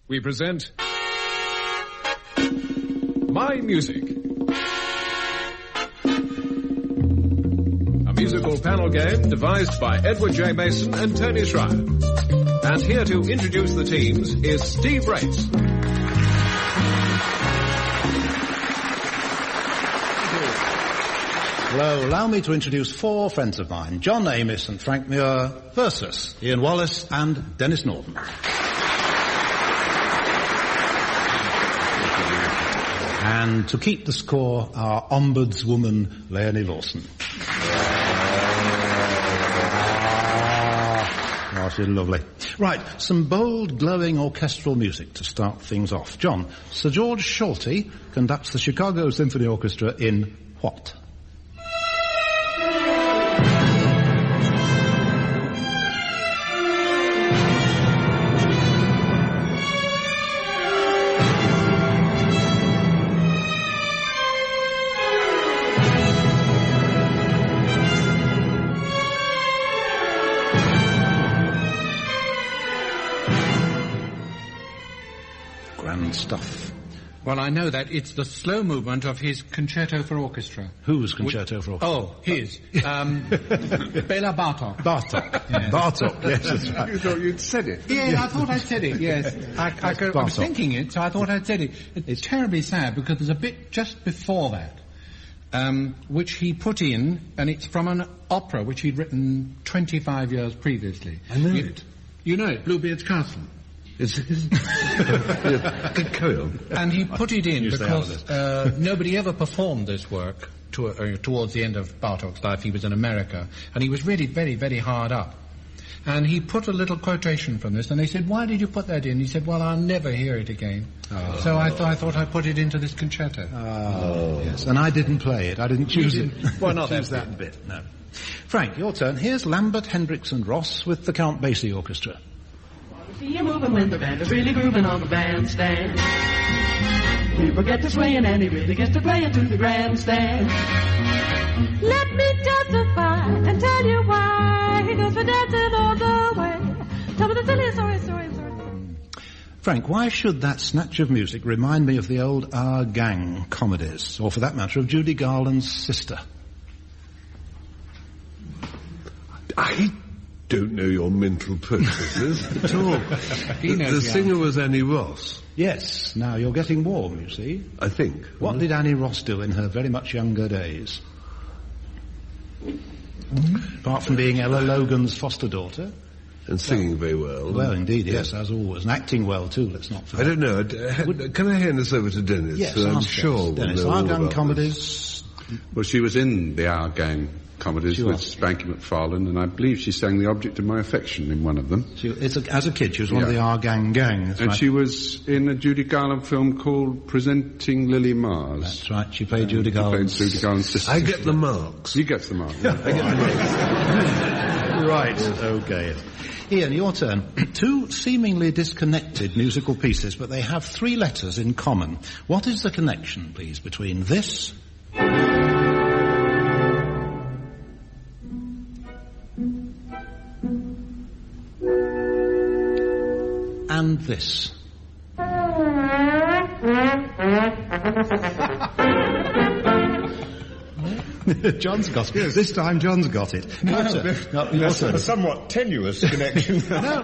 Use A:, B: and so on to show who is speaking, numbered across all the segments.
A: we present My Music, a musical panel game devised by Edward J. Mason and Tony Schreier. And here to introduce the teams is Steve Race.
B: Hello, allow me to introduce four friends of mine, John Amos and Frank Muir versus Ian Wallace and Denis Norden. And to keep the score, our ombudswoman, Leonie Lawson. Oh, she's lovely. Right, some bold, glowing orchestral music to start things off. John, Sir George Sholty conducts the Chicago Symphony Orchestra in what? Stuff.
C: Well, I know that it's the slow movement of his Concerto for Orchestra.
B: Whose Concerto for Orchestra?
C: Oh, his. Bela Bartok.
B: Bartok. Yes. Bartok, yes, that's right.
D: You thought you'd said it?
C: Yeah, I thought I'd said it, yes. I was thinking it, so I thought I'd said it. It's terribly sad, because there's a bit just before that, which he put in, and it's from an opera which he'd written 25 years previously.
D: I know it.
C: You know it, Bluebeard's Castle.
D: Carry on.
C: And he put it in because nobody ever performed this work towards the end of Bartok's life. He was in America, and he was really very, very hard up. And he put a little quotation from this, and they said, "Why did you put that in?" He said, "Well, I'll never hear it again." Oh. So I thought I'd put it into this concerto.
B: Oh, yes. And I didn't play it. I didn't choose it.
C: Well, not
B: choose that bit. No. Frank, your turn. Here's Lambert, Hendricks and Ross with the Count Basie Orchestra.
E: See you moving when the band is really grooving on the bandstand. People get to swaying and he really gets to playing to the grandstand.
F: Let me testify and tell you why he goes for dancing all the way. Tell me the silly story.
B: Frank, why should that snatch of music remind me of the old Our Gang comedies, or for that matter of Judy Garland's sister?
D: I don't know your mental processes at all. The singer was Annie Ross.
B: Yes. Now, you're getting warm, you see.
D: I think.
B: What did Annie Ross do in her very much younger days? Apart from being Ella Logan's foster daughter.
D: And singing very well.
B: Well, indeed, yes, as always. And acting well, too, let's not forget.
D: I don't know. Can I hand this over to Dennis?
B: Yes,
D: I'm sure
B: Dennis,
D: we'll know
B: Our
D: all
B: Gang
D: about
B: comedies.
D: This.
G: Well, she was in the Our Gang comedies with Spanky McFarlane, and I believe she sang The Object of My Affection in one of them.
B: As a kid, she was one of the Our Gang.
G: And right. She was in a Judy Garland film called Presenting Lily Mars.
B: That's right, she played Judy Garland's
G: sister.
D: I get the marks.
G: You get the marks.
B: I get the marks. Right, okay. Ian, your turn. Two seemingly disconnected musical pieces, but they have three letters in common. What is the connection, please, between this and this? John's got it. This time John's got it.
H: That's a somewhat tenuous connection.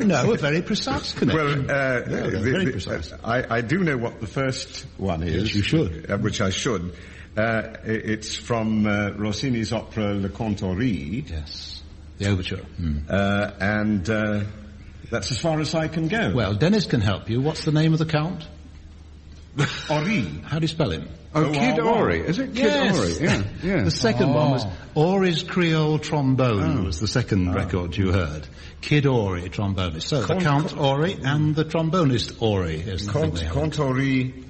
B: No, a very precise connection.
H: Well,
B: very precise.
H: I do know what the first one is.
B: Yes, you should.
H: Which I should. It's from Rossini's opera Le Contorì.
B: Yes, the overture.
H: And that's as far as I can go.
B: Well, Dennis can help you. What's the name of the Count?
H: Ori.
B: How do you spell him?
G: Oh, Kid Ory. Is it Kid Ory? Yeah.
B: The second one was Ory's Creole Trombone was the second record you heard. Kid Ory, trombonist. So the Count Ory and the trombonist Ory is the thing they have.
H: Contorì,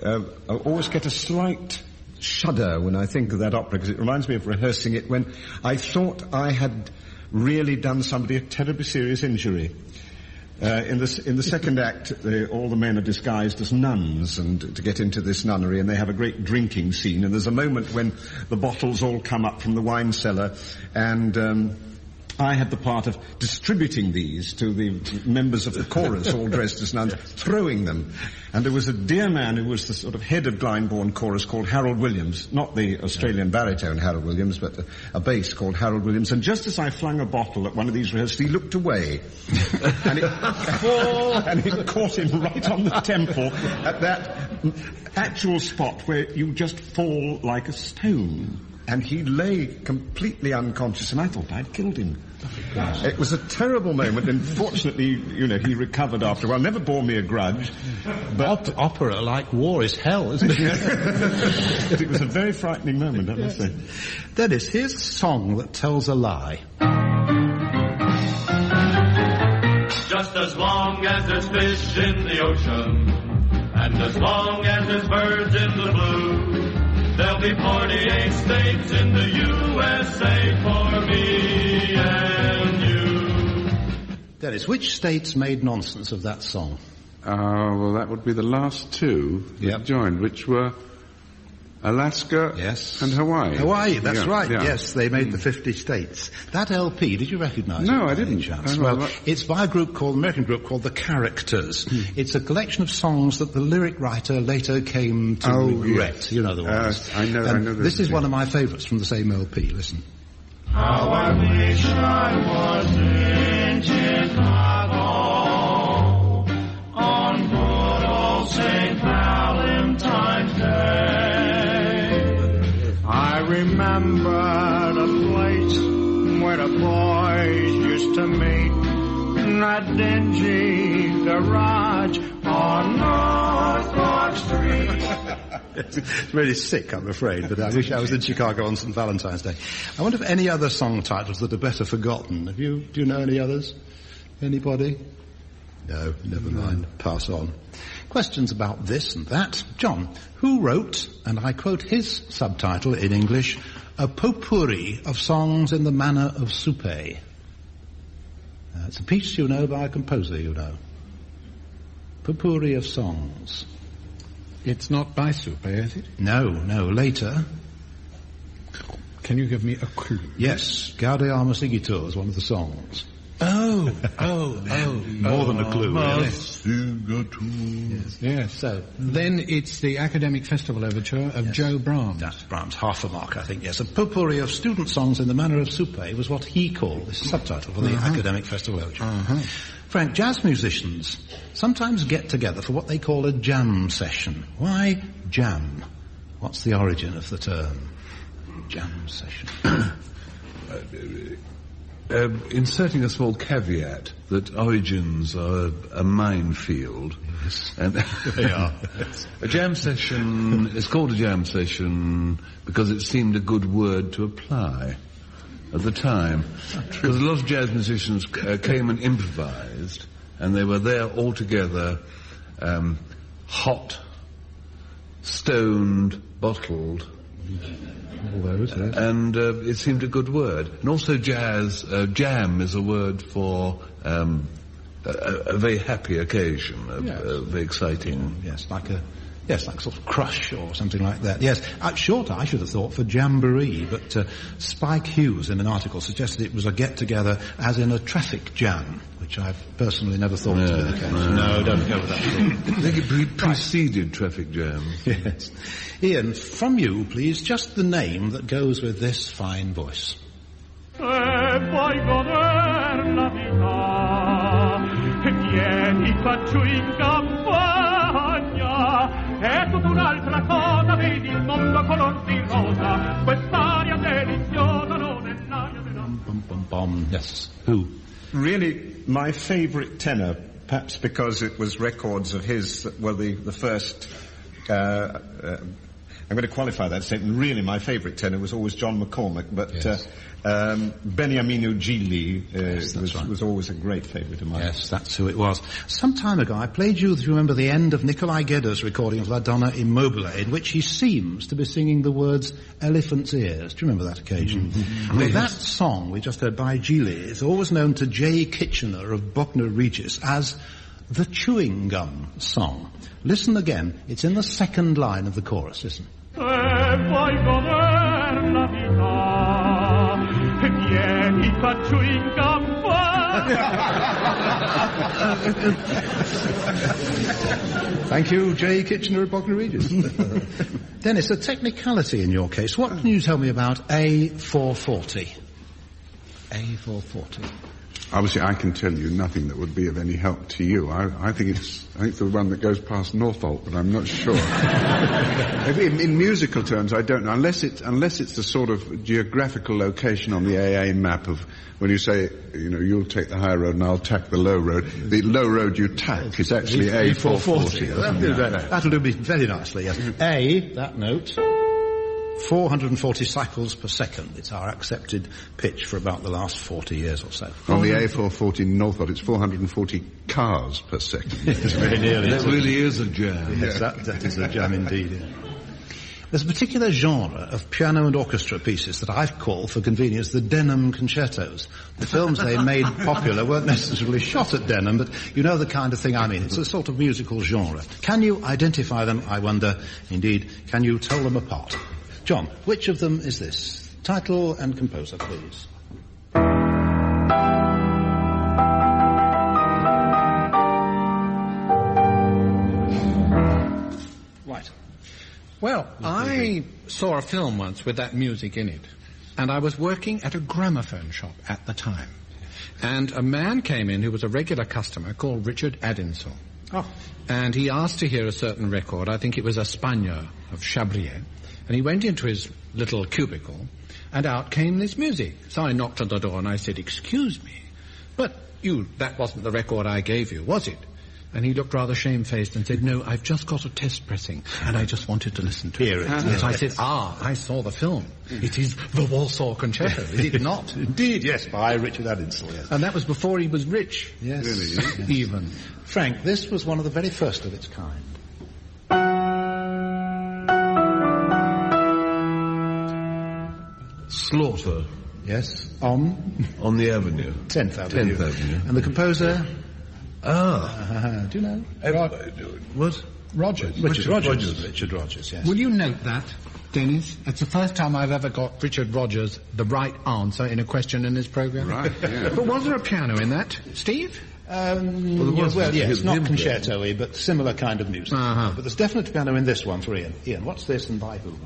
H: I always get a slight shudder when I think of that opera, because it reminds me of rehearsing it when I thought I had really done somebody a terribly serious injury. In the second act, all the men are disguised as nuns and to get into this nunnery, and they have a great drinking scene, and there's a moment when the bottles all come up from the wine cellar, and I had the part of distributing these to the members of the chorus, all dressed as nuns, throwing them. And there was a dear man who was the sort of head of Glyndebourne chorus called Harold Williams, not the Australian baritone Harold Williams, but a bass called Harold Williams. And just as I flung a bottle at one of these rehearsals, he looked away. And it caught him right on the temple at that actual spot where you just fall like a stone. And he lay completely unconscious, and I thought I'd killed him. It was a terrible moment, and fortunately, he recovered after a while. Never bore me a grudge.
B: But opera, like war, is hell, isn't it?
H: It was a very frightening moment, I must say.
B: Dennis, here's a song that tells a lie.
I: Just as long as there's fish in the ocean, and as long as there's birds in the blue, there'll be 48 states in the USA for me and you.
B: Dennis, which states made nonsense of that song?
G: Well, that would be the last two that joined, which were Alaska and Hawaii.
B: Hawaii, that's right. Yeah. Yes, they made the 50 states. That LP, did you recognise it?
G: No, I didn't.
B: Well, it's by an American group called The Characters. It's a collection of songs that the lyric writer later came to regret.
G: Yes.
B: You know the ones.
G: I know.
B: This is one of my favourites from the same LP. Listen.
I: How I wish I was in Chicago on good old St. Valentine's Day. I remember the place where the boys used to meet in that dingy garage on North Clark Street.
B: It's really sick, I'm afraid, but I wish I was in Chicago on St. Valentine's Day. I wonder if any other song titles that are better forgotten. Do you know any others? Anybody? No, never mind. Pass on. Questions about this and that. John, who wrote, and I quote his subtitle in English, a potpourri of songs in the manner of Soupe? It's a piece, by a composer, Potpourri of songs.
C: It's not by Soupe, is it?
B: No, later.
C: Can you give me a clue?
B: Yes, Gaude Armus Igitur is one of the songs.
C: Oh.
B: More than a clue, really.
C: Yes. So, then it's the Academic Festival Overture of Joe Brahms.
B: That's Brahms, half a mark, I think, yes. A potpourri of student songs in the manner of Soupe was what he called, this subtitle for the Academic Festival Overture. Frank, jazz musicians sometimes get together for what they call a jam session. Why jam? What's the origin of the term? Jam session.
D: Inserting a small caveat that origins are a minefield. Yes. And
B: they are.
D: A jam session is called a jam session because it seemed a good word to apply at the time. Because a lot of jazz musicians came and improvised, and they were there all together, hot, stoned, bottled. And it seemed a good word. And also jam is a word for a very happy occasion, very exciting.
B: Like sort of crush or something like that. Yes, short I should have thought for jamboree, but Spike Hughes in an article suggested it was a get-together as in a traffic jam, which I've personally never thought to be the case. No, don't go with that.
D: I think it preceded traffic jam.
B: Yes. Ian, from you, please, just the name that goes with this fine voice.
E: È tutta un'altra cosa, vedi il mondo color di rosa, quest'aria deliziosa non è l'aria della...
B: Yes. Who?
H: Really, my favourite tenor, perhaps because it was records of his that were the first... I'm going to qualify that statement. Really, my favourite tenor was always John McCormack, but Beniamino Gigli was always a great favourite of mine.
B: Yes, that's who it was. Some time ago, I played you, if you remember, the end of Nicolai Gedda's recording of La Donna Immobile, in which he seems to be singing the words elephant's ears. Do you remember that occasion? Well, that song we just heard by Gigli is always known to J. Kitchener of Bognor Regis as the chewing gum song. Listen again. It's in the second line of the chorus. Listen.
E: Vuoi goder la vita, vieni chupa chewing gum
B: Thank you, J. Kitchener at Bognor Regis. Dennis, a technicality in your case. What can you tell me about A440? A440.
G: Obviously, I can tell you nothing that would be of any help to you. I think it's the one that goes past Norfolk, but I'm not sure. in musical terms, I don't know. Unless it's the sort of geographical location on the AA map of when you say, you'll take the high road and I'll tack the low road. The low road you tack is actually A440.
B: That'll do me very nicely, yes. A, that note, 440 cycles per second. It's our accepted pitch for about the last 40 years or so.
G: On the A440 Norfolk, it's 440 cars per second.
B: It's very nearly.
D: That really is a jam.
B: Yes, that is a jam indeed. Yeah. There's a particular genre of piano and orchestra pieces that I've called, for convenience, the Denham Concertos. The films they made popular weren't necessarily shot at Denham, but you know the kind of thing I mean. It's a sort of musical genre. Can you identify them, I wonder? Indeed, can you tell them apart? John, which of them is this? Title and composer, please. Right.
C: Well, I saw a film once with that music in it, and I was working at a gramophone shop at the time. And a man came in who was a regular customer called Richard Addinsell.
B: Oh.
C: And he asked to hear a certain record. I think it was Espagne of Chabrier. And he went into his little cubicle, and out came this music. So I knocked on the door and I said, "Excuse me, but that wasn't the record I gave you, was it?" And he looked rather shamefaced and said, "No, I've just got a test pressing, and I just wanted to listen to it." So I said, I saw the film. It is the Warsaw Concerto, is it not?
B: Indeed, yes, by Richard Addinsell, yes.
C: And that was before he was rich.
B: Yes.
G: Really?
C: Even.
B: Frank, this was one of the very first of its kind.
D: Slaughter.
B: Yes, on
D: the Avenue.
B: 10th Avenue.
D: 10th Avenue.
B: And the composer?
D: Do
B: you know?
D: What?
C: Rogers.
B: Richard Rogers, yes.
C: Will you note that, Dennis? It's the first time I've ever got Richard Rogers the right answer in a question in this programme.
G: Right, yeah.
C: But was there a piano in that, Steve?
B: Yes, not concerto-y, but similar kind of music.
C: Uh-huh.
B: But there's definitely piano in this one for Ian. Ian, what's this and by who?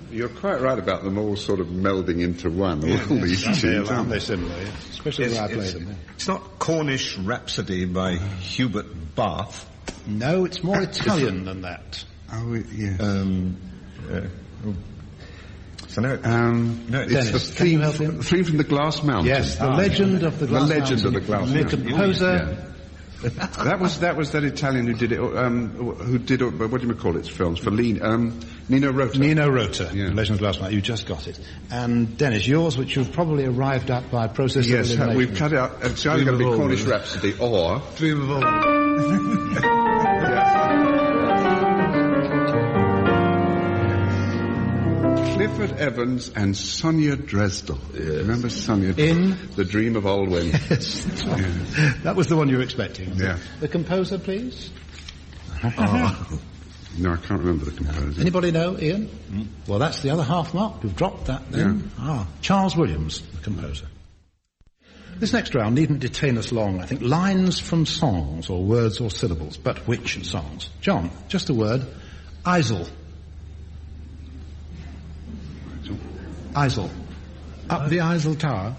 G: You're quite right about them all sort of melding into one, all these tunes.
B: Aren't they similar, yeah? Especially when I play them. Yeah.
H: It's not Cornish Rhapsody by Hubert Bath.
B: No, it's more Italian than that.
G: Oh, yes.
H: So no,
G: it's
B: Dennis,
G: the
B: can you help him?
G: theme from the Glass Mountain.
B: Yes, the Legend of the Glass Mountain.
G: The Legend of the Glass Mountain.
B: The composer...
G: That was that Italian who did it. What do you call it? Films for Nino Rota.
B: Nino Rota.
G: Yeah.
B: Legend of Glass Mountain. You just got it. And Dennis, yours, which you've probably arrived at by process of elimination.
G: Yes, we've cut it out. It's either going to be Cornish Rhapsody or
D: Dream of Old.
G: Clifford Evans and Sonia Dresdel. Yes. Remember Sonia?
B: In
G: The Dream of Old Wayne.
B: Yes. Yeah. That was the one you were expecting.
G: Yeah.
B: The composer, please.
G: No, I can't remember the composer.
B: Anybody know, Ian? Well, that's the other half mark. We've dropped that then. Yeah. Charles Williams, the composer. This next round needn't detain us long. I think lines from songs, or words or syllables, but which songs? John, just a word. Eisel. Eisel.
C: Up the Eisel Tower.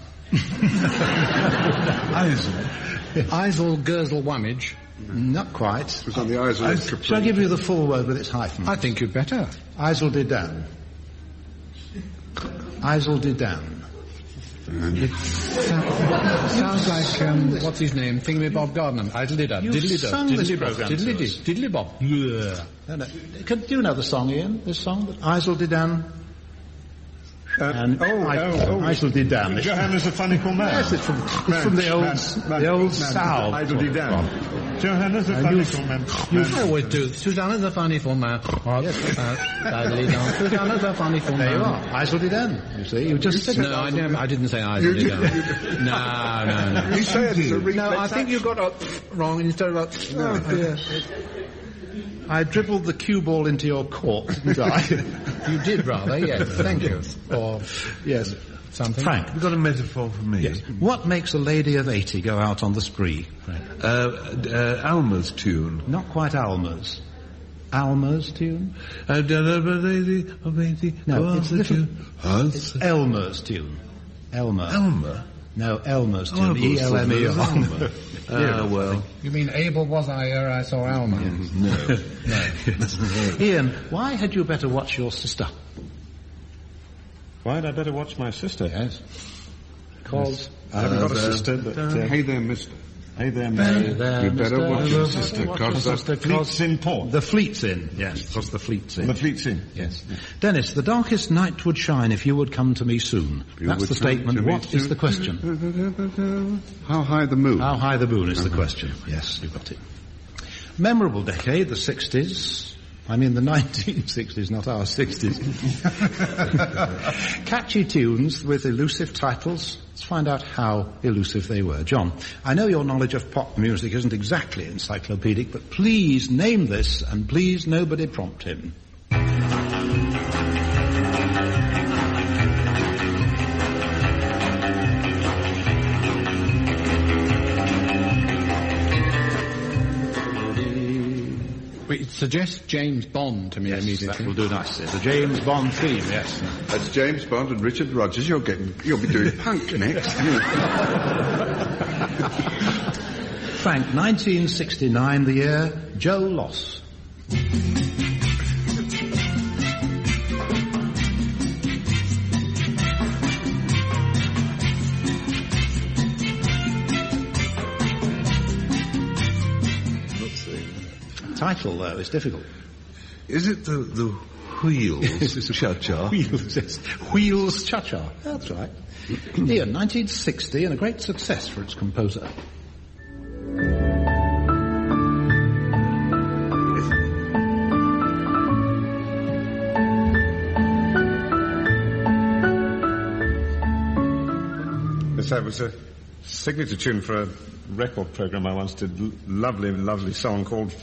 C: Eisel Gersel Wummage.
B: Not quite.
G: It was on the Eisel.
B: Shall I give you the full word with its hyphen?
C: I think you'd better.
B: Eisel de Dan. Eisel de Dan.
C: It sounds like, what's his name? Thingamabob Gardner. Eisel-didda. Diddly-bob.
B: Do you know the song, Ian? This song? Eisel de Dan? Eisel de Dan.
H: Johannes a funny man.
B: Yes, it's from the old South.
H: Eisel de Dan. Johannes a funny man.
C: You always do. Susanna's a funny man. Susanna's a funny man.
B: There you are. Eisel de Dan. You see, you just said
C: no, I didn't say Eisel de Dan. No.
G: You said it's a
C: No, I think you got a wrong instead of a...
B: I dribbled the cue ball into your court, didn't I?
C: You did rather, yes. Thank you. Or,
B: yes.
C: Something.
B: Frank.
D: You've got a metaphor for me?
B: Yes. What makes a lady of 80 go out on the spree, Frank?
D: Alma's tune.
B: Not quite Alma's. Alma's tune?
D: A lady of 80
B: No, it's different. It's Elmer's tune. Elmer.
D: Elmer?
B: No, Elmer's tune. E-L-M-E-R.
D: Well.
C: You mean Abel was I ere I saw Alma?
D: No.
B: Ian, why had you better watch your sister?
H: Why had I better watch my sister?
B: Yes. Because
H: I haven't got a sister, but...
G: hey there, mister.
H: Hey there, Mary.
B: Hey there,
G: You better
B: mister.
G: watch your sister, because
H: the fleet's in port.
B: The fleet's in, yes, because the fleet's in.
H: The fleet's in.
B: Yes. Dennis, the darkest night would shine if you would come to me soon. That's the statement. What is the question?
G: How high the moon?
B: How high the moon is the question. Yes, you've got it. Memorable decade, the 60s. I mean the 1960s, not our 60s. Catchy tunes with elusive titles. Let's find out how elusive they were. John, I know your knowledge of pop music isn't exactly encyclopedic, but please name this, and please nobody prompt him.
C: It suggests James Bond to me immediately.
B: That will do nicely. The James Bond theme, yes.
G: That's James Bond and Richard Rodgers. You'll be doing punk next.
B: Frank, 1969, the year Joe lost. Title, though, is difficult.
D: Is it the Wheels Cha-Cha?
B: Wheels, yes. Wheels Cha-Cha. That's right. Ian, 1960, and a great success for its composer.
H: Yes, that was a signature tune for a record program I once did. Lovely, lovely tune called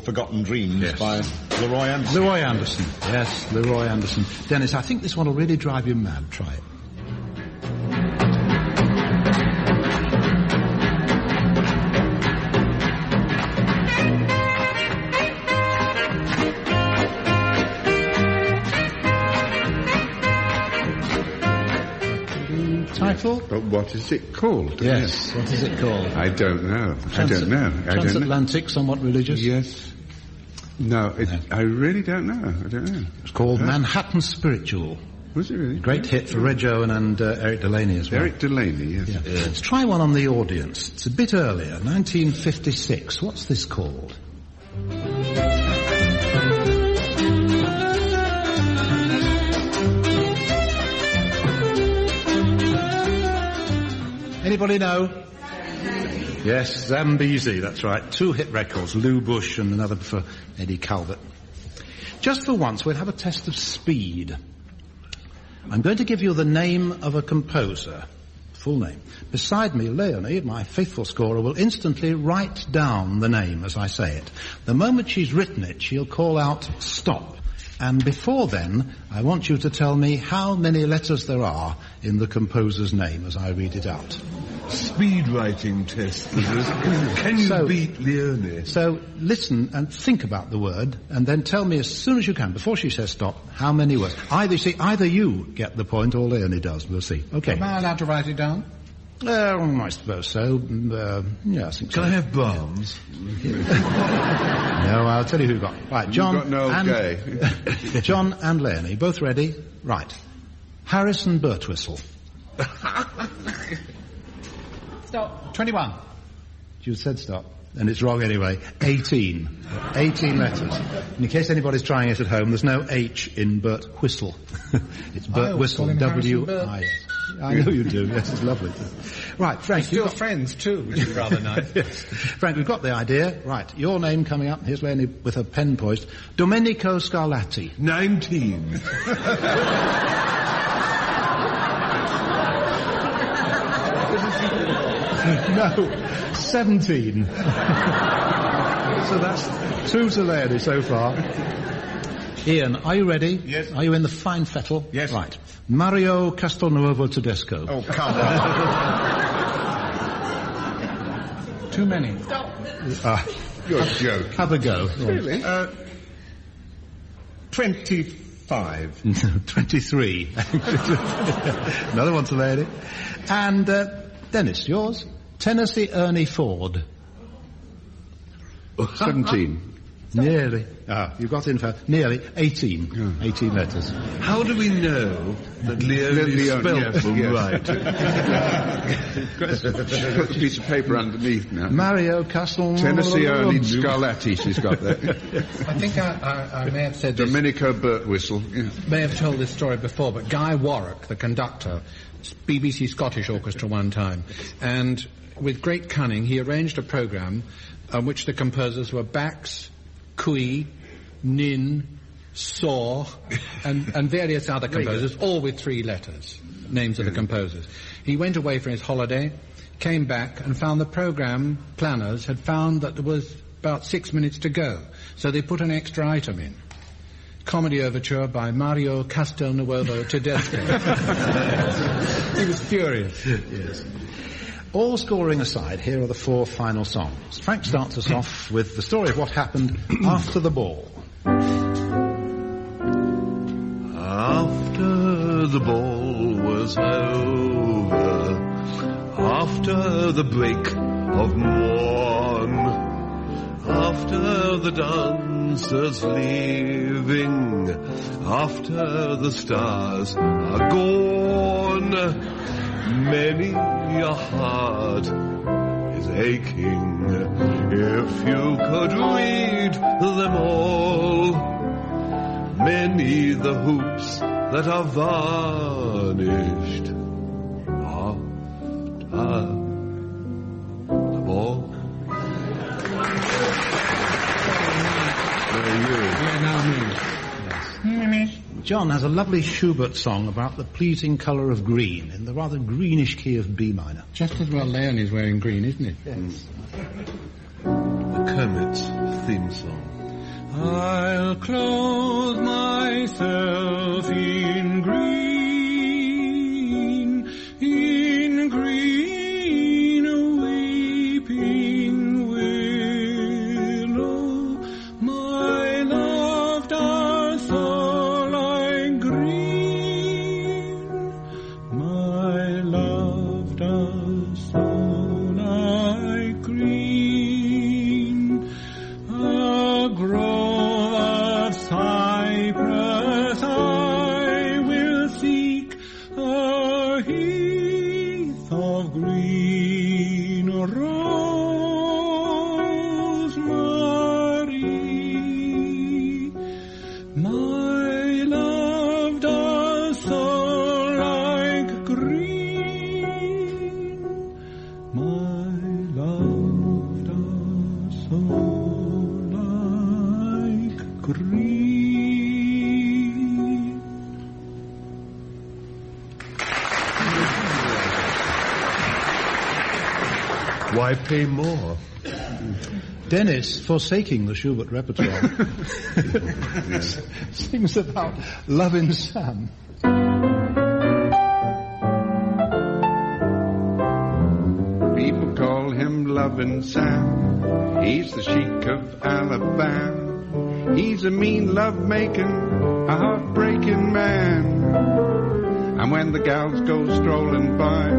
H: Forgotten Dreams by Leroy Anderson.
B: Leroy Anderson. Yes, Leroy Anderson. Dennis, I think this one will really drive you mad. Try it. Title?
G: But what is it called?
B: Yes, what is it called?
G: I don't know.
B: Transatlantic, somewhat religious?
G: Yes. No, I really don't know. I don't know.
B: It's called Manhattan Spiritual.
G: Was it really?
B: Great hit for Reg Owen and Eric Delaney as well.
G: Eric Delaney, yes.
B: Yeah. Let's try one on the audience. It's a bit earlier, 1956. What's this called? Anybody know? Yes, Zambezi, that's right. 2 hit records, Lou Bush and another for Eddie Calvert. Just for once, we'll have a test of speed. I'm going to give you the name of a composer, full name. Beside me, Leonie, my faithful scorer, will instantly write down the name as I say it. The moment she's written it, she'll call out, stop. And before then, I want you to tell me how many letters there are in the composer's name as I read it out.
D: Speed writing test. Can you beat Leonie?
B: So listen and think about the word, and then tell me as soon as you can, before she says stop, how many words. Either you get the point or Leonie does. We'll see. Okay.
C: Am I allowed to write it down?
B: I suppose so. Yeah, I think so.
D: Can I have bombs?
B: No, I'll tell you who got. Right, John.
G: You've got no gay.
B: John and Leonie, both ready? Right. Harrison Birtwistle.
C: Stop. 21.
B: You said stop. And it's wrong anyway. 18. 18 letters. In case anybody's trying it at home, there's no H in Bert Whistle. It's Bert Whistle. W-I-S. I know you do. Yes, it's lovely. Right, Frank.
C: We're still friends too, which is rather nice.
B: Yes. Frank, we've got the idea. Right, your name coming up. Here's Leonie with her pen poised. Domenico Scarlatti.
D: 19.
B: No, 17. So that's 2 to Lairdy so far. Ian, are you ready?
H: Yes.
B: Are you in the fine fettle?
H: Yes.
B: Right. Mario Castelnuovo Tedesco.
H: Oh, come on.
C: Too many.
H: You're a joke.
B: Have a go.
H: Really? 25.
B: 23. Another one to Lady. And, Dennis, yours? Tennessee Ernie Ford.
G: 17.
B: Nearly. You got in for nearly 18. 18 letters.
D: How do we know that Leone spelled them right?
G: Put the piece of paper underneath now.
B: Mario Castel...
G: Tennessee Ernie Scarlatti, she's got that.
C: I think I may have said this.
G: Domenico Birtwistle. Yeah.
C: May have told this story before, but Guy Warwick, the conductor, BBC Scottish Orchestra one time, and with great cunning he arranged a programme on which the composers were Bax, Cui, Nin, Saw, and various other composers, all with 3 letters, names of the composers. He went away for his holiday, came back and found the programme planners had found that there was about 6 minutes to go, so they put an extra item in. Comedy Overture by Mario Castelnuovo Tedesco. He was furious.
B: Yes. All scoring aside, here are the 4 final songs. Frank starts us off with the story of what happened after the ball.
D: After the ball was over, after the break of morn, after the dancers leaving, after the stars are gone, many a heart is aching. If you could read them all, many the hoops that are varnished after the ball.
B: John has a lovely Schubert song about the pleasing colour of green in the rather greenish key of B minor.
C: Just as well Leonie's wearing green, isn't it?
B: Yes.
D: The Kermit's theme song.
I: I'll clothe myself in green, weeping willow. My love does so like green, my love does so like green. A grove of cypress I will seek, a heath of green rosemary. My love does so like green, my love does so like green.
D: Why pay more?
B: Dennis, forsaking the Schubert repertoire, sings about loving Sam.
G: People call him Lovin' Sam. He's the Sheik of Alabama. He's a mean love-making, a heartbreaking man. And when the gals go strolling by,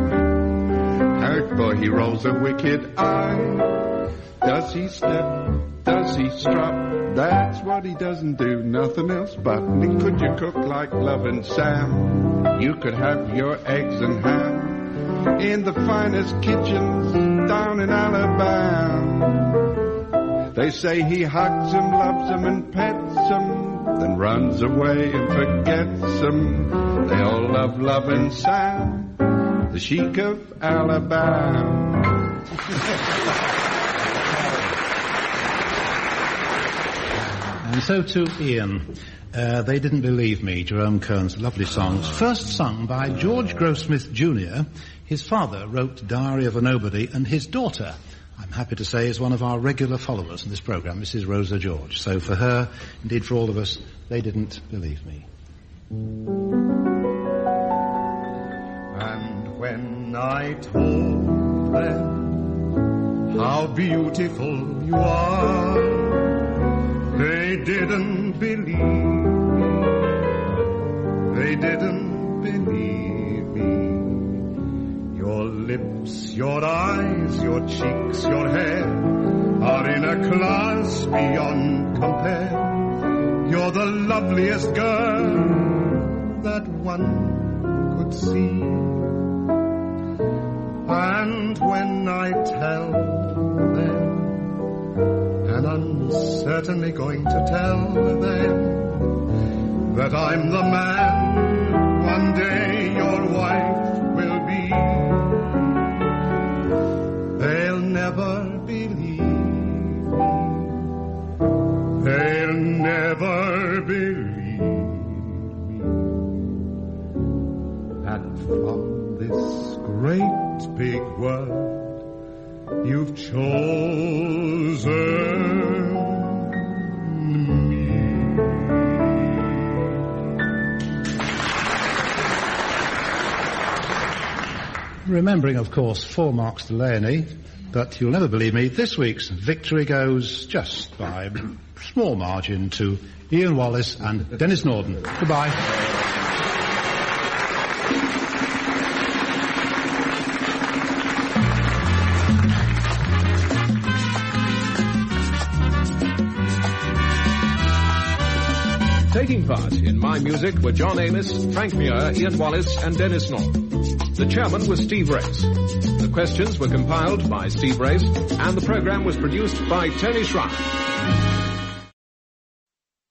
G: heck boy, he rolls a wicked eye. Does he step? Does he strut? That's what he doesn't do, nothing else but. And could you cook like Lovin' Sam? You could have your eggs and ham in the finest kitchens down in Alabama. They say he hugs them, loves them, and pets them, then runs away and forgets them. They all love Lovin' Sam, the Sheik of Alabama.
B: And so to Ian. They Didn't Believe Me, Jerome Kern's lovely songs. First sung by George Grossmith Jr. His father wrote Diary of a Nobody, and his daughter I'm happy to say, is one of our regular followers in this programme, Mrs. Rosa George. So for her, indeed for all of us, they didn't believe me.
H: And when I told them how beautiful you are, they didn't believe me. They didn't believe me. Your lips, your eyes, your cheeks, your hair are in a class beyond compare. You're the loveliest girl that one could see. And when I tell them, and I'm certainly going to tell them, that I'm the man one day your wife will be, they'll never believe me. They'll never believe me. That from this great big world you've chosen me.
B: Remembering, of course, 4 marks to Leonie, but you'll never believe me, this week's victory goes just by a small margin to Ian Wallace and Denis Norden. Goodbye.
A: Taking part in My Music were John Amos, Frank Muir, Ian Wallace and Denis Norden. The chairman was Steve Race. The questions were compiled by Steve Race and the programme was produced by Tony Schreier.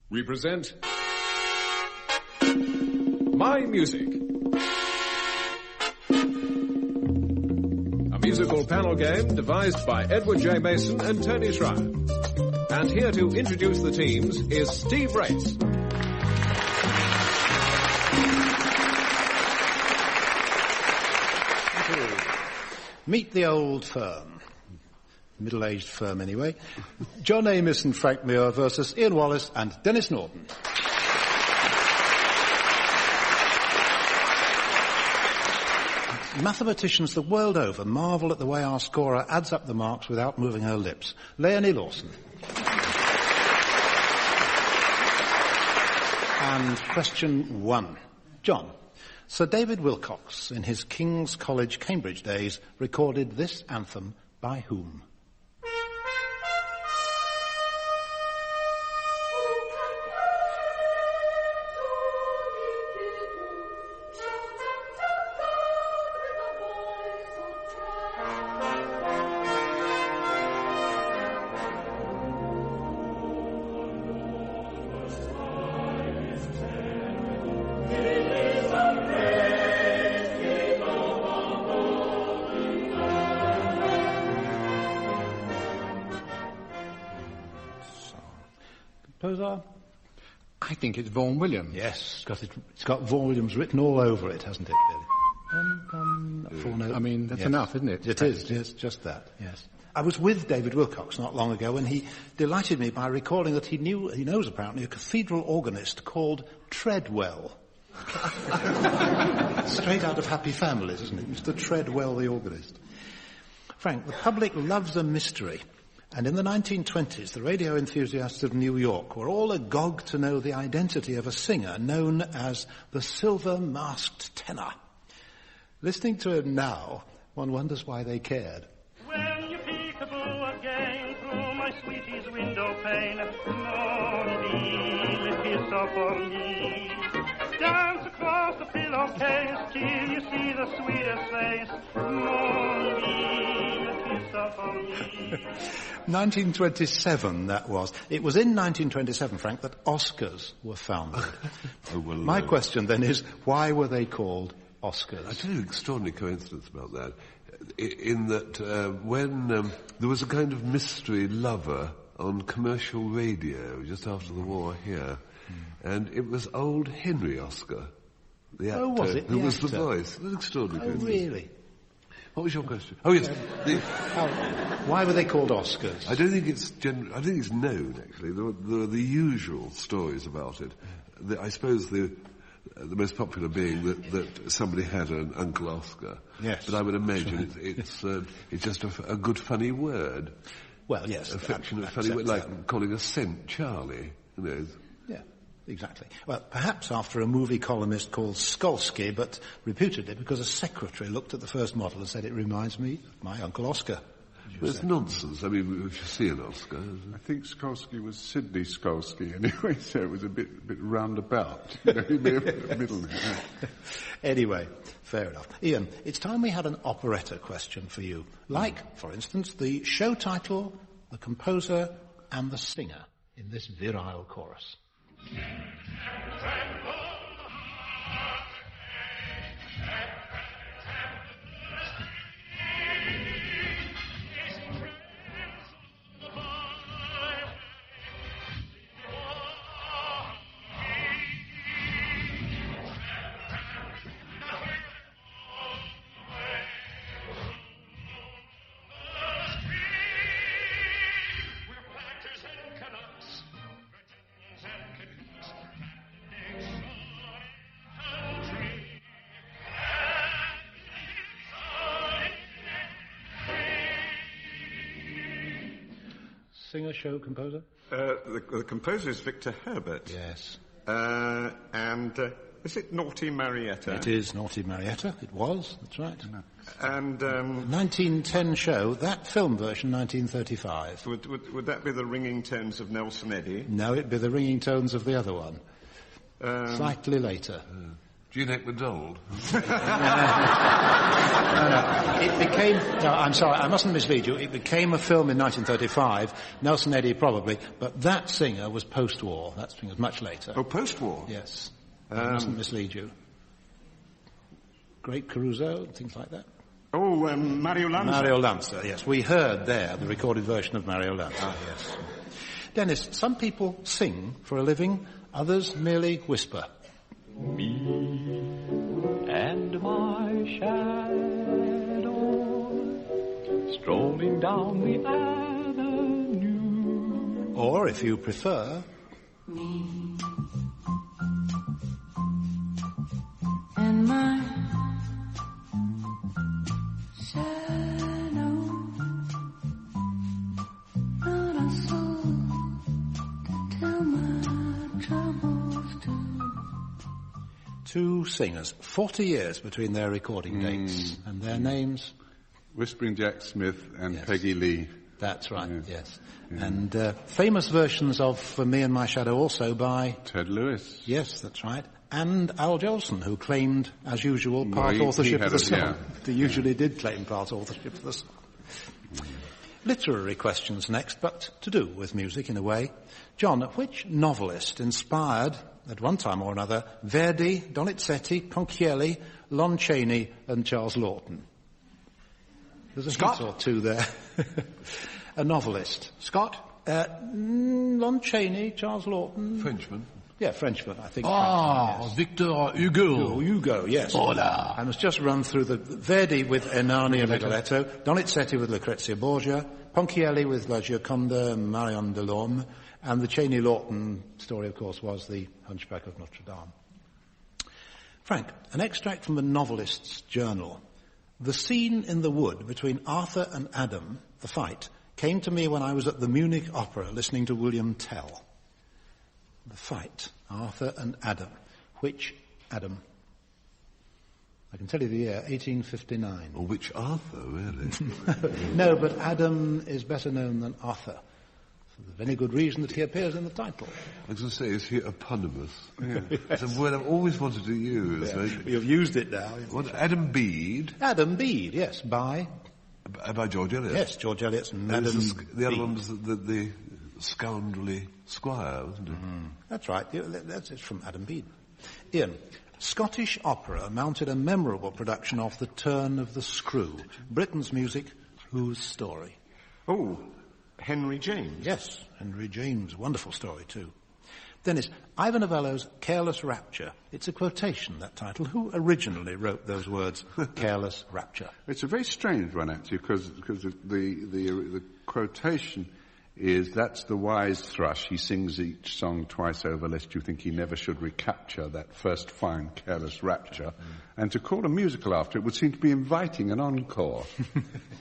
A: We present My Music, a musical panel game devised by Edward J. Mason and Tony Schreier. And here to introduce the teams is Steve Race.
B: Meet the old firm. Middle-aged firm, anyway. John Amos and Frank Muir versus Ian Wallace and Denis Norden. Mathematicians the world over marvel at the way our scorer adds up the marks without moving her lips. Leonie Lawson. And question 1. John. Sir David Wilcox, in his King's College, Cambridge days, recorded this anthem by whom?
C: I think it's Vaughan Williams.
B: Yes, it's got Vaughan Williams written all over it, hasn't it, really?
C: I mean, that's enough, isn't it?
B: It is, yes, just that, yes. I was with David Wilcox not long ago, and he delighted me by recalling that he knows apparently a cathedral organist called Treadwell. Straight out of Happy Families, isn't it? Mr. Treadwell, the organist. Frank, the public loves a mystery. And in the 1920s, the radio enthusiasts of New York were all agog to know the identity of a singer known as the Silver-Masked Tenor. Listening to him now, one wonders why they cared.
J: When you peek-a-boo again through my sweetie's window pane, Moonbeam, kiss up on me. Dance across the pillowcase till you see the sweetest face. Moonbeam, kiss up on me.
B: 1927, that was. It was in 1927, Frank, that Oscars were founded. My question then is, why were they called Oscars?
D: I tell you an extraordinary coincidence about that. In that when there was a kind of mystery lover on commercial radio just after the war here, and it was old Henry Oscar, the actor,
B: was it?
D: who was the voice. It was an extraordinary coincidence.
B: Really?
D: What was your question? Oh, yes.
B: Why were they called Oscars?
D: I don't think it's I think it's known, actually. There are the usual stories about it. I suppose the most popular being that somebody had an Uncle Oscar.
B: Yes.
D: But I would imagine it's just a good funny word.
B: Well, yes.
D: Affectionate funny word, like calling a cent Charlie, you know.
B: Yeah, exactly. Well, perhaps after a movie columnist called Skolsky, but reputedly because a secretary looked at the first model and said, it reminds me of my Uncle Oscar.
D: Well, it's nonsense. I mean, if you see an Oscar...
G: I think Skolsky was Sidney Skolsky anyway, so it was a bit roundabout. You know, he may have put a middle name.
B: Anyway, fair enough. Ian, it's time we had an operetta question for you. Like, for instance, the show title, the composer, and the singer in this virile chorus. Singer, show, composer?
H: The composer is Victor Herbert.
B: Yes.
H: And is it Naughty Marietta?
B: It is Naughty Marietta. It was, that's right.
H: And
B: 1910 show, that film version, 1935.
H: Would that be the ringing tones of Nelson Eddy?
B: No, it'd be the ringing tones of the other one. Slightly later.
D: Jeanette MacDonald.
B: No. It became... No, I'm sorry, I mustn't mislead you. It became a film in 1935. Nelson Eddy probably, but that singer was post-war. That singer was much later.
H: Oh, post-war?
B: Yes. I mustn't mislead you. Great Caruso, things like that.
H: Oh, Mario Lanza.
B: Mario Lanza, yes. We heard there the recorded version of Mario Lanza, yes. Dennis, some people sing for a living, others merely whisper.
K: Me and my shadow strolling down the avenue.
B: Or, if you prefer,
F: me and my shadow, not a soul to tell my troubles to.
B: Two singers, 40 years between their recording dates, and their names?
G: Whispering Jack Smith and
B: Yes.
G: Peggy Lee.
B: That's right, yes. And famous versions of For Me and My Shadow also by...
G: Ted Lewis.
B: Yes, that's right. And Al Jolson, who claimed, as usual, part
G: he
B: authorship
G: had
B: of the
G: it,
B: song.
G: yeah.
B: He usually did claim part authorship of the song. Literary questions next, but to do with music in a way. John, which novelist inspired, at one time or another, Verdi, Donizetti, Ponchielli, Lon Chaney and Charles Laughton? There's a hint or two there. A novelist.
C: Scott?
B: Lon Chaney, Charles Laughton.
D: Frenchman.
B: Yeah, Frenchman, I think.
C: Ah,
B: Frenchman, yes.
C: Victor Hugo.
B: Hugo, yes.
C: Hola.
B: I must just run through the Verdi with Ernani and Rigoletto, Donizetti with Lucrezia Borgia, Ponchielli with La Gioconda, Marion Delorme, and the Chaney Laughton story, of course, was the Hunchback of Notre Dame. Frank, an extract from a novelist's journal. The scene in the wood between Arthur and Adam, the fight, came to me when I was at the Munich Opera listening to William Tell. The fight, Arthur and Adam. Which Adam? I can tell you the year, 1859.
D: Or which Arthur, really?
B: No, but Adam is better known than Arthur. For the very good reason that he appears in the title.
D: I was going to say, is he eponymous? Yeah. It's a word I've always wanted to use.
B: Yeah. You've used it now.
D: What, Adam Bede?
B: Adam Bede, yes, by
D: George Eliot.
B: Yes, George Eliot's Madam
D: the other one was the scoundrelly squire, wasn't it?
B: Mm-hmm. That's right. That's it from Adam Bede. Ian, Scottish opera mounted a memorable production of The Turn of the Screw. Britain's music, whose story?
H: Oh, Henry James.
B: Yes, Henry James. Wonderful story, too. Dennis, Ivan Novello's Careless Rapture. It's a quotation, that title. Who originally wrote those words, Careless Rapture?
G: It's a very strange one, actually, because the quotation is, that's the wise thrush, he sings each song twice over, lest you think he never should recapture that first fine careless rapture. And to call a musical after it would seem to be inviting an encore.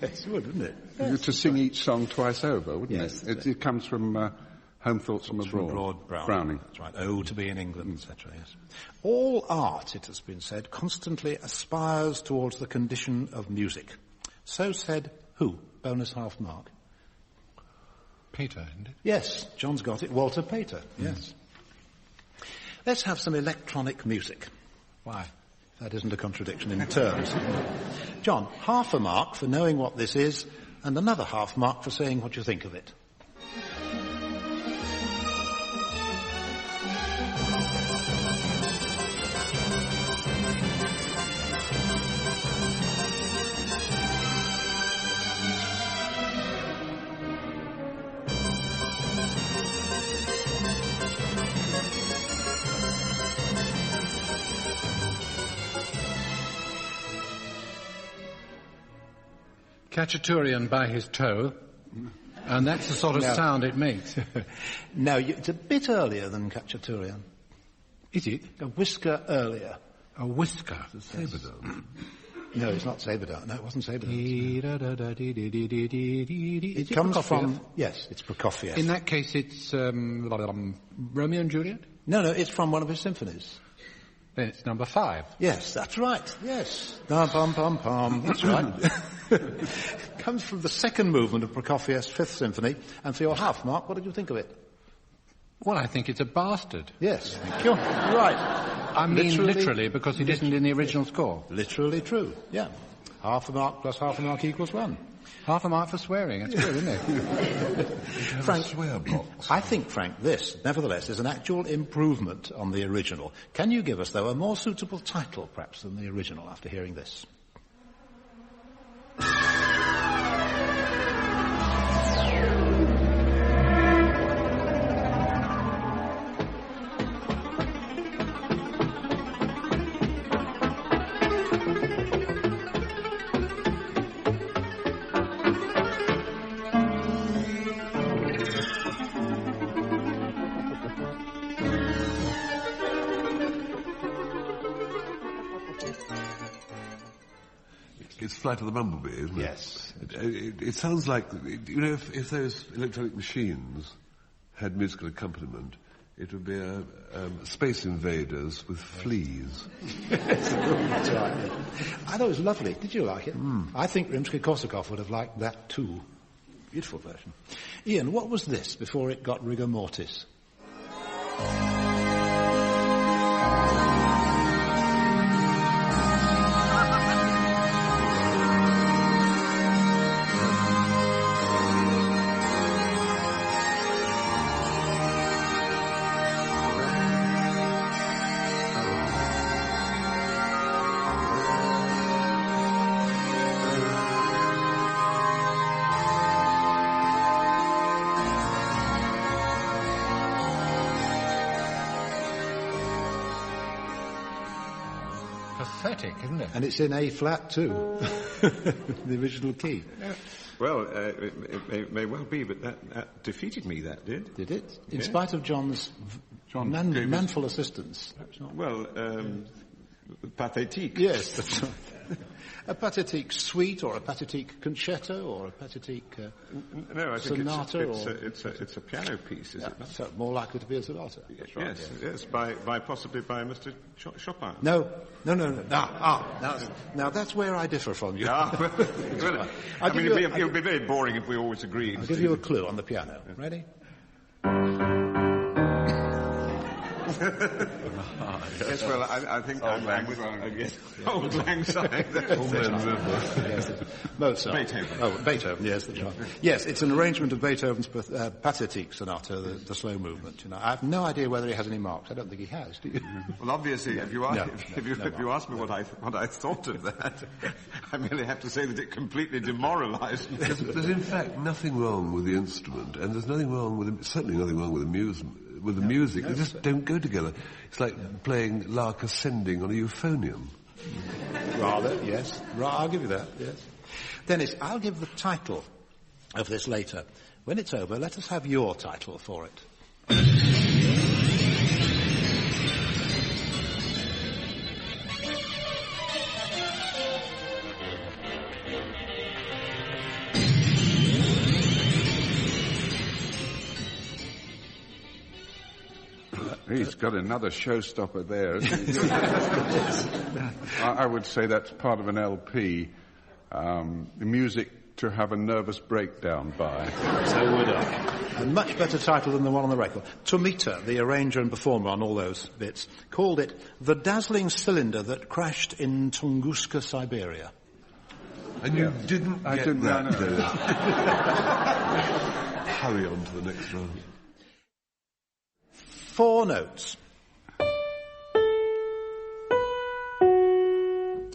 B: Yes, it would, wouldn't it? Yes,
G: to sing each song twice over, wouldn't
B: yes,
G: it? It comes from Home Thoughts from Abroad.
B: Browning. That's right. Oh, to be in England, etc., yes. All art, it has been said, constantly aspires towards the condition of music. So said who? Bonus half mark.
C: Pater, isn't it?
B: Yes, John's got it. Walter Pater, yes. Let's have some electronic music. Why? That isn't a contradiction in terms. John, half a mark for knowing what this is, and another half mark for saying what you think of it.
C: Cacciaturian by his toe, and that's the sort of sound it makes.
B: No, it's a bit earlier than Cacciaturian.
C: Is it?
B: A whisker earlier.
C: A whisker?
D: Saberdone.
B: No, it's not Saberdone. No, it wasn't Saberdone.
C: It
B: comes from... Yes, it's Prokofiev.
C: In that case, it's Romeo and Juliet?
B: No, it's from one of his symphonies.
C: Then it's number 5.
B: Yes, that's right. Yes. Pum. That's right. Comes from the second movement of Prokofiev's Fifth Symphony. And for your half mark, what did you think of it?
C: Well, I think it's a bastard.
B: Yes, thank you. Right.
C: I mean literally, because it isn't in the original score.
B: Literally true, yeah. Half a mark plus half a mark equals 1.
C: Half a mark for swearing. That's good, isn't it?
B: Frank, swear box. I think, Frank, this, nevertheless, is an actual improvement on the original. Can you give us, though, a more suitable title, perhaps, than the original after hearing this?
D: It's Flight of the Bumblebee, isn't it?
B: Yes.
D: It sounds like, you know, if those electronic machines had musical accompaniment, it would be Space Invaders with fleas.
B: That's right. I thought it was lovely. Did you like it? I think Rimsky-Korsakov would have liked that too. Beautiful version. Ian, what was this before it got rigor mortis?
C: Pathetic, isn't it?
B: And it's in A flat too, the original key.
H: Well, it may well be, but that defeated me, that did.
B: Did it? In spite of John's manful assistance.
H: Well, pathétique.
B: Yes, that's right. A pathétique suite, or a pathétique concerto, or a pathétique
H: no, I think
B: sonata,
H: it's a piano piece, is it not?
B: So more likely to be a sonata.
H: That's right, yes, possibly by Mr. Chopin.
B: No. Now that's where I differ from you.
H: Well, I mean, it would be very boring if we always agreed.
B: I'll give you a clue on the piano. Ready?
H: Yes, well, I think I'm Old Lang Syne.
B: Mozart.
H: Beethoven.
B: Oh, Beethoven, yes, that's right. Yes, it's an arrangement of Beethoven's Pathétique Sonata, the slow movement. You know, I have no idea whether he has any marks. I don't think he has, do you?
H: Well, obviously, if you ask me what I thought of that, I merely have to say that it completely demoralised me.
D: There's in fact nothing wrong with the instrument, and there's nothing wrong with certainly nothing wrong with the with the music. They just don't go together. It's like playing Lark Ascending on a euphonium.
B: Rather, yes. I'll give you that, yes. Dennis, I'll give the title of this later. When it's over, let us have your title for it.
G: He's got another showstopper there. I would say that's part of an LP. The music to have a nervous breakdown by.
B: So would I. A much better title than the one on the record. Tomita, the arranger and performer on all those bits, called it The Dazzling Cylinder That Crashed in Tunguska, Siberia.
D: And you didn't
G: I
D: get
G: didn't
D: that,
G: know.
D: Dennis. Hurry on to the next round.
B: 4 notes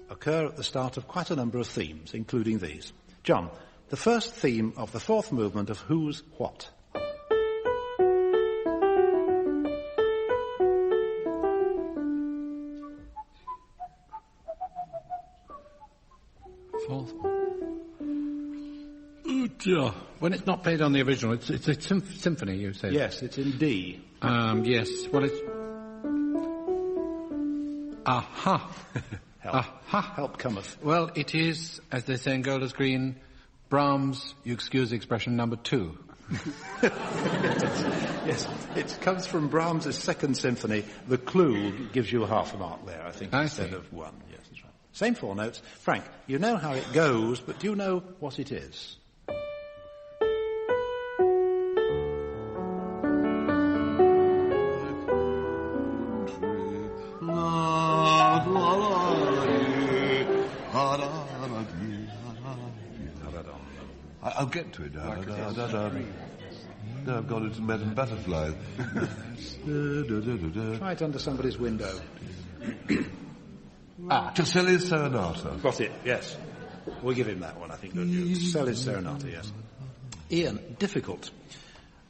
B: occur at the start of quite a number of themes, including these. John, the first theme of the 4th movement of Who's What?
C: Fourth one. Oh dear. When it's not played on the original, it's a symphony, you say?
B: Yes, it's in D.
C: Yes. Well, it's... Aha.
B: Help.
C: Aha.
B: Help cometh.
C: Well, it is, as they say in Golders Green, Brahms, you excuse the expression, number 2.
B: Yes, it comes from Brahms' 2nd symphony. The clue gives you half a mark there, I think, instead of 1. Yes, that's right. Same 4 notes. Frank, you know how it goes, but do you know what it is?
D: I'll get to it. No, I've gone into Men and Butterflies.
B: Try it under somebody's window.
D: Caselli's Serenata.
B: Got it, yes. We'll give him that one, I think. Caselli's Serenata, yes. Ian, difficult.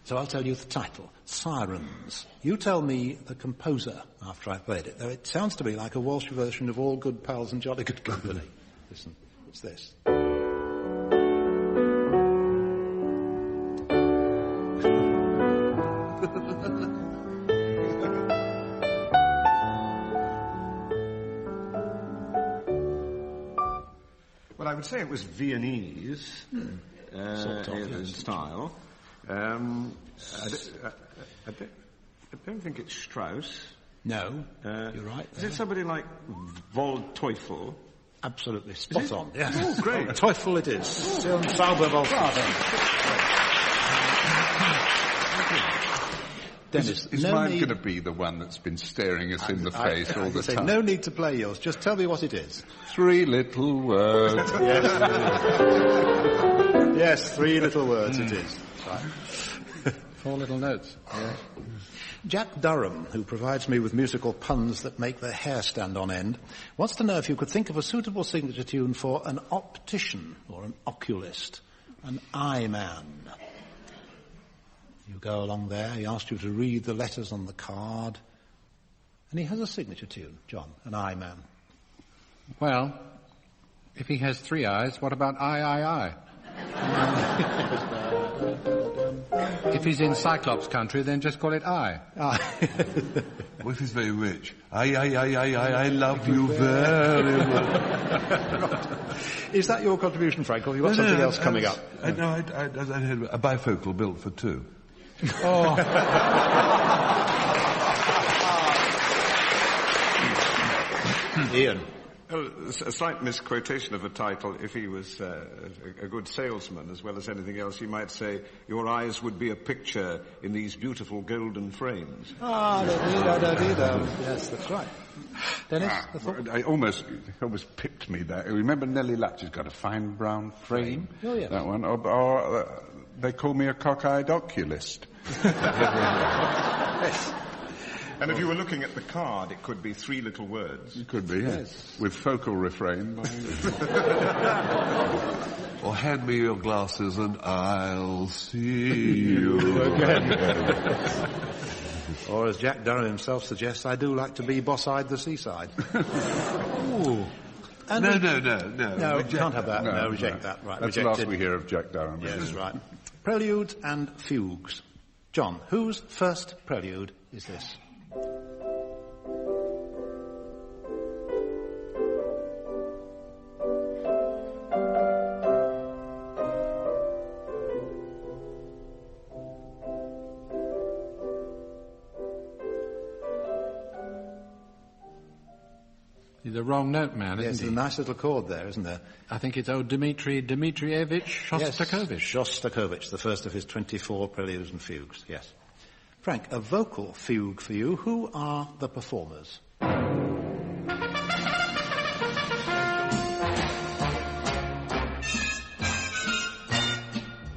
B: So I'll tell you the title. Sirens. You tell me the composer after I've played it. Though it sounds to me like a Walsh version of All Good Pals and Jolly Good Company. Listen, it's this.
H: Well, I would say it was Viennese in style. I don't think it's Strauss.
B: No, you're right.
H: Is it somebody like Waldteufel?
B: Absolutely spot on. Yes.
H: Oh, great.
B: Teufel it is. Sauber Dennis,
G: is mine going to be the one that's been staring us in the face all the time?
B: No need to play yours. Just tell me what it is.
G: 3 little words.
B: Yes, 3 little words it is. Right.
C: 4 little notes.
B: Yeah. Jack Durham, who provides me with musical puns that make the hair stand on end, wants to know if you could think of a suitable signature tune for an optician or an oculist, an eye man. You go along there, he asks you to read the letters on the card, and he has a signature tune, John, an eye man.
C: Well, if he has 3 eyes, what about I? If he's in Cyclops country, then just call it I.
D: What if he's very rich? I love you very much.
B: Is that your contribution, Frank, or have you got something else coming up?
D: I had a bifocal built for 2.
B: Oh. Ian.
H: A slight misquotation of the title. If he was a good salesman as well as anything else, you might say, your eyes would be a picture in these beautiful golden frames.
B: Yes, that's right. Dennis, the thought?
G: I almost pipped me there. Remember Nellie Latch's got a fine brown frame?
B: Oh, yes.
G: That one. Or they call me a cockeyed oculist.
B: Yes.
H: And if you were looking at the card, it could be 3 little words.
G: It could be, yes. With focal refrain.
D: Or hand me your glasses and I'll see you again.
B: Or as Jack Durham himself suggests, I do like to be boss-eyed the seaside. Ooh. And
D: No,
B: we can't have that. No, reject that. Right,
G: That's
B: rejected.
G: the last we hear of Jack Durham.
B: Yes, that's right. Preludes and Fugues. John, whose first prelude is this?
C: He's a wrong note man, isn't
B: Yes,
C: he?
B: there's a nice little chord there, isn't there?
C: I think it's old Dmitri Dmitrievich Shostakovich.
B: Yes, Shostakovich, the first of his 24 preludes and fugues, yes. Frank, a vocal fugue for you. Who are the performers?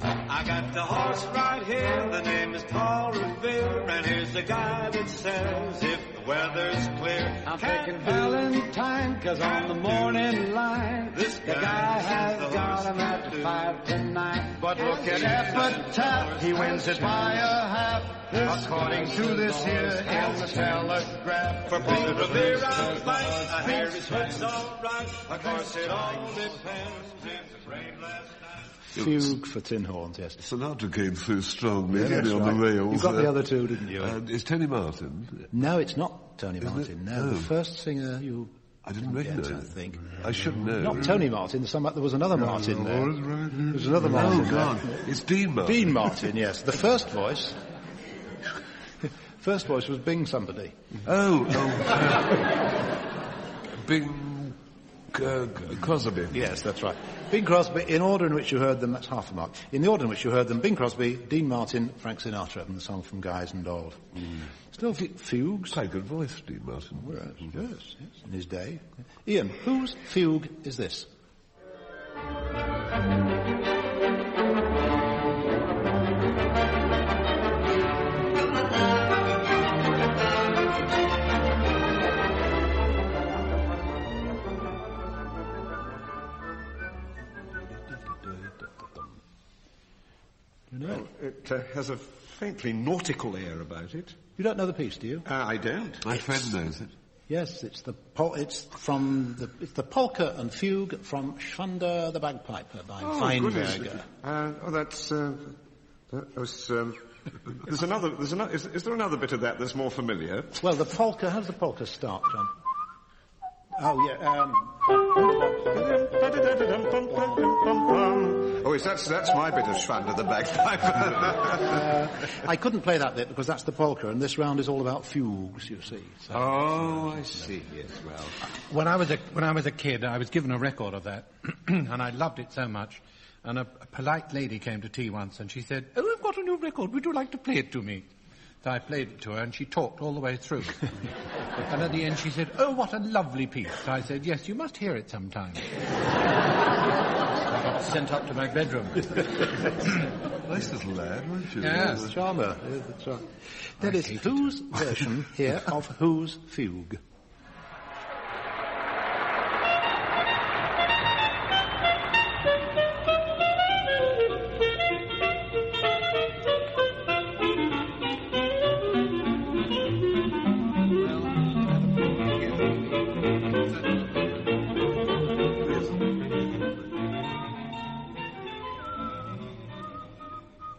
L: I got the horse right here, the name is Paul Revere, and here's the guy that says if the weather's clear,
K: I'm taking Valentine, 'cause on the morning line,
L: this
K: the guy has got him at 5 to 9. But look at Epitaph, he wins it by a half, according to this here in the Telegraph.
L: For Paul Revere I fight, I hear his foot's all right, of course it all depends if it rained last night.
B: Fugue for tin horns, yes.
D: Sinatra came through strongly,
B: Yeah,
D: didn't he,
B: that's
D: on the
B: right.
D: rails.
B: You got the other two, didn't you?
D: It's Tony Martin.
B: No, it's not Tony Martin. No, the first singer you...
D: I didn't recognise
B: I
D: it.
B: think.
D: I should know.
B: Not Tony Martin. There was another Martin there. There was another
D: Oh,
B: Martin.
D: God. It's Dean Martin.
B: Dean Martin, yes. The first voice... First voice was Bing somebody.
D: Bing Crosby.
B: Yes, that's right. Bing Crosby, in order in which you heard them, that's half a mark. In the order in which you heard them, Bing Crosby, Dean Martin, Frank Sinatra, and the song from Guys and Dolls. Still fugues.
D: Quite good voice, Dean Martin.
B: Yes, in his day. Ian, whose fugue is this?
H: Well, it has a faintly nautical air about it.
B: You don't know the piece, do you?
H: I don't.
D: My friend knows it.
B: Yes, it's the polka and fugue from Schwander the Bagpiper by Weinberger.
H: Is there another bit of that that's more familiar?
B: Well, the polka. How does the polka start, John? Oh yeah.
H: Oh, that's my bit of Schwander the Bagpiper.
B: I couldn't play that bit because that's the polka, and this round is all about fugues. You see. So.
H: Oh, I see. Yes. Well,
C: When I was a kid, I was given a record of that, and I loved it so much. And a polite lady came to tea once, and she said, "Oh, I've got a new record. Would you like to play it to me?" So I played it to her, and she talked all the way through. And at the end, she said, "Oh, what a lovely piece." So I said, "Yes, you must hear it sometime." I got sent up to my bedroom.
D: Nice little lad, weren't you?
B: Yes, charmer. That is whose version here of whose fugue?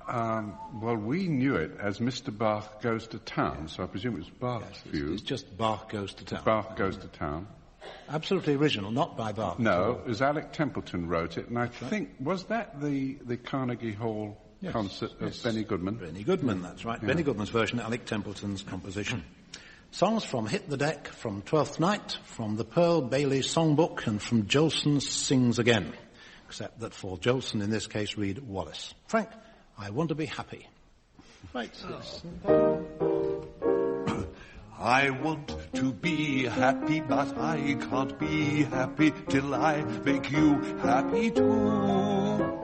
G: Well, we knew it as Mr. Bach Goes to Town, so I presume it was Bach's fugue.
B: It's just Bach Goes to Town.
G: Bach Goes to Town.
B: Absolutely original, not by Bach.
G: No, it was Alec Templeton wrote it, and I think, was that the Carnegie Hall concert of Benny Goodman?
B: Benny Goodman, that's right. Yeah. Benny Goodman's version, Alec Templeton's composition. Songs from Hit the Deck, from Twelfth Night, from the Pearl Bailey Songbook, and from Jolson Sings Again. Except that for Jolson, in this case, read Wallace. Frank, I want to be happy. Right.
M: I want to be happy, but I can't be happy till I make you happy too.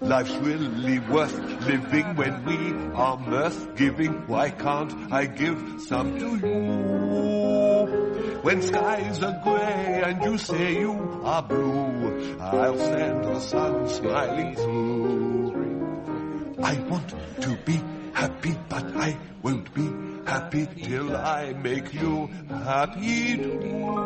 M: Life's really worth living when we are mirth-giving. Why can't I give some to you? When skies are grey and you say you are blue, I'll send the sun smiling through. I want to be happy, but I won't be happy till I make you happy too.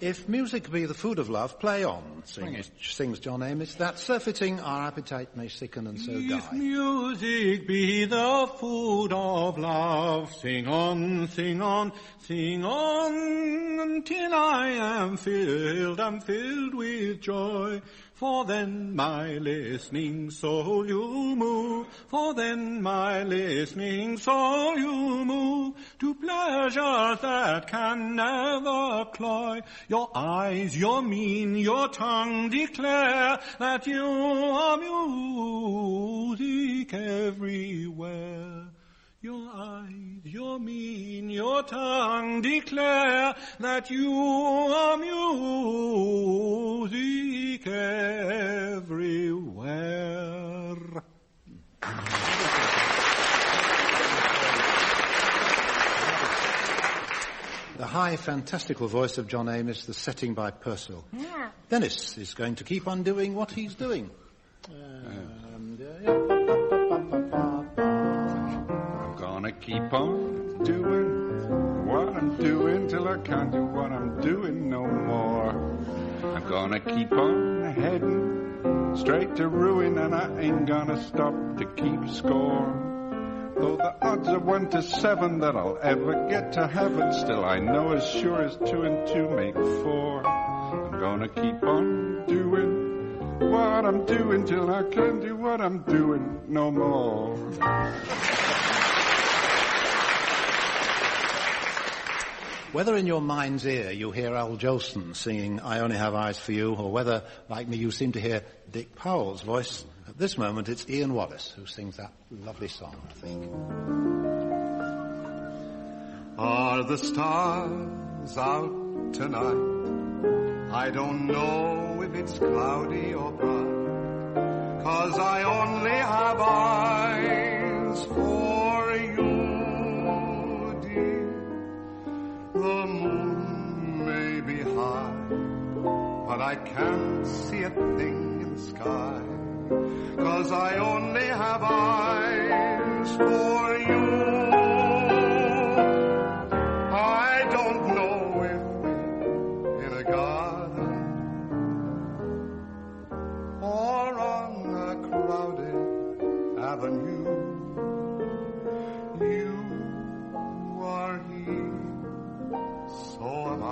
B: If music be the food of love, play on, sings John Amos. That surfeiting our appetite may sicken and so die.
N: If music be the food of love, sing on, sing on, sing on, until I am filled with joy. For then my listening soul you'll move, for then my listening soul you'll move, to pleasures that can never cloy. Your eyes, your mien, your tongue declare that you are music everywhere. Your eyes, your mien, your tongue declare that you are music everywhere.
B: The high, fantastical voice of John Amos, the setting by Purcell. Yeah. Dennis is going to keep on doing what he's doing.
G: I'm gonna keep on doing what I'm doing till I can't do what I'm doing no more. I'm gonna keep on heading straight to ruin, and I ain't gonna stop to keep score. Though the odds are 1 to 7 that I'll ever get to heaven, still I know as sure as 2 and 2 make 4. I'm gonna keep on doing what I'm doing till I can't do what I'm doing no more.
B: Whether in your mind's ear you hear Al Jolson singing I Only Have Eyes for You, or whether, like me, you seem to hear Dick Powell's voice, at this moment it's Ian Wallace who sings that lovely song, I think.
K: Are the stars out tonight? I don't know if it's cloudy or bright, 'cause I only have eyes for you. The moon may be high, but I can't see a thing in the sky, 'cause I only have eyes for you. I don't know if we're in a garden or on a crowded avenue. You are here, so am I.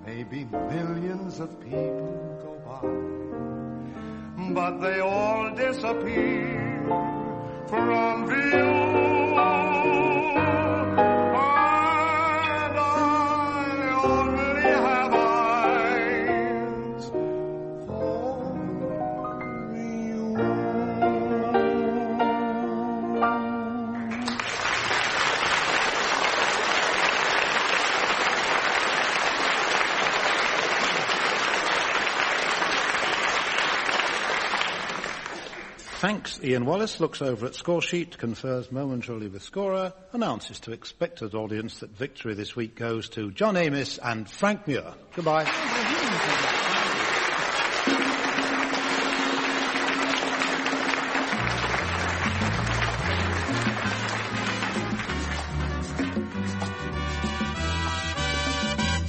K: Maybe millions of people go by, but they all disappear from view. And I only have eyes for you.
B: Thanks. Ian Wallace looks over at score sheet, confers momentarily with scorer, announces to expectant audience that victory this week goes to John Amos and Frank Muir. Goodbye.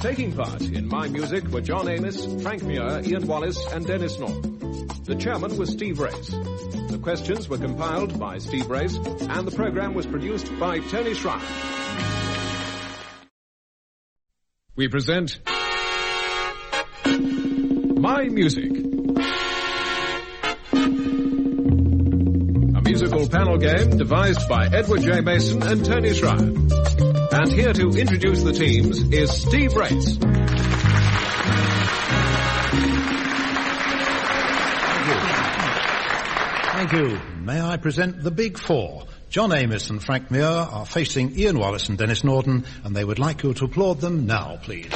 A: Taking part in My Music were John Amos, Frank Muir, Ian Wallace and Denis Norden. The chairman was Steve Race. The questions were compiled by Steve Race, and the program was produced by Tony Schreier. We present My Music, a musical panel game devised by Edward J. Mason and Tony Schreier. And here to introduce the teams is Steve Race.
B: Thank you. May I present the Big Four? John Amos and Frank Muir are facing Ian Wallace and Denis Norden, and they would like you to applaud them now, please.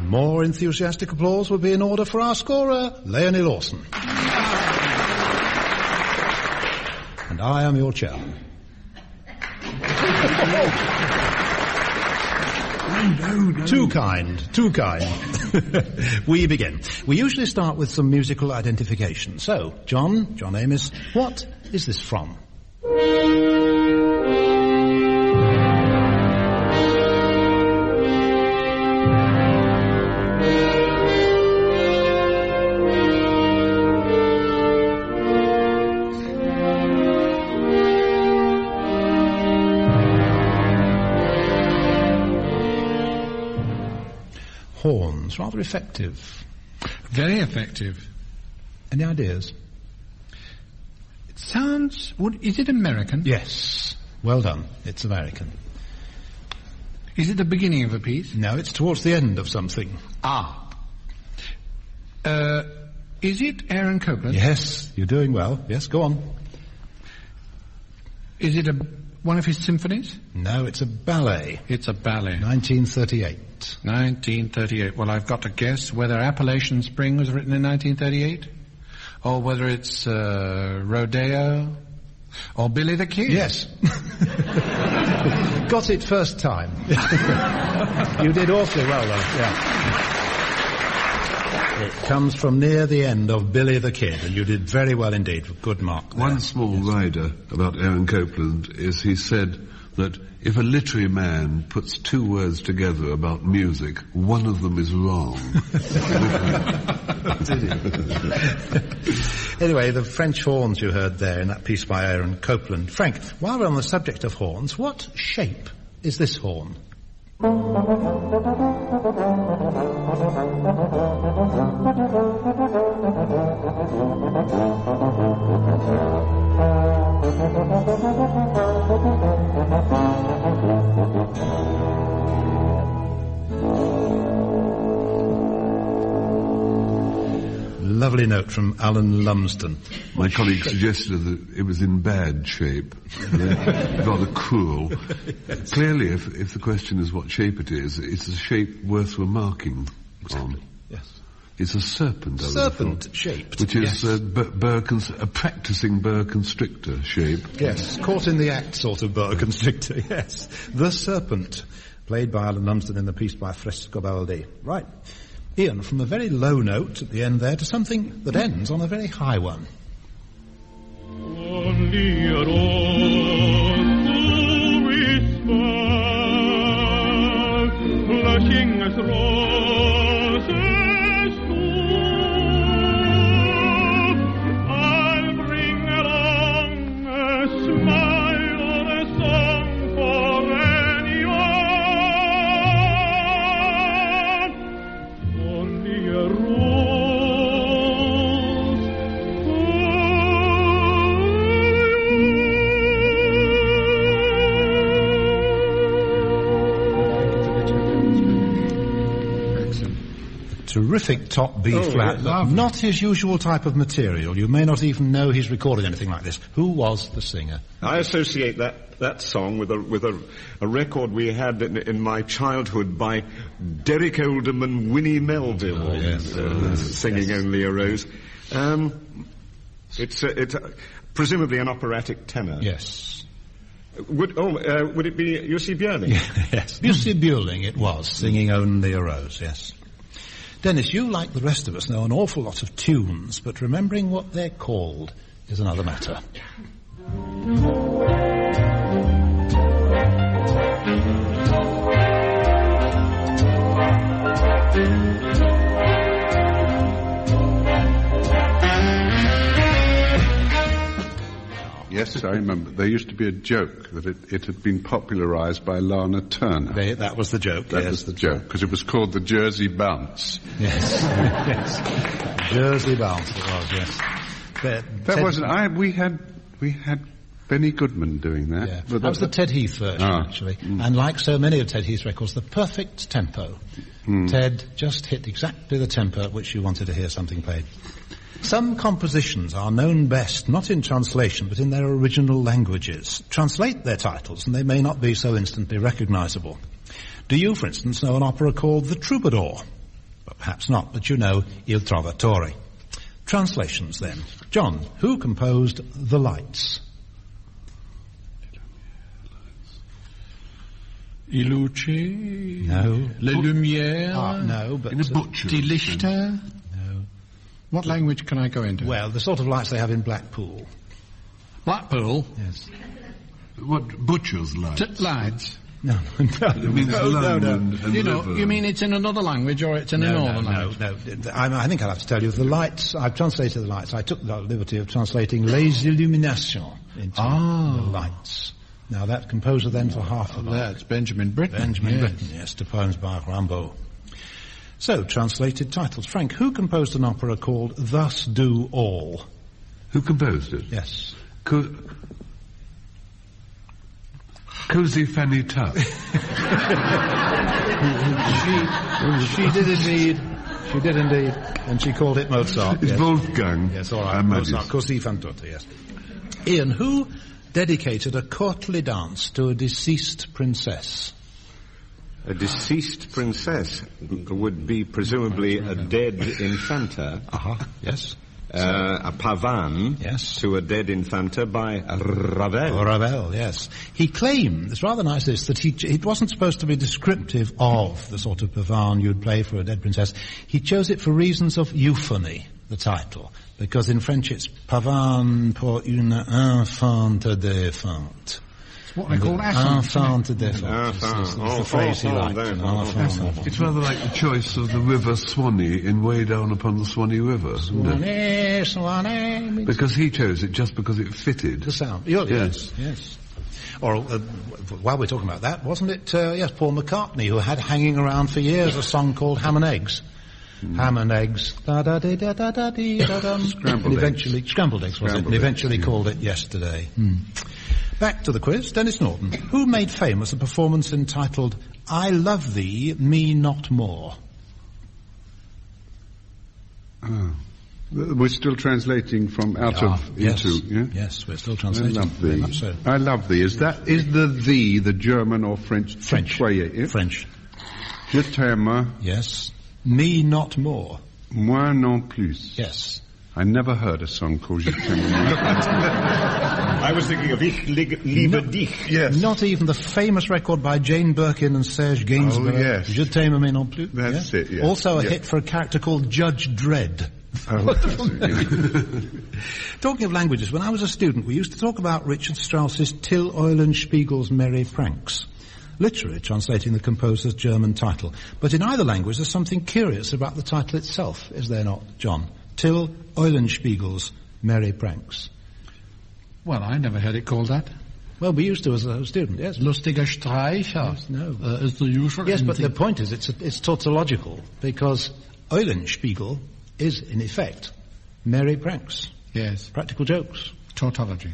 B: More enthusiastic applause will be in order for our scorer, Leonie Lawson. And I am your chairman. No. Too kind. We begin. We usually start with some musical identification. So, John Amos, what is this from? Horns, rather effective.
C: Very effective.
B: Any ideas?
C: It sounds... Is it American?
B: Yes. Well done. It's American.
C: Is it the beginning of a piece?
B: No, it's towards the end of something.
C: Is it Aaron Copland?
B: Yes, you're doing well. Yes, go on.
C: Is it one of his symphonies?
B: No, it's a ballet.
C: It's a ballet.
B: 1938.
C: 1938. Well, I've got to guess whether Appalachian Spring was written in 1938, or whether it's Rodeo, or Billy the Kid.
B: Yes. Got it first time. You did awfully well, though. Yeah. It comes from near the end of Billy the Kid, and you did very well indeed. Good mark there.
D: One small rider about Aaron Copland is he said that if a literary man puts two words together about music, one of them is wrong.
B: Anyway, the French horns you heard there in that piece by Aaron Copland. Frank, while we're on the subject of horns, what shape is this horn? Lovely note from Alan Lumsden.
D: My colleague suggested that it was in bad shape, rather cruel. Clearly, if the question is what shape it is, it's a shape worth remarking on.
B: Yes.
D: It's a serpent.
B: Serpent-shaped.
D: Which is a practising boa constrictor shape.
B: Yes, caught in the act sort of boa constrictor, yes. The Serpent, played by Alan Lumsden in the piece by Frescobaldi. Right. Ian, from a very low note at the end there to something that ends on a very high one.
J: Only a rose to whisper, blushing as roses do. I'll bring along a smile or a song for anyone. Only a rose.
B: Terrific top B flat, but not his usual type of material. You may not even know he's recorded anything like this. Who was the singer?
H: I associate that song with a record we had in my childhood by Derek Oldham and Winnie Melville, singing Only a Rose. It's presumably an operatic tenor.
B: Yes.
H: Would it be Jussi Björling?
B: Yes, Jussi Björling it was, singing Only a Rose, yes. Dennis, you, like the rest of us, know an awful lot of tunes, but remembering what they're called is another matter.
G: Yes, I remember. There used to be a joke that it had been popularised by Lana Turner.
B: That was the joke,
G: That was the joke, because it was called the Jersey Bounce.
B: Yes, yes. Jersey Bounce it was, yes.
G: That wasn't... We had Benny Goodman doing that.
B: Yeah. That was the Ted Heath version, actually. And like so many of Ted Heath's records, the perfect tempo. Ted just hit exactly the tempo at which you wanted to hear something played. Some compositions are known best not in translation but in their original languages. Translate their titles and they may not be so instantly recognisable. Do you, for instance, know an opera called The Troubadour? Well, perhaps not, but you know Il Trovatore. Translations then. John, who composed The Lights?
C: I luce?
B: No.
C: Les lumières?
B: No, but...
D: In a butcher.
C: Die Lichter?
B: No.
C: What language can I go into?
B: Well, the sort of lights they have in Blackpool.
C: Blackpool?
B: Yes.
D: What butcher's lights?
C: Lights?
B: No.
D: It means lamb and
C: You know,
D: liver.
C: you mean it's in another language or it's in a northern language?
B: No. I think I'll have to tell you, the lights, I've translated the lights. I took the liberty of translating les illuminations into the lights. Now, that composer then for half of
C: That's Benjamin Britten.
B: Benjamin Britten, yes, to poems by Rimbaud. So, translated titles. Frank, who composed an opera called Thus Do All?
D: Who composed it?
B: Yes.
D: Cozy Fanny Tuck.
B: She did indeed. She did indeed. And she called it Mozart.
D: It's
B: yes.
D: Wolfgang.
B: Yes, all right.
D: Amadeus.
B: Mozart. Così fan tutte, yes. Ian, who dedicated a courtly dance to a deceased princess?
H: A deceased princess would be presumably a dead infanta.
B: Yes.
H: A pavan to a dead infanta by Ravel.
B: Ravel, yes. He claimed, it's rather nice this, that it wasn't supposed to be descriptive of the sort of pavan you'd play for a dead princess. He chose it for reasons of euphony, the title, because in French it's pavan pour une infante défunte.
C: What they call
B: Enfant défunte. It's the phrase he liked.
D: It's rather like the choice of the river Swanee in Way Down Upon the Swanee River, isn't it?
B: Swanee.
D: Because he chose it just because it fitted.
B: The sound.
D: Yes.
B: Or, while we're talking about that, wasn't it, Paul McCartney, who had hanging around for years a song called Ham and Eggs. Ham and Eggs, da-da-dee-da-da-da-dee-da-dum. Scrambled Eggs, was it? And eventually called it Yesterday. Back to the quiz. Denis Norden. Who made famous a performance entitled I Love Thee, Me Not More?
G: We're still translating from out of into, yeah?
B: Yes, we're still translating.
G: I love thee.
B: Much so.
G: I love thee. Is the thee the German or French?
B: French. French.
G: Je t'aime.
B: Yes. Me not more.
G: Moi non plus.
B: Yes.
G: I never heard a song called Je t'aime.
H: I was thinking of Ich liebe dich.
G: Yes.
B: Not even the famous record by Jane Birkin and Serge Gainsbourg.
G: Oh, yes.
B: Je t'aime mais non plus.
G: That's it, yes.
B: Also a hit for a character called Judge Dredd. Talking of languages, when I was a student, we used to talk about Richard Strauss's Till Eulenspiegel's Merry Pranks, literally translating the composer's German title. But in either language, there's something curious about the title itself, is there not, John? Till Eulenspiegel's Merry Pranks.
C: Well, I never heard it called that.
B: Well, we used to as a student, yes.
C: Lustiger Streicher.
B: Yes, no.
C: Is the usual.
B: Yes, but the point is, it's tautological, because Eulenspiegel is, in effect, merry pranks.
C: Yes.
B: Practical jokes.
C: Tautology.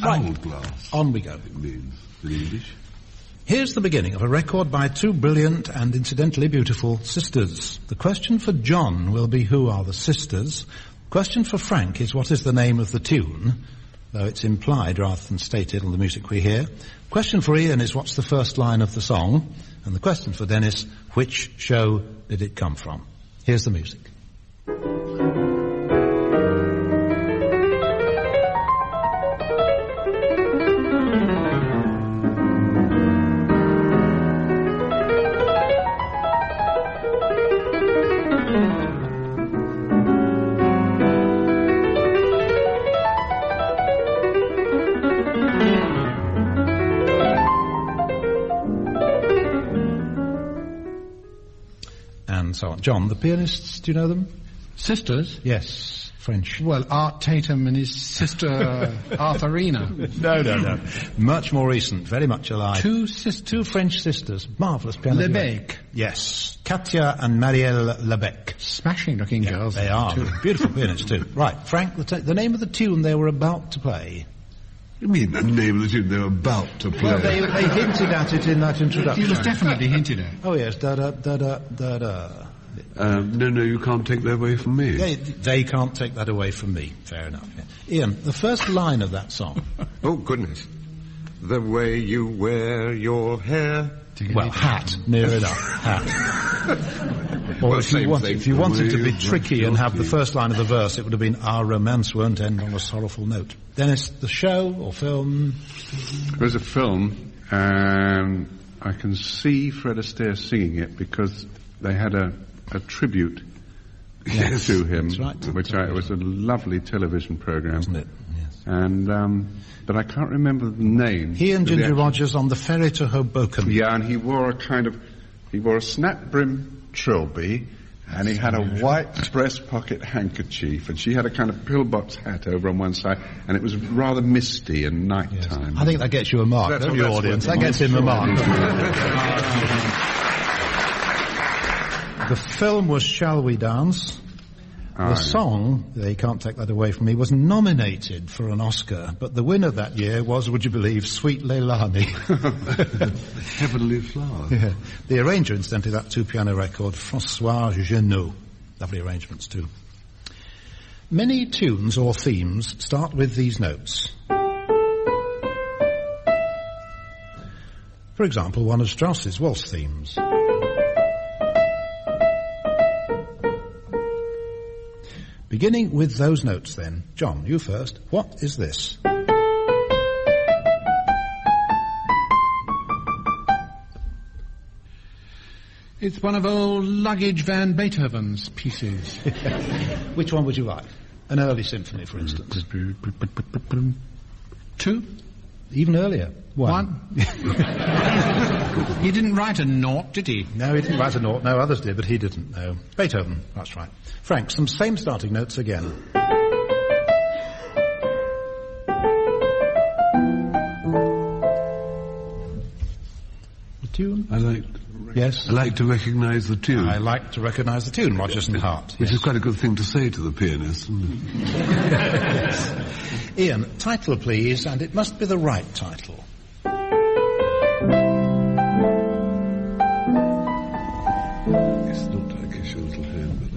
B: Right.
D: Old glass.
B: On we go.
D: It means in English.
B: Here's the beginning of a record by two brilliant and incidentally beautiful sisters. The question for John will be who are the sisters. Question for Frank is what is the name of the tune, though it's implied rather than stated on the music we hear. Question for Ian is what's the first line of the song. And the question for Denis, which show did it come from? Here's the music. So on. John, the pianists, do you know them?
C: Sisters?
B: Yes, French.
C: Well, Art Tatum and his sister Arthurina.
B: No. Much more recent, very much alive.
C: Two
B: French sisters, marvellous piano.
C: Lebec.
B: Yes, Katia and Marielle Lebec.
C: Smashing looking girls.
B: They are. Beautiful pianists too. Right, Frank, the name of the tune they were about to play.
D: You mean the name of the tune they were about to play?
B: Well, they hinted at it in that introduction.
C: It was definitely hinted at.
B: Oh yes, da-da-da-da-da-da.
D: No, you can't take that away from me.
B: They can't take that away from me. Fair enough. Yeah. Ian, the first line of that song.
H: Oh, goodness. The way you wear your hair.
B: Well, hat. Near enough. Hat. Or if you wanted to be tricky and have the first line of the verse, it would have been, our romance won't end on a sorrowful note. Dennis, the show or film?
G: It was a film, I can see Fred Astaire singing it because they had a tribute to him, which was a lovely television program, wasn't it? Yes. And but I can't remember the name.
B: He and Ginger Rogers on the ferry to Hoboken.
G: Yeah, and he wore a snap brim trilby, and he had a white breast pocket handkerchief, and she had a kind of pillbox hat over on one side, and it was rather misty and night time.
B: Yes. I think that gets you a mark, don't you, audience? That gets him a mark. The film was Shall We Dance? The song, they can't take that away from me, was nominated for an Oscar, but the winner that year was, would you believe, Sweet Leilani.
D: Heavenly Flower.
B: Yeah. The arranger, incidentally, that two-piano record, François Genot. Lovely arrangements, too. Many tunes or themes start with these notes. For example, one of Strauss's waltz themes. Beginning with those notes then. John, you first. What is this?
C: It's one of old Luggage Van Beethoven's pieces.
B: Which one would you like? An early symphony, for instance.
C: 2?
B: Even earlier. 1.
C: He didn't write a nought, did he?
B: No, he didn't write a nought. No, others did, but he didn't. No. Beethoven, that's right. Frank, some same starting notes again. The tune? Yes?
D: I like to recognise the tune.
B: I like to recognise the tune, Rodgers and Hart.
D: Which is quite a good thing to say to the pianist, isn't it?
B: Yes. Ian, title please, and it must be the right title.
D: It's not I Kiss Your Little Hand,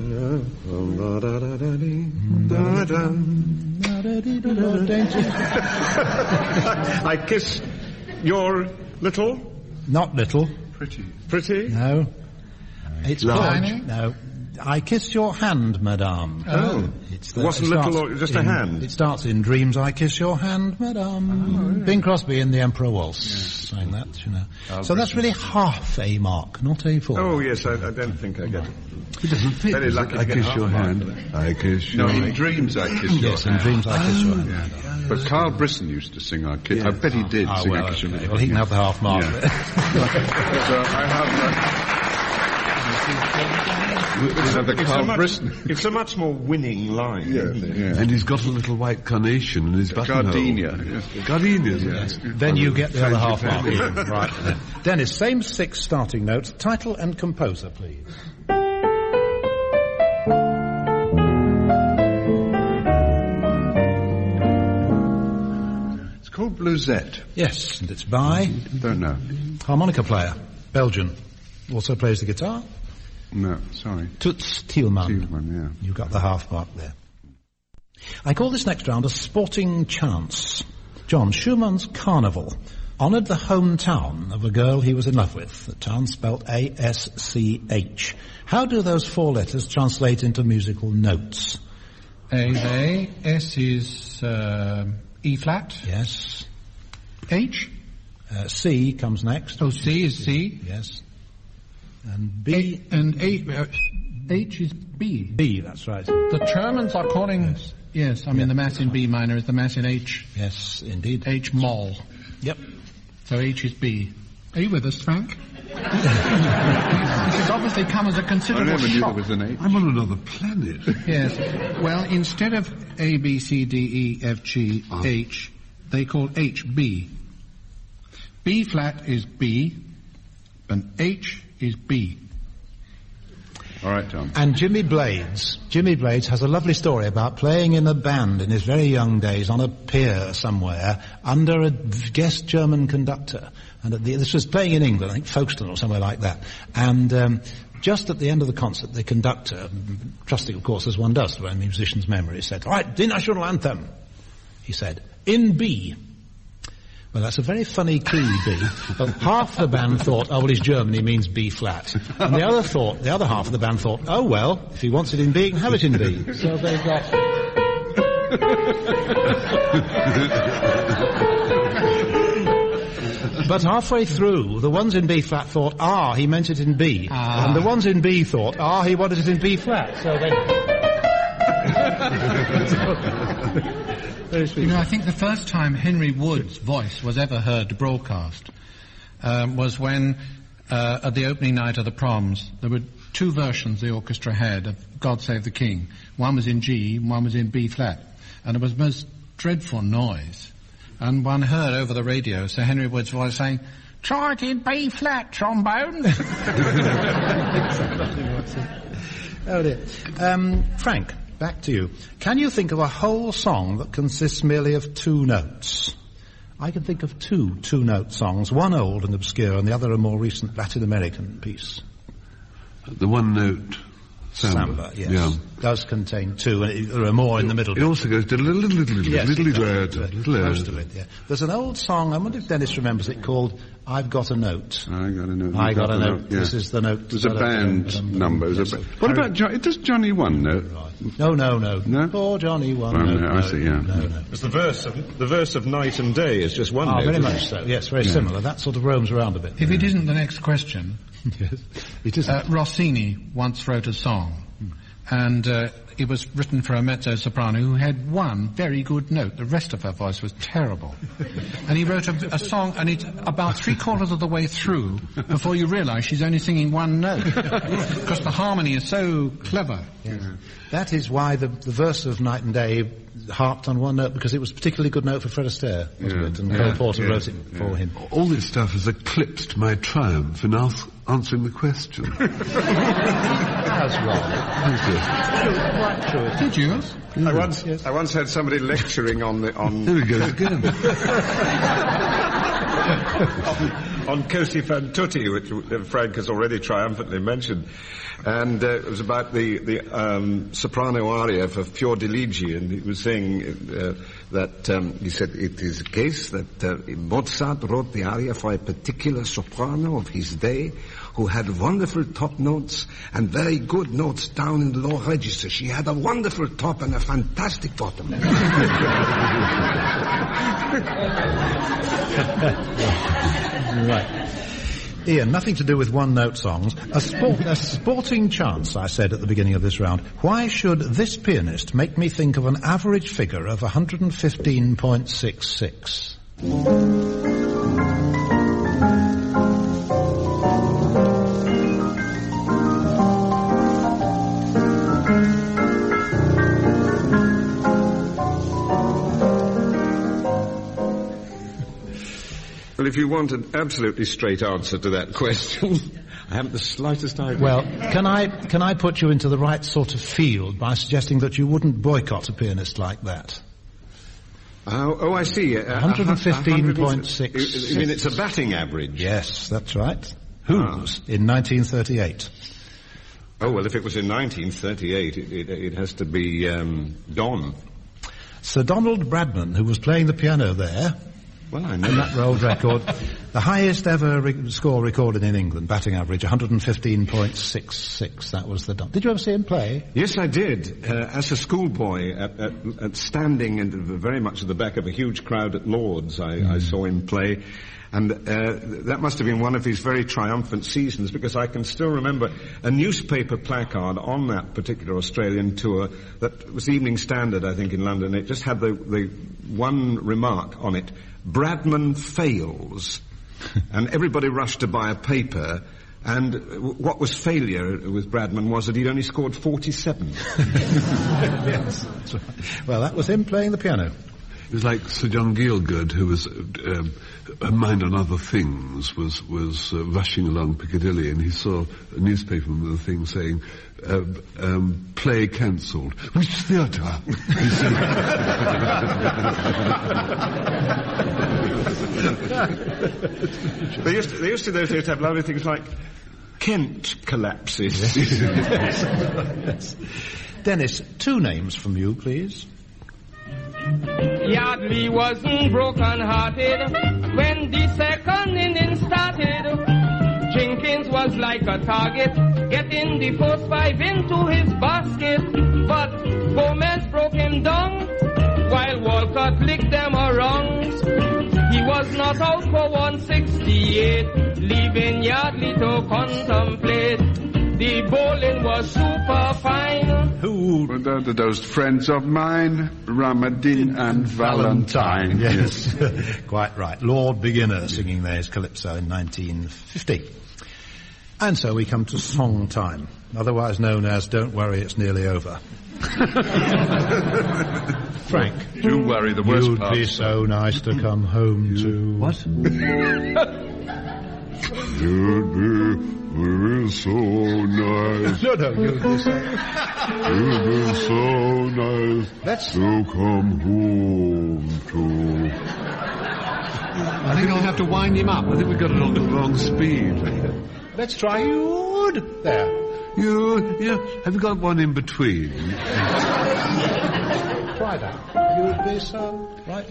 H: I kiss your little...
B: Not little.
H: Pretty?
B: No. It's
H: Large?
B: No. I kiss your hand, madame.
H: Oh.
B: It
H: wasn't little or just a hand?
B: It starts in Dreams, I kiss your hand, madame. Bing Crosby in The Emperor Waltz sang that, you know. So that's really half a mark, not a full.
H: Oh, yes, I don't think I get it.
D: It doesn't fit.
H: Very lucky
D: I kiss your hand. I kiss your hand.
G: No, in Dreams I Kiss Your Hand.
B: Yes, in Dreams I Kiss Your Hand.
G: Yeah. But Carl Brisson used to sing I Kiss. I bet he did sing I Kiss Your Hand.
B: Well, he can have the half mark.
G: Yeah. So I have
H: it's a much more winning line.
G: Yeah.
D: And he's got a little white carnation in his buttonhole.
G: Gardenia.
D: Gardenias,
B: yes. Then you get the other half mark. Right. Dennis, same 6 starting notes. Title and composer, please.
G: It's called Bluesette.
B: Yes, and it's by...
G: Don't know.
B: Harmonica player, Belgian. Also plays the guitar.
G: No, sorry.
B: Toots Thielman.
G: Thielman, yeah.
B: You got the half mark there. I call this next round a sporting chance. John, Schumann's Carnival honoured the hometown of a girl he was in love with. The town spelt A-S-C-H. How do those 4 letters translate into musical notes?
C: A, S is E flat.
B: Yes.
C: H?
B: C comes next.
C: Oh, C is C.
B: Yes. And B...
C: H is B.
B: B, that's right.
C: The Germans are calling... Yes, I mean the Mass in B minor is the Mass in H.
B: Yes, indeed.
C: H moll.
B: Yep.
C: So H is B. Are you with us, Frank? This has obviously come as a considerable shock.
G: I never knew there was an H.
D: I'm on another planet.
C: Yes. Well, instead of A, B, C, D, E, F, G, H, they call H B. B flat is B, and H is B.
G: All right, Tom.
B: And Jimmy Blades has a lovely story about playing in a band in his very young days on a pier somewhere under a guest German conductor. And this was playing in England, I think Folkestone or somewhere like that. And just at the end of the concert, the conductor, trusting of course as one does to a musician's memory, said, "All right, the national anthem," he said, "in B." Well, that's a very funny key, B. But half the band thought, oh, well, he's German, he means B flat. And the other half of the band thought, oh, well, if he wants it in B, he can have it in B. So they got... But halfway through, the ones in B flat thought, he meant it in B. And the ones in B thought, he wanted it in B flat. So they...
C: I think the first time Henry Wood's voice was ever heard broadcast was when, at the opening night of the Proms, there were two versions the orchestra had of God Save the King. One was in G, and one was in B flat. And it was most dreadful noise. And one heard over the radio Sir Henry Wood's voice saying, "Try it in B flat, trombone."
B: Oh dear. Frank, back to you. Can you think of a whole song that consists merely of two notes? I can think of two two-note songs, one old and obscure and the other a more recent Latin American piece.
D: The one-note
B: Samba, yes.
D: Yeah.
B: Does contain two, and there are more in the middle.
D: It also goes to most
B: of it, yeah. There's an old song, I wonder if Dennis remembers it, called "I've Got a Note."
G: I got a note.
B: I got a note.
G: Yeah.
B: This is the note.
G: It was a band number. What about Johnny? Does Johnny one note?
B: No. Poor Johnny one note.
G: I see. Yeah.
B: No.
H: It's the verse of Night and Day is just one note.
B: Very much so. Yes, very similar. That sort of roams around a bit.
C: If it isn't the next question.
B: Yes, it is.
C: Rossini once wrote a song, and it was written for a mezzo-soprano who had one very good note. The rest of her voice was terrible. And he wrote a song, and it's about 3/4 of the way through before you realise she's only singing one note, because the harmony is so clever.
B: Yes. That is why the verse of Night and Day harped on one note, because it was a particularly good note for Fred Astaire, wasn't it? And Cole Porter wrote it for him.
D: All this stuff has eclipsed my triumph in answering the question.
B: That's right. Quite true.
C: Did you?
H: I once had somebody lecturing on
D: There we go again.
H: on Cosi fan tutti, which Frank has already triumphantly mentioned. And it was about the soprano aria for Fiordiligi, and he was saying that he said it is a case that Mozart wrote the aria for a particular soprano of his day who had wonderful top notes and very good notes down in the low register. She had a wonderful top and a fantastic bottom.
B: Right. Ian, nothing to do with one-note songs. A sporting chance, I said at the beginning of this round. Why should this pianist make me think of an average figure of 115.66?
H: Well, if you want an absolutely straight answer to that question, I haven't the slightest idea.
B: Well, can I put you into the right sort of field by suggesting that you wouldn't boycott a pianist like that?
H: Oh, I see.
B: 115.6.
H: You mean it's a batting average?
B: Yes, that's right. Whose in 1938?
H: Oh, well, if it was in 1938, it has to be Don.
B: Sir Donald Bradman, who was playing the piano there.
H: Well, I know.
B: And that world record, the highest ever score recorded in England, batting average, 115.66. That was the... Did you ever see him play?
H: Yes, I did. As a schoolboy, at standing very much at the back of a huge crowd at Lord's, I saw him play. And that must have been one of his very triumphant seasons, because I can still remember a newspaper placard on that particular Australian tour that was Evening Standard, I think, in London. It just had the one remark on it: Bradman fails. And everybody rushed to buy a paper, and what was failure with Bradman was that he'd only scored 47.
B: Yes, that's right. Well, that was him playing the piano.
D: It was like Sir John Gielgud, who was her mind on other things, was rushing along Piccadilly, and he saw a newspaper with a thing saying, play cancelled. Which theatre?
H: They used to those days have lovely things like Kent collapses.
B: Yes. Dennis, two names from you, please.
O: Yardley wasn't broken-hearted when the second inning started. Jenkins was like a target, getting the first five into his basket. But Gomez broke him down, while Walcott licked them around. He was not start out for 168, leaving Yardley to contemplate. The bowling was super fine.
G: Who were those friends of mine, Ramadin and Valentine?
B: Yes, quite right. Lord Beginner singing there his Calypso in 1950. And so we come to song time, otherwise known as Don't Worry, It's Nearly Over. Frank.
G: Do worry, the worst part.
B: You'd be so nice to come home to...
D: What?
M: You'd be so nice.
B: No, you'd be so...
M: You'd be so nice to come home to...
D: I think I'll have to wind him up. I think we got it on the wrong speed.
B: Let's try you'd. There.
D: Yeah. Have you got one in between?
B: Try that. You'd be so... Right?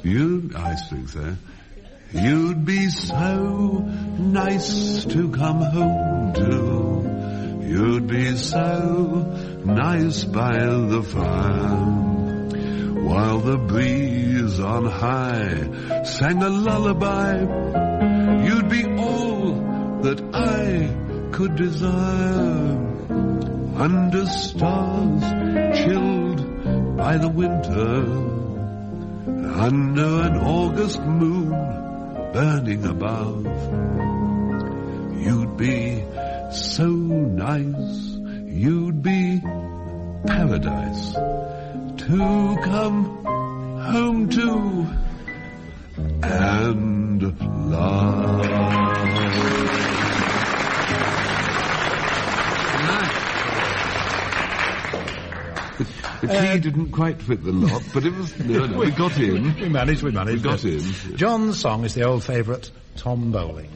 D: I think so. You'd be so nice to come home to. You'd be so nice by the fire, while the breeze on high sang a lullaby. You'd be all that I could desire, under stars chilled by the winter, under an August moon burning above. You'd be so nice, you'd be paradise to come home to and love. The key didn't quite fit the lot, but it was... No, we got in.
B: We managed.
D: We got in.
B: John's song is the old favourite, Tom Bowling.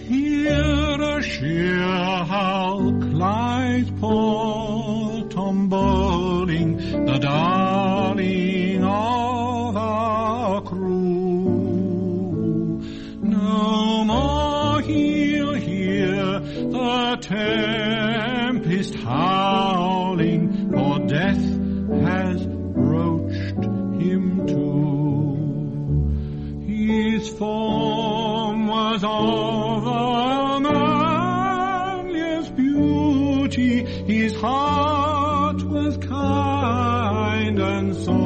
N: Hear a sheer how Clyde poor Tom Bowling, the darling of our crew. No more he'll hear the tempest howling, for death has broached him too. His form was of the manliest beauty, his heart was kind and soft.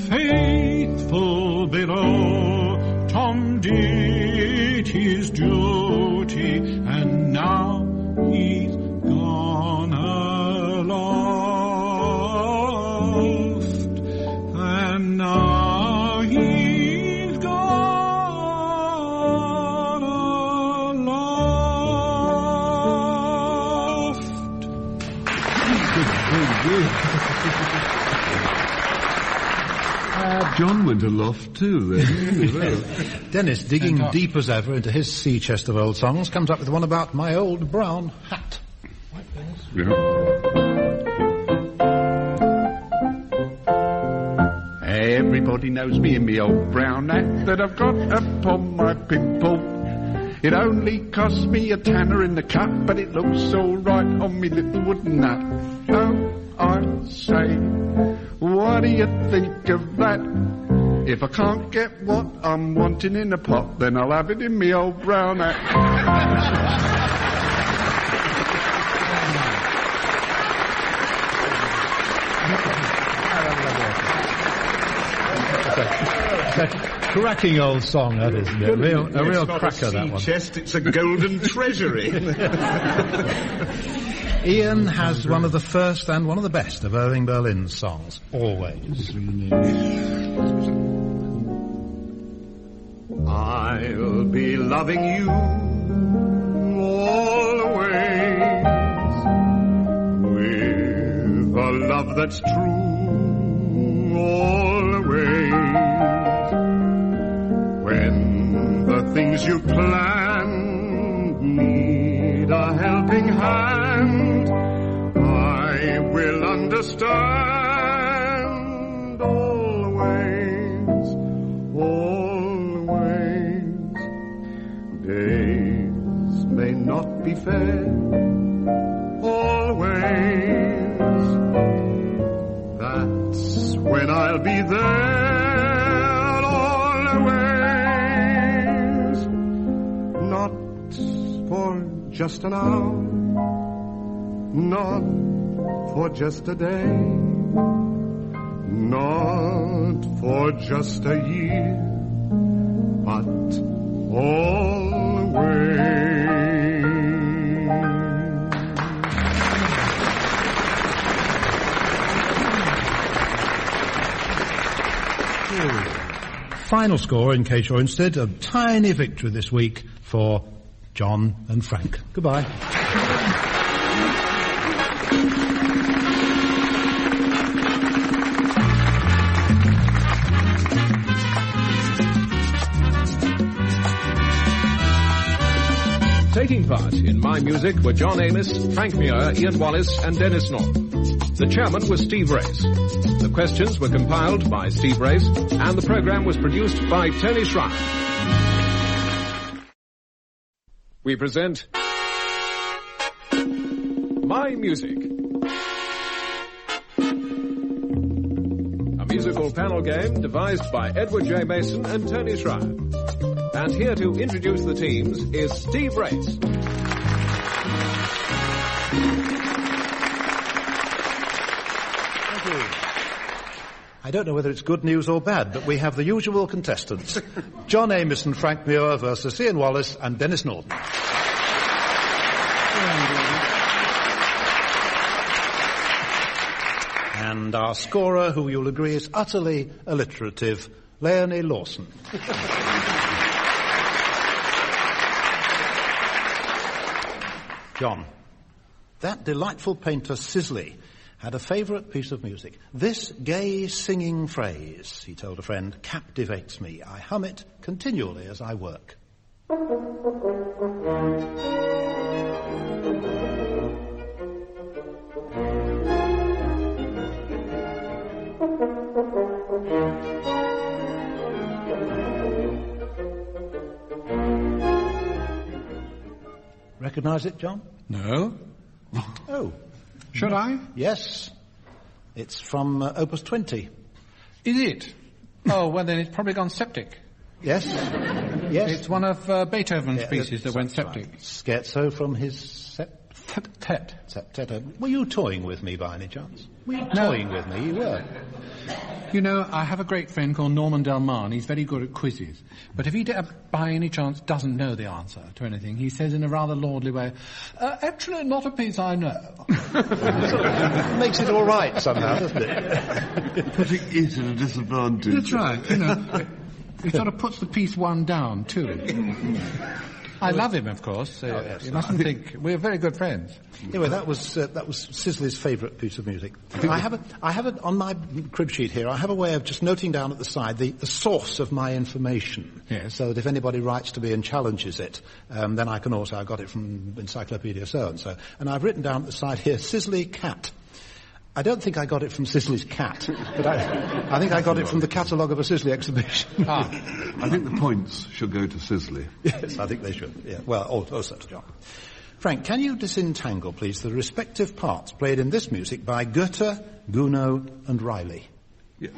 N: Faithful below, Tom did his duty, and now he's gone aloft, and now he's gone aloft.
D: John went aloft too, then.
B: Dennis, digging deep as ever into his sea chest of old songs, comes up with one about my old brown hat.
G: Everybody knows me in me old brown hat that I've got upon my pimple. It only cost me a tanner in the cut, but it looks all right on me little wooden hat. Oh, I say, what do you think of that? If I can't get what I'm wanting in a pot, then I'll have it in me old brown hat.
B: Cracking old song, that is, isn't it? A real cracker, that one.
H: Chest, it's a golden treasury.
B: Ian has one of the first and one of the best of Irving Berlin's songs, Always.
K: I'll be loving you always, with a love that's true always. When the things you planned need a helping hand, I will understand always, always. Days may not be fair, always. I'll be there always. Not for just an hour, not for just a day, not for just a year, but always.
B: Final score, in case you're interested, a tiny victory this week for John and Frank. Goodbye.
A: Taking part in My Music were John Amos, Frank Muir, Ian Wallace and Denis Norden. The chairman was Steve Race. The questions were compiled by Steve Race and the programme was produced by Tony Schreier. We present My Music, a musical panel game devised by Edward J. Mason and Tony Schreier. And here to introduce the teams is Steve Race.
B: Thank you. I don't know whether it's good news or bad, but we have the usual contestants. John Amos and Frank Muir versus Ian Wallace and Denis Norden. And our scorer, who you'll agree is utterly alliterative, Leonie Lawson. John, that delightful painter Sisley had a favourite piece of music. This gay singing phrase, he told a friend, captivates me. I hum it continually as I work. Recognise it, John?
C: No.
B: Oh.
C: Should I?
B: Yes. It's from Opus 20.
C: Is it? Oh, well then it's probably gone septic.
B: Yes. Yes.
C: It's one of Beethoven's pieces that went septic.
B: Right. Scherzo from his septet. Septet. Were you toying with me by any chance? Were you toying with me? You were.
C: You know, I have a great friend called Norman Delmar, and he's very good at quizzes. But if he, by any chance, doesn't know the answer to anything, he says in a rather lordly way, actually, not a piece I know.
B: Makes it all right somehow, doesn't it?
D: Putting it at a disadvantage.
C: That's right, you know. He sort of puts the piece one down, too. I love him, of course.
B: Yes,
C: you mustn't think we're very good friends.
B: Anyway, that was Sisley's favourite piece of music. I have it on my crib sheet here. I have a way of just noting down at the side the source of my information.
C: Yes.
B: So that if anybody writes to me and challenges it, then I can also. I got it from Encyclopedia so and so, and I've written down at the side here Sisley cat. I don't think I got it from Sisley's cat, but I think I got it from the catalogue of a Sisley exhibition.
D: I think the points should go to Sisley.
B: Yes, I think they should. Yeah. Well, also to John. Frank, can you disentangle, please, the respective parts played in this music by Goethe, Gounod, and Riley?
D: Yes.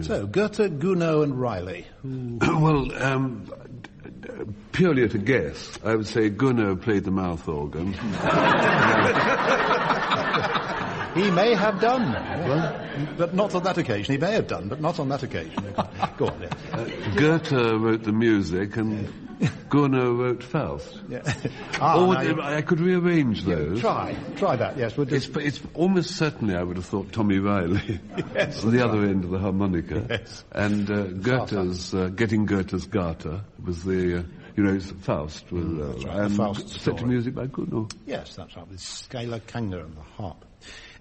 B: So, Goethe, Gounod and Riley.
D: Well, purely at a guess, I would say Gounod played the mouth organ.
B: He may have done, well, but not on that occasion. He may have done, but not on that occasion. Go on, yeah.
D: Goethe wrote the music and Gounod wrote Faust.
B: Yeah.
D: I could rearrange those.
B: Try that, yes.
D: It's almost certainly, I would have thought, Tommy Riley.
B: Yes.
D: On the other end of the harmonica.
B: Yes.
D: And Goethe's, getting Goethe's Garter was the, it's Faust.
B: That's right,
D: and
B: Faust
D: set
B: story.
D: to music by Gounod.
B: Yes, that's right, with Skylar Kanger and the harp.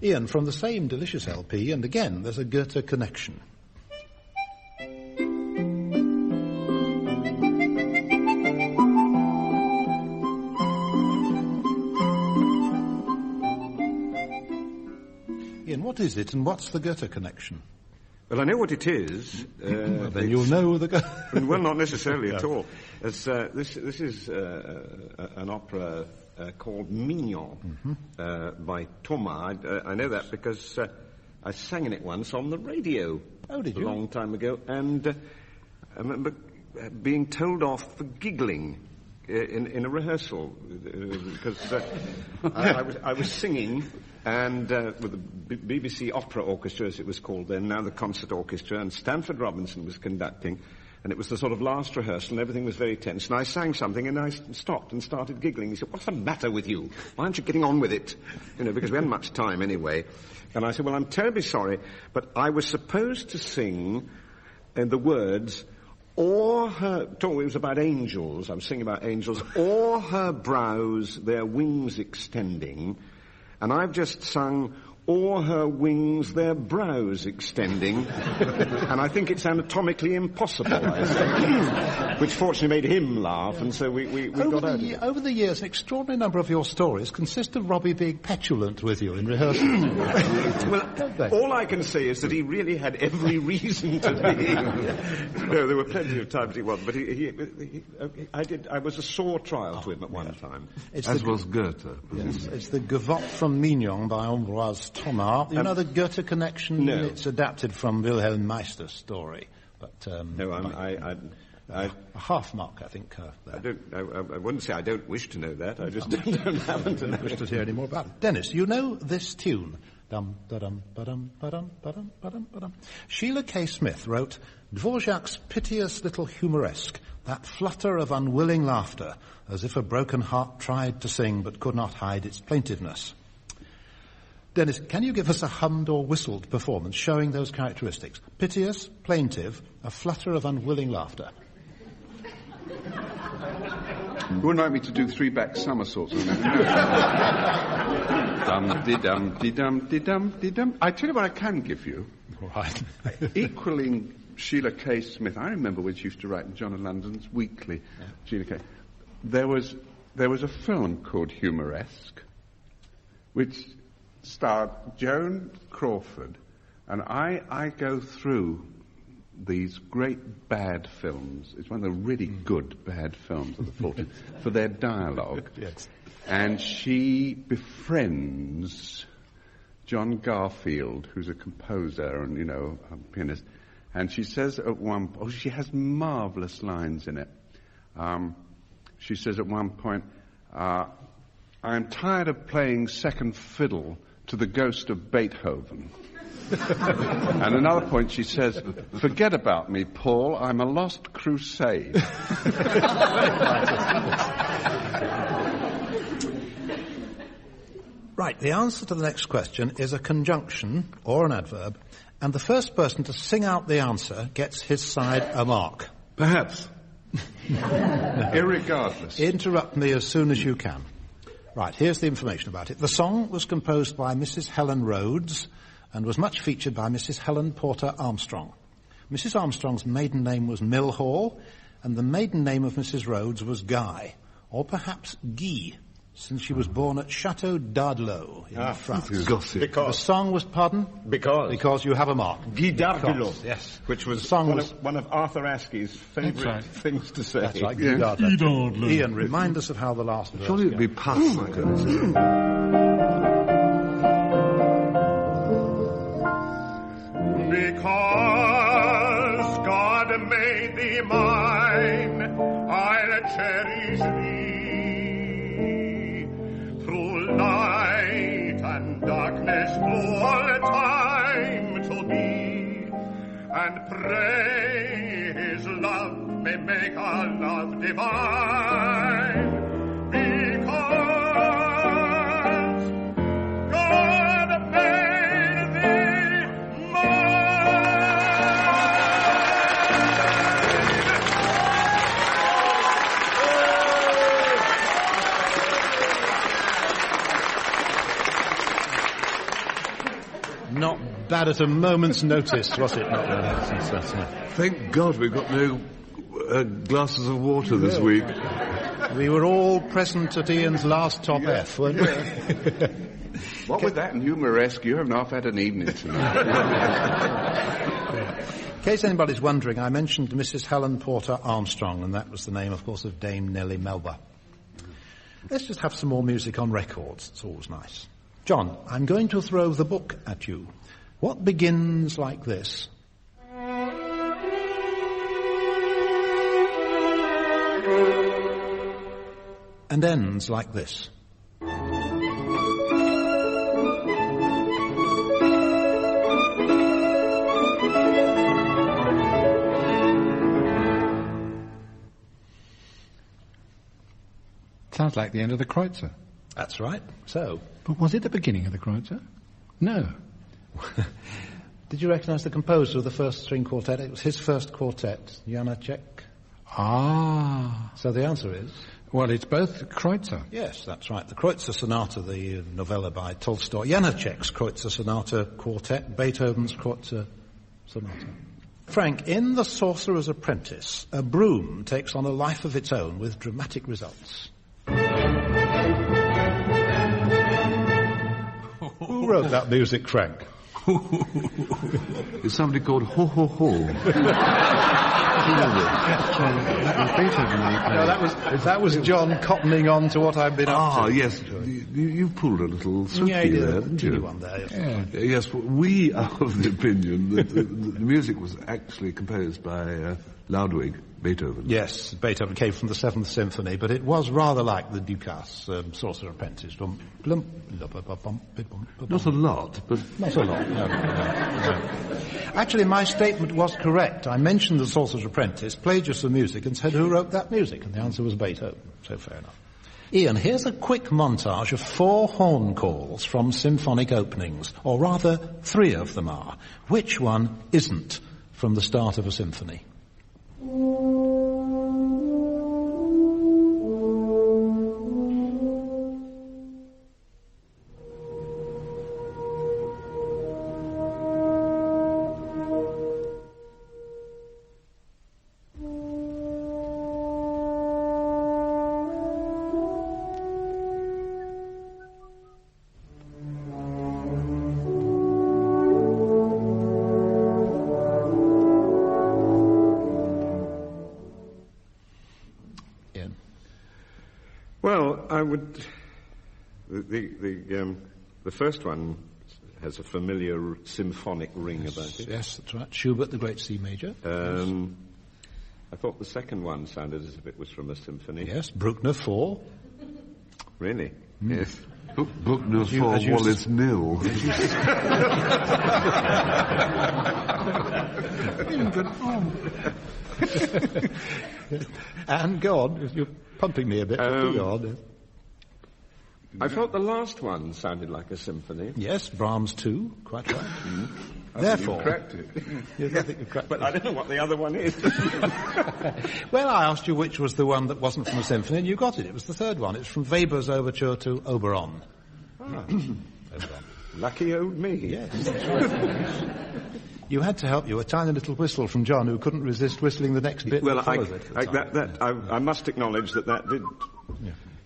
B: Ian, from the same delicious LP, and again, there's a Goethe connection. what is it and what's the Goethe connection?
H: Well, I know what it is.
B: Well, then you'll know the Goethe.
H: Well, not necessarily at all. This is an opera called Mignon by Thomas. I know that because I sang in it once on the radio.
B: Oh, did you?
H: A long time ago. And I remember being told off for giggling in a rehearsal because I was singing and with the BBC Opera Orchestra, as it was called then, now the Concert Orchestra, and Stanford Robinson was conducting, and it was the sort of last rehearsal, and everything was very tense, and I sang something, and I stopped and started giggling. He said, "What's the matter with you? Why aren't you getting on with it?" You know, because we hadn't much time anyway. And I said, "Well, I'm terribly sorry, but I was supposed to sing the words, or her," it was about angels, I was singing about angels, "or her brows, their wings extending," and I've just sung, "or her wings, their brows extending," and I think it's anatomically impossible, I say, which fortunately made him laugh, and so we got out of it.
B: Over the years, an extraordinary number of your stories consist of Robbie being petulant with you in rehearsals.
H: Well, all I can say is that he really had every reason to be. No, there were plenty of times he wasn't, but I was a sore trial to him at one time.
D: As was Goethe.
B: Yes, it's the Gavotte from Mignon by Ambroise Thomas. You know the Goethe connection?
H: No.
B: It's adapted from Wilhelm Meister's story. But
H: no,
B: a half mark, I think.
H: I wouldn't say I don't wish to know that. I just don't happen to know.
B: Wish to hear any more about it. Dennis, you know this tune. Dum da dum ba dum ba dum ba dum ba dum ba dum. Sheila K. Smith wrote Dvorak's piteous little humoresque, that flutter of unwilling laughter, as if a broken heart tried to sing but could not hide its plaintiveness. Dennis, can you give us a hummed or whistled performance showing those characteristics? Piteous, plaintive, a flutter of unwilling laughter.
G: You wouldn't like me to do three-back somersaults on that? Dum-de-dum-de-dum-de-dum-de-dum. I tell you what I can give you.
B: Right.
G: Equaling Sheila K. Smith. I remember when she used to write in John of London's Weekly. Yeah. Sheila K. There was a film called Humoresque, which starred Joan Crawford, and I go through these great bad films. It's one of the really good bad films of the 40s for their dialogue.
B: Yes.
G: And she befriends John Garfield, who's a composer and, a pianist. And she says at she has marvellous lines in it. She says at one point, "I'm tired of playing second fiddle to the ghost of Beethoven." And another point she says, "Forget about me, Paul, I'm a lost crusade."
B: Right, the answer to the next question is a conjunction or an adverb, and the first person to sing out the answer gets his side a mark.
D: Perhaps.
G: Irregardless.
B: Interrupt me as soon as you can. Right, here's the information about it. The song was composed by Mrs. Helen Rhodes and was much featured by Mrs. Helen Porter Armstrong. Mrs. Armstrong's maiden name was Millhall, and the maiden name of Mrs. Rhodes was Guy, or perhaps Guy, since she was born at Chateau d'Ardeleau in France.
D: Gossip.
B: The song was, pardon? Because you have a mark.
H: Guy d'Ardeleau.
B: Yes.
H: Which was one of Arthur Askey's favourite things to say.
B: That's right, Guy d'Ardeleau. Ian, remind us of how the last verse
D: Surely it'd be past like
K: Because God made thee mine, I'll cherish thee through night and darkness, through all time to be, and pray His love may make our love divine. Because God made thee
B: Not bad at a moment's notice, was it?
D: Thank God we've got no glasses of water this week.
B: We were all present at Ian's last top F, weren't we?
G: What with that and humoresque, you haven't half had an evening tonight.
B: In case anybody's wondering, I mentioned Mrs. Helen Porter Armstrong, and that was the name, of course, of Dame Nellie Melba. Let's just have some more music on records. It's always nice. John, I'm going to throw the book at you. What begins like this? And ends like this?
C: Sounds like the end of the Kreutzer.
B: That's right. So?
C: But was it the beginning of the Kreutzer? No.
B: Did you recognise the composer of the first string quartet? It was his first quartet, Janacek.
C: Ah.
B: So the answer is?
C: Well, it's both Kreutzer.
B: Yes, that's right. The Kreutzer Sonata, the novella by Tolstoy. Janacek's Kreutzer Sonata quartet, Beethoven's Kreutzer Sonata. Frank, in The Sorcerer's Apprentice, a broom takes on a life of its own with dramatic results. Who wrote that music, Frank?
D: It's somebody called Ho Ho Ho.
B: That was John cottoning on to what I've been up to.
D: Ah, yes. You pulled a little swifty there, didn't you?
B: One there, yes.
D: Yeah. Yes, but we are of the opinion that the music was actually composed by Ludwig Beethoven.
B: Yes, Beethoven came from the 7th Symphony, but it was rather like the Ducasse, Sorcerer's Apprentice.
D: Not a lot, but...
B: Not a lot, no. Actually, my statement was correct. I mentioned the Sorcerer's Apprentice, played you some music, and said, who wrote that music? And the answer was Beethoven, so fair enough. Ian, here's a quick montage of 4 horn calls from symphonic openings, or rather, 3 of them are. Which one isn't from the start of a symphony?
H: Well, I would... The first one has a familiar symphonic ring about it.
B: Yes, that's right. Schubert, the Great C Major.
H: I thought the second one sounded as if it was from a symphony.
B: Yes, Bruckner 4.
H: Really?
D: Yes. Bruckner 4, Wallace nil.
B: And go on, you're pumping me a bit. Go on.
H: I thought the last one sounded like a symphony.
B: Yes, Brahms 2, quite right.
H: Therefore, you cracked it.
B: Yes, I think you cracked
H: but I don't know what the other one is.
B: Well, I asked you which was the one that wasn't from a symphony, and you got it. It was the third one. It's from Weber's Overture to Oberon.
H: Oberon. Lucky old me.
B: Yes. You had to help you. A tiny little whistle from John, who couldn't resist whistling the next bit.
H: Well,
B: that
H: I must acknowledge that did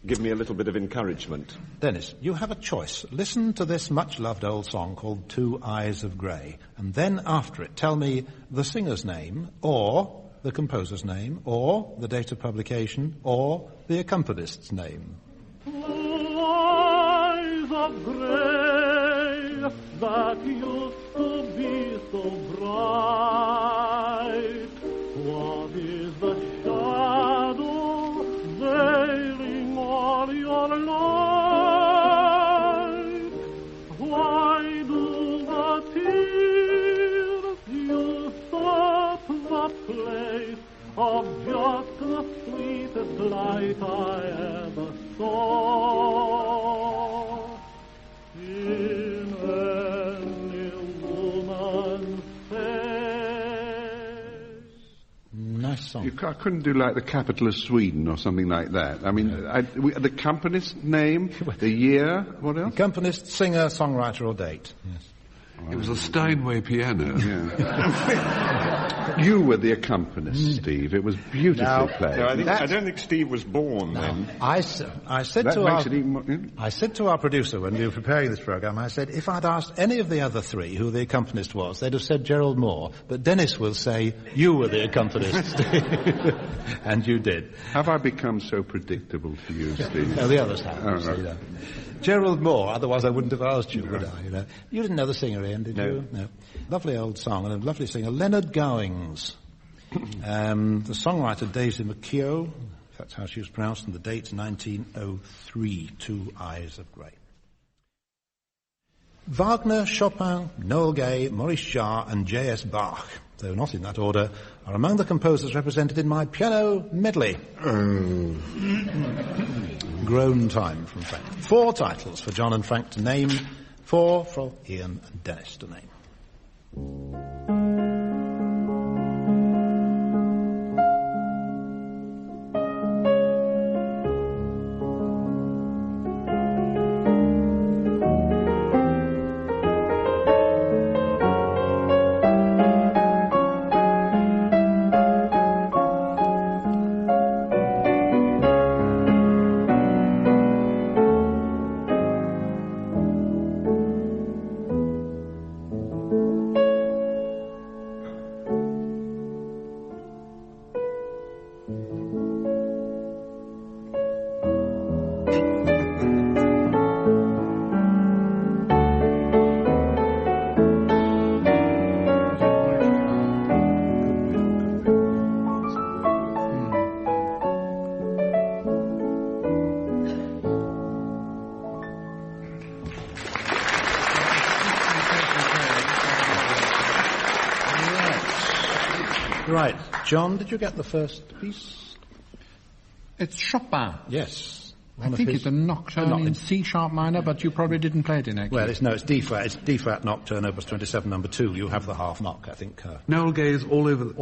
H: give me a little bit of encouragement.
B: Dennis, you have a choice. Listen to this much-loved old song called 2 Eyes of Grey, and then after it, tell me the singer's name, or the composer's name, or the date of publication, or the accompanist's name.
J: 2 eyes of grey that used to be so bright. What is the shadow veiling all your light? Why do the tears usurp the place of just the sweetest light I ever saw? In any woman's face.
B: Nice song.
G: I couldn't do like the capital of Sweden or something like that. I mean, the accompanist's name, the year, what else?
B: Accompanist, singer, songwriter, or date. Yes.
D: It was a Steinway piano.
G: Yeah. You were the accompanist, Steve. It was beautifully played.
H: No, I don't think Steve was born then.
B: I said to our producer when we were preparing this programme, I said, if I'd asked any of the other three who the accompanist was, they'd have said Gerald Moore, but Dennis will say, you were the accompanist, Steve. And you did.
G: Have I become so predictable to you, Steve?
B: No, the others have.
G: Oh, right.
B: Gerald Moore, otherwise I wouldn't have asked you, would I? You didn't know the singer, Ian, did
G: No.
B: you? No. Lovely old song, and a lovely singer, Leonard Gowings. The songwriter, Daisy McKeough, that's how she was pronounced, and the date, 1903, Two Eyes of Grey. Wagner, Chopin, Noel Gay, Maurice Jarre, and J.S. Bach, though not in that order, are among the composers represented in my piano medley. Groan time from Frank. 4 titles for John and Frank to name, 4 for Ian and Dennis to name. Right. John, did you get the first piece?
C: It's Chopin.
B: Yes.
C: I think it's a nocturne in C-sharp minor, but you probably didn't play it in actually.
B: Well, it's D-flat. It's D-flat nocturne, opus 27, number 2. You have the half knock, I think.
D: Noel Gay is all over the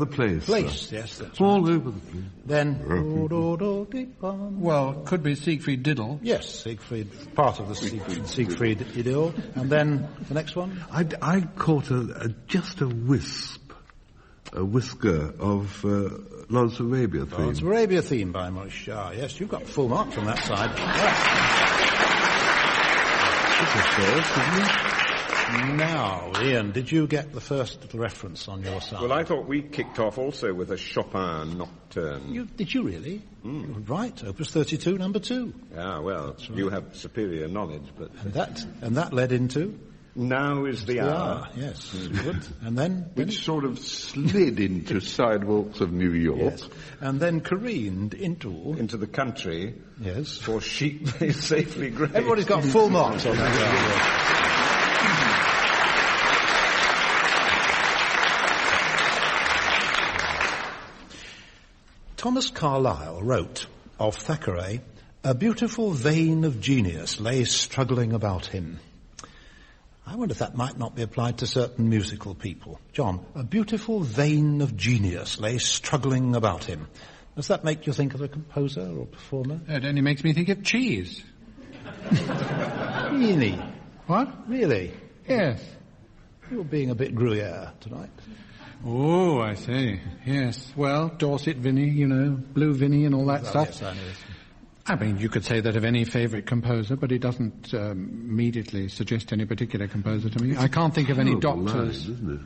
D: place.
B: Yes, that's
D: all
B: right.
D: over the place.
B: Then,
C: well, could be Siegfried Diddle.
B: Yes, Siegfried, part of the Siegfried Diddle. And then the next one?
D: I caught just a whisker of Lawrence of Arabia theme.
B: Lawrence of Arabia theme by Maurice Jarre. Yes, you've got full marks on that side. Now, Ian, did you get the first little reference on your side?
H: Well, I thought we kicked off also with a Chopin nocturne.
B: Did you really? Right, opus 32, number 2.
H: Ah, well, right. You have superior knowledge, but...
B: And that led into...
H: Now is the hour.
B: Yes, good. And then...
G: Which sort of slid into sidewalks of New York.
B: Yes. And then careened into
H: the country.
B: Yes.
H: For sheep may safely graze.
B: Everybody's got full marks on that. Thomas Carlyle wrote of Thackeray, "A beautiful vein of genius lay struggling about him." I wonder if that might not be applied to certain musical people. John, a beautiful vein of genius lay struggling about him. Does that make you think of a composer or performer?
C: It only makes me think of cheese.
B: Really?
C: What?
B: Really?
C: Yes.
B: You're being a bit Gruyere tonight.
C: Oh, I see. Yes. Well, Dorset Vinny, Blue Vinny and all that stuff.
B: Yes, I know.
C: I mean, you could say that of any favourite composer, but it doesn't immediately suggest any particular composer to me. I can't think of any doctors.
D: Line, isn't it?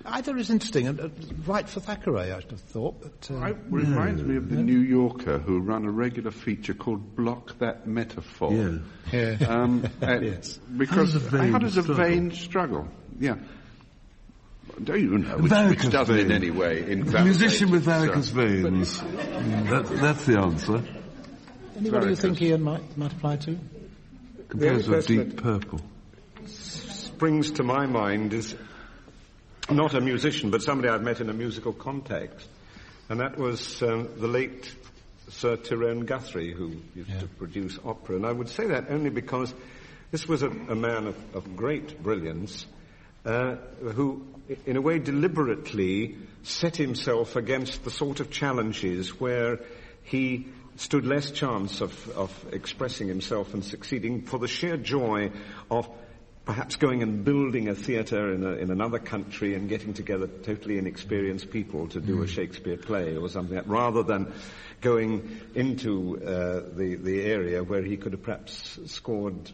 B: Either is interesting, and right for Thackeray, I should have thought. But,
G: it reminds me of the New Yorker who run a regular feature called Block That Metaphor.
D: Yeah.
B: Yes.
G: Because how does a vein struggle? Yeah. Don't you know? Which doesn't in any way invalidate.
D: Musician with varicose veins. That's the answer.
B: Anybody you think Ian might apply to?
D: Composer of Deep Purple.
H: Springs to my mind is not a musician, but somebody I've met in a musical context. And that was the late Sir Tyrone Guthrie, who used to produce opera. And I would say that only because this was a man of great brilliance, who, in a way, deliberately set himself against the sort of challenges where he stood less chance of expressing himself and succeeding for the sheer joy of perhaps going and building a theatre in another country and getting together totally inexperienced people to do a Shakespeare play or something, rather than going into the area where he could have perhaps scored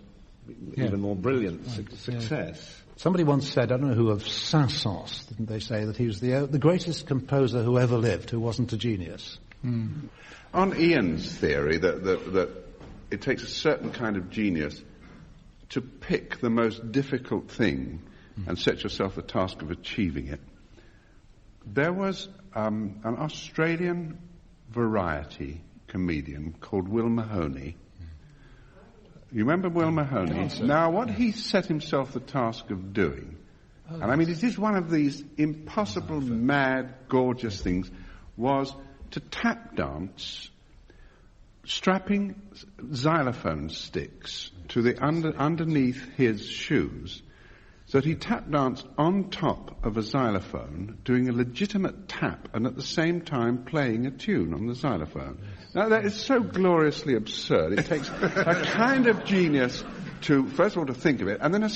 H: even more brilliant success.
B: Somebody once said, I don't know who, of Saint-Saëns, didn't they say, that he was the greatest composer who ever lived, who wasn't a genius?
G: On Ian's theory that it takes a certain kind of genius to pick the most difficult thing and set yourself the task of achieving it, there was an Australian variety comedian called Will Mahoney. You remember Will Mahoney? Yes, now, what he set himself the task of doing, and I mean, it is one of these impossible, mad, gorgeous things, was to tap dance, strapping xylophone sticks to the underneath his shoes, so that he tap danced on top of a xylophone, doing a legitimate tap, and at the same time playing a tune on the xylophone. Now, that is so gloriously absurd. It takes a kind of genius to, first of all, to think of it, and then a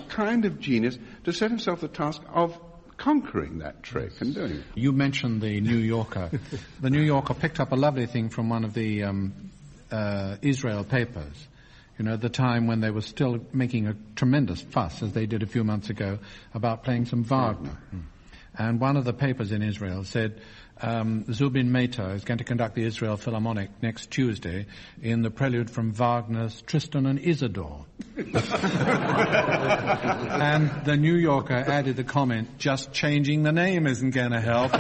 G: kind of genius to set himself the task of conquering that trick and doing it.
C: You mentioned the New Yorker. The New Yorker picked up a lovely thing from one of the Israel papers. You know, the time when they were still making a tremendous fuss, as they did a few months ago, about playing some Wagner. And one of the papers in Israel said, Zubin Mehta is going to conduct the Israel Philharmonic next Tuesday in the prelude from Wagner's Tristan and Isidore. And the New Yorker added the comment, just changing the name isn't going to help.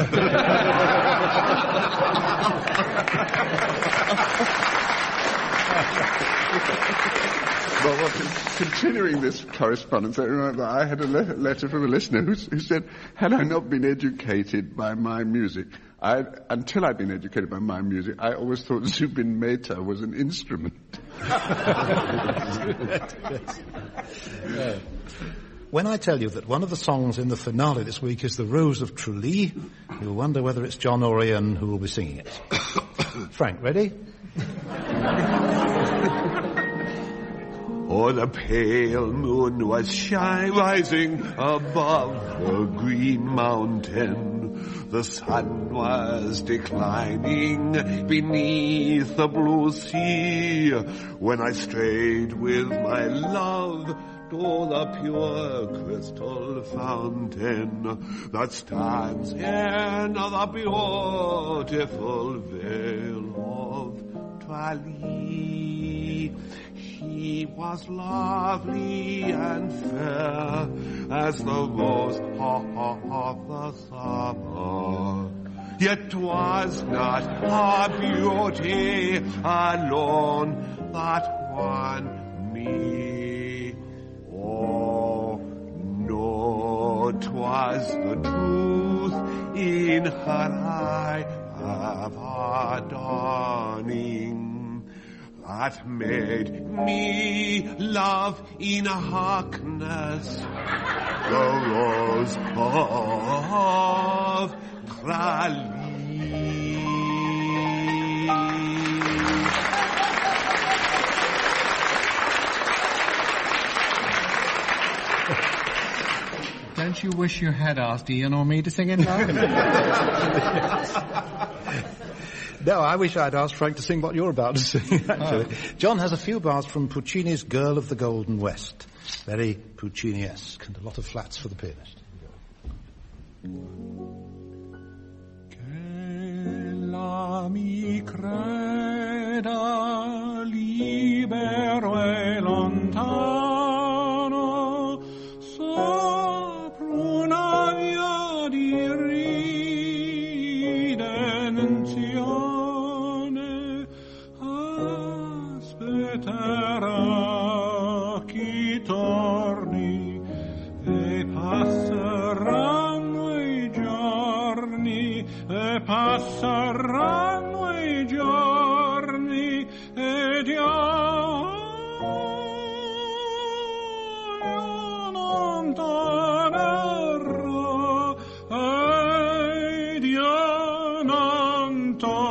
G: Well, continuing this correspondence, I remember I had a letter from a listener who said, had I not been educated by my music, until I'd been educated by my music, I always thought Zubin Mehta was an instrument.
B: When I tell you that one of the songs in the finale this week is The Rose of Trulli, you'll wonder whether it's John or Ian who will be singing it. Frank, ready?
M: Oh, the pale moon was rising above the green mountain. The sun was declining beneath the blue sea. When I strayed with my love to the pure crystal fountain that stands in the beautiful vale of Trulli. She was lovely and fair as the rose of the summer. Yet 'twas not her beauty alone that won me. Oh, no, 'twas the truth in her eye of her dawning that made me love in darkness the rose of Trulli.
C: Don't you wish you had asked Ian or me to sing it now?
B: No, I wish I'd asked Frank to sing what you're about to sing, actually. John has a few bars from Puccini's Girl of the Golden West. Very Puccini-esque, and a lot of flats for the pianist.
N: Che la mi creda libero e lontano sopra una via di ridenzione aspetterà chi torni e passeranno i giorni e passeranno i giorni ed io non tornerò ed io non tornerò.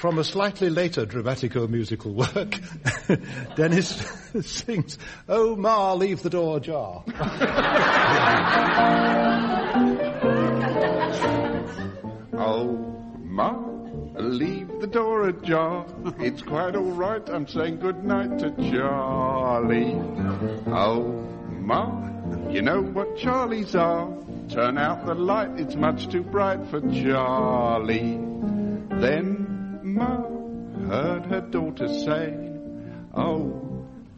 B: from a slightly later dramatico-musical work, Denis sings, "Oh, Ma, leave the door ajar."
G: Oh, Ma, leave the door ajar. It's quite all right. I'm saying good night to Charlie. Oh, Ma, you know what Charlies are. Turn out the light. It's much too bright for Charlie. Then Ma heard her daughter say, "Oh,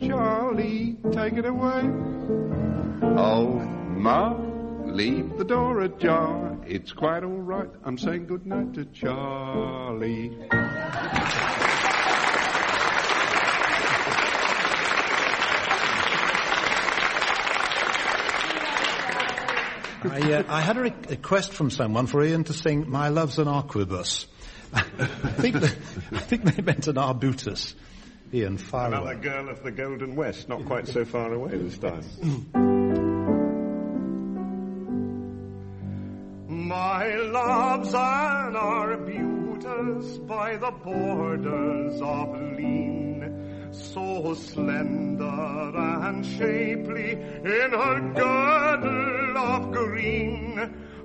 G: Charlie, take it away." Oh, Ma, leave the door ajar. It's quite all right. I'm saying good night to Charlie.
B: I had a request from someone for Ian to sing "My Love's an Arquebus." I think they meant an arbutus. Ian, fire away.
H: Another girl of the Golden West, not quite so far away this time.
K: My love's an arbutus by the borders of lean, so slender and shapely in her girdle of green,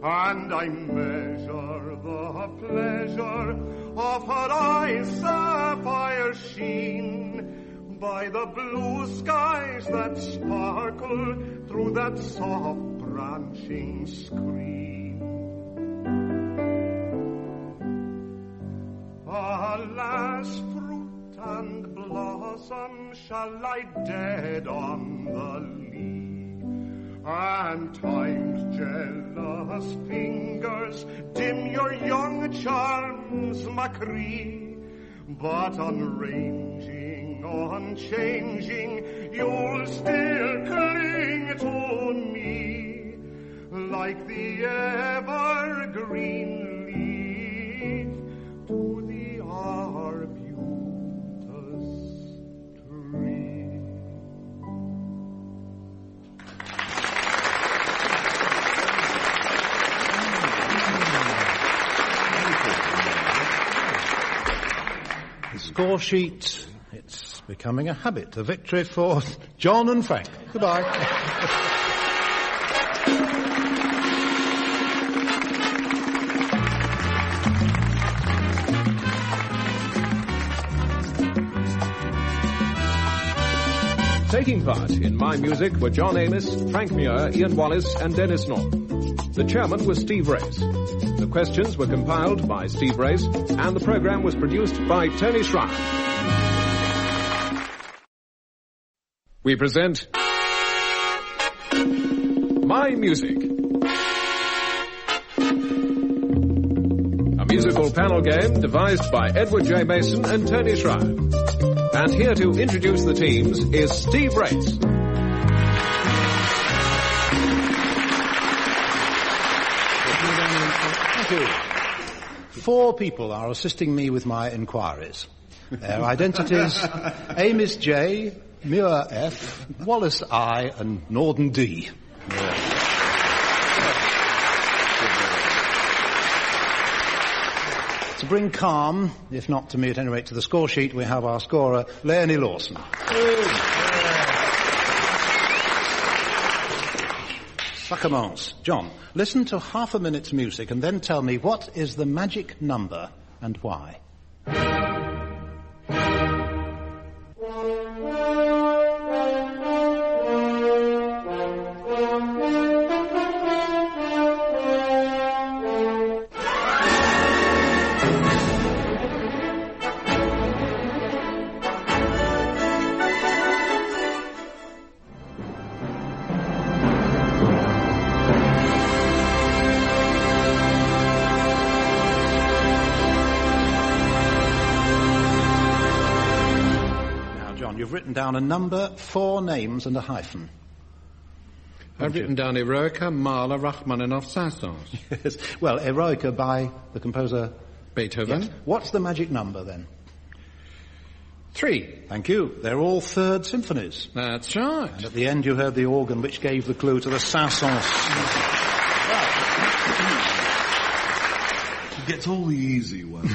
K: and I measure the pleasure of her eyes' sapphire sheen by the blue skies that sparkle through that soft branching screen. Alas, fruit and blossom shall lie dead on the lea, and time's jealous fingers dim your young charms, Macree. But unranging, unchanging, you'll still cling to me, like the evergreen leaf to the arbutus tree.
B: The score sheet, it's becoming a habit. A victory for John and Frank. Goodbye.
A: Taking part in My Music were John Amos, Frank Muir, Ian Wallace and Denis Norden. The chairman was Steve Race. The questions were compiled by Steve Race and the programme was produced by Tony Schreier. We present My Music, a musical panel game devised by Edward J. Mason and Tony Schreier. And here to introduce the teams is Steve Race.
B: Thank you. 4 people are assisting me with my inquiries. Their identities, Amos J., Muir F., Wallace I., and Norden D. To bring calm, if not to me at any rate to the score sheet, we have our scorer, Leonie Lawson. Ça commence. John, listen to half a minute's music and then tell me what is the magic number and why. You've written down a number, 4 names and a hyphen.
C: I've written down Eroica, Mahler, Rachmaninoff, Saint-Saëns.
B: Yes. Well, Eroica by the composer
C: Beethoven.
B: Yes. What's the magic number then?
C: 3.
B: Thank you. They're all 3rd symphonies.
C: That's right.
B: And at the end you heard the organ which gave the clue to the Saint-Saëns.
D: gets all the easy ones.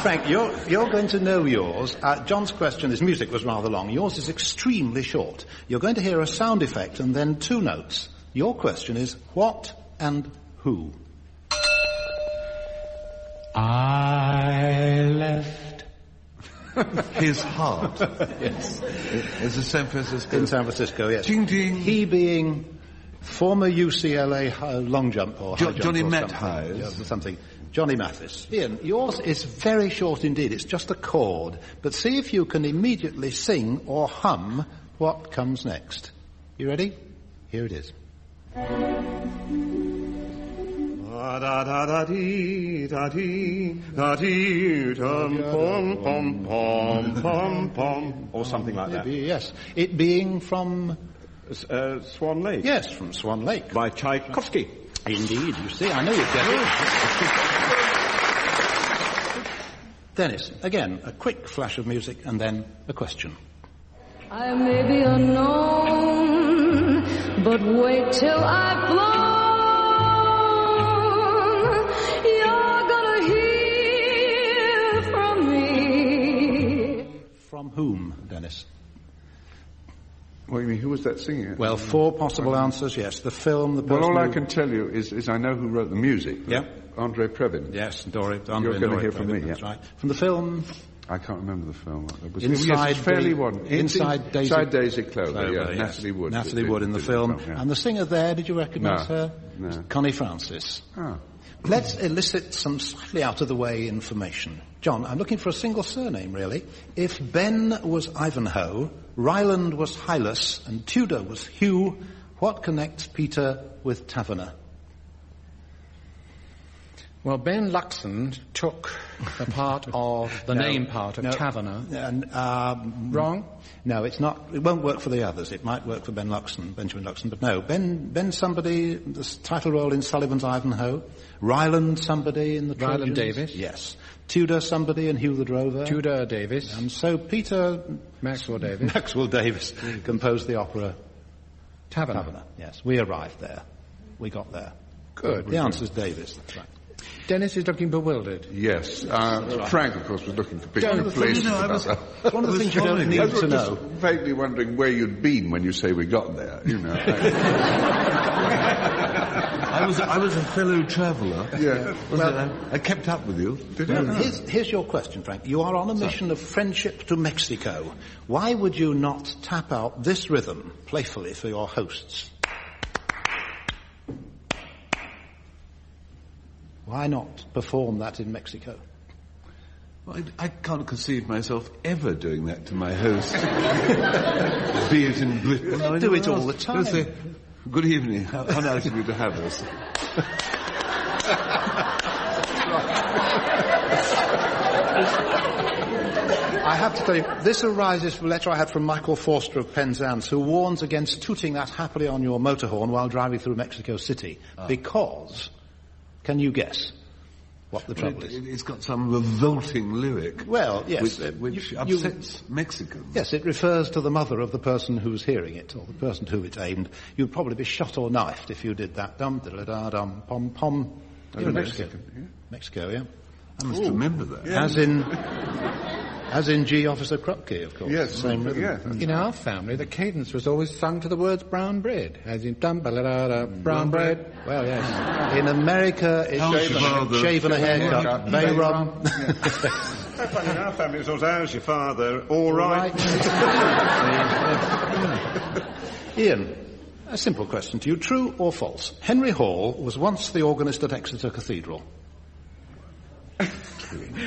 B: Frank, you're going to know yours. John's question, his music was rather long. Yours is extremely short. You're going to hear a sound effect and then 2 notes. Your question is what and who?
C: I left
D: his heart.
B: Yes.
D: It's in San Francisco.
B: In San Francisco, yes.
D: Ding, ding.
B: He being former UCLA long jump or high jump
D: Johnny
B: or
D: Mathis.
B: something. Johnny Mathis. Ian, yours is very short indeed. It's just a chord. But see if you can immediately sing or hum what comes next. You ready? Here it is.
H: Or something like that.
B: Maybe, yes. It being from...
H: Swan Lake.
B: Yes, from Swan Lake.
H: By Tchaikovsky.
B: Indeed, you see, I know you'd get it. Dennis, again, a quick flash of music and then a question.
F: I may be unknown, but wait till I've flown. You're gonna hear from me.
B: From whom, Dennis?
G: What do you mean, who was that singing it?
B: Well, 4 possible answers, yes. The film, the person...
G: Well, all I can tell you is I know who wrote the music.
B: Yeah.
G: Andre Previn.
B: Yes, You're
G: going to hear from me,
B: That's
G: yeah.
B: right. From the film...
G: I can't remember the film. It was,
B: Inside,
G: yes, fairly one.
B: Inside
G: Daisy Clover, yeah.
B: Yes.
G: Natalie Wood.
B: Natalie Wood in the film.
G: Yeah.
B: And the singer there, did you recognise her?
G: No.
B: Connie Francis.
G: Oh.
B: Let's elicit some slightly out-of-the-way information. John, I'm looking for a single surname, really. If Ben was Ivanhoe, Ryland was Hylas, and Tudor was Hugh, what connects Peter with Taverner?
C: Well, Ben Luxon took the part of the name part of Taverner. Wrong?
B: No, it's not. It won't work for the others. It might work for Ben Luxon, Benjamin Luxon, but no. Ben somebody, the title role in Sullivan's Ivanhoe. Ryland somebody in the Trojans.
C: Ryland Davis.
B: Yes. Tudor somebody in Hugh the Drover.
C: Tudor Davis.
B: And so Peter...
C: Maxwell Davis.
B: Maxwell Davis composed the opera
C: Taverner.
B: Yes, we arrived there. We got there.
C: Good.
B: The answer's Davis, that's right.
C: Dennis is looking bewildered.
G: Yes. Frank, of course, was looking for big places.
B: It's one of the things you don't need to know.
G: Vaguely wondering where you'd been when you say we got there, you know.
D: I was a fellow traveller.
G: Yeah.
D: I kept up with you.
B: Here's your question, Frank. You are on a mission of friendship to Mexico. Why would you not tap out this rhythm playfully for your hosts? Why not perform that in Mexico?
D: Well, I can't conceive myself ever doing that to my host. Be it in Britain.
B: I do it all the time.
D: Say, good evening. How nice of you to have us.
B: I have to tell you, this arises from a letter I had from Michael Forster of Penzance, who warns against tooting that happily on your motor horn while driving through Mexico City. Because... Can you guess what the trouble is?
D: It's got some revolting lyric.
B: Well, yes.
D: Which upsets Mexicans.
B: Yes, it refers to the mother of the person who's hearing it, or the person to whom it's aimed. You'd probably be shot or knifed if you did that. Dum-da-da-dum, pom-pom.
G: You're Mexico. Yeah.
B: Mexico, yeah.
D: I must remember that.
B: Yeah. As in G. Officer Krupke, of course.
G: Yes,
B: same rhythm.
G: Yeah.
C: In our family, the cadence was always sung to the words brown bread, as in dum-ba-la-da-da, brown bread. Well, yes.
B: In America, it's shaven a haircut, bay rum.
H: In our family, it was how's your father? All right.
B: Ian, a simple question to you. True or false? Henry Hall was once the organist at Exeter Cathedral.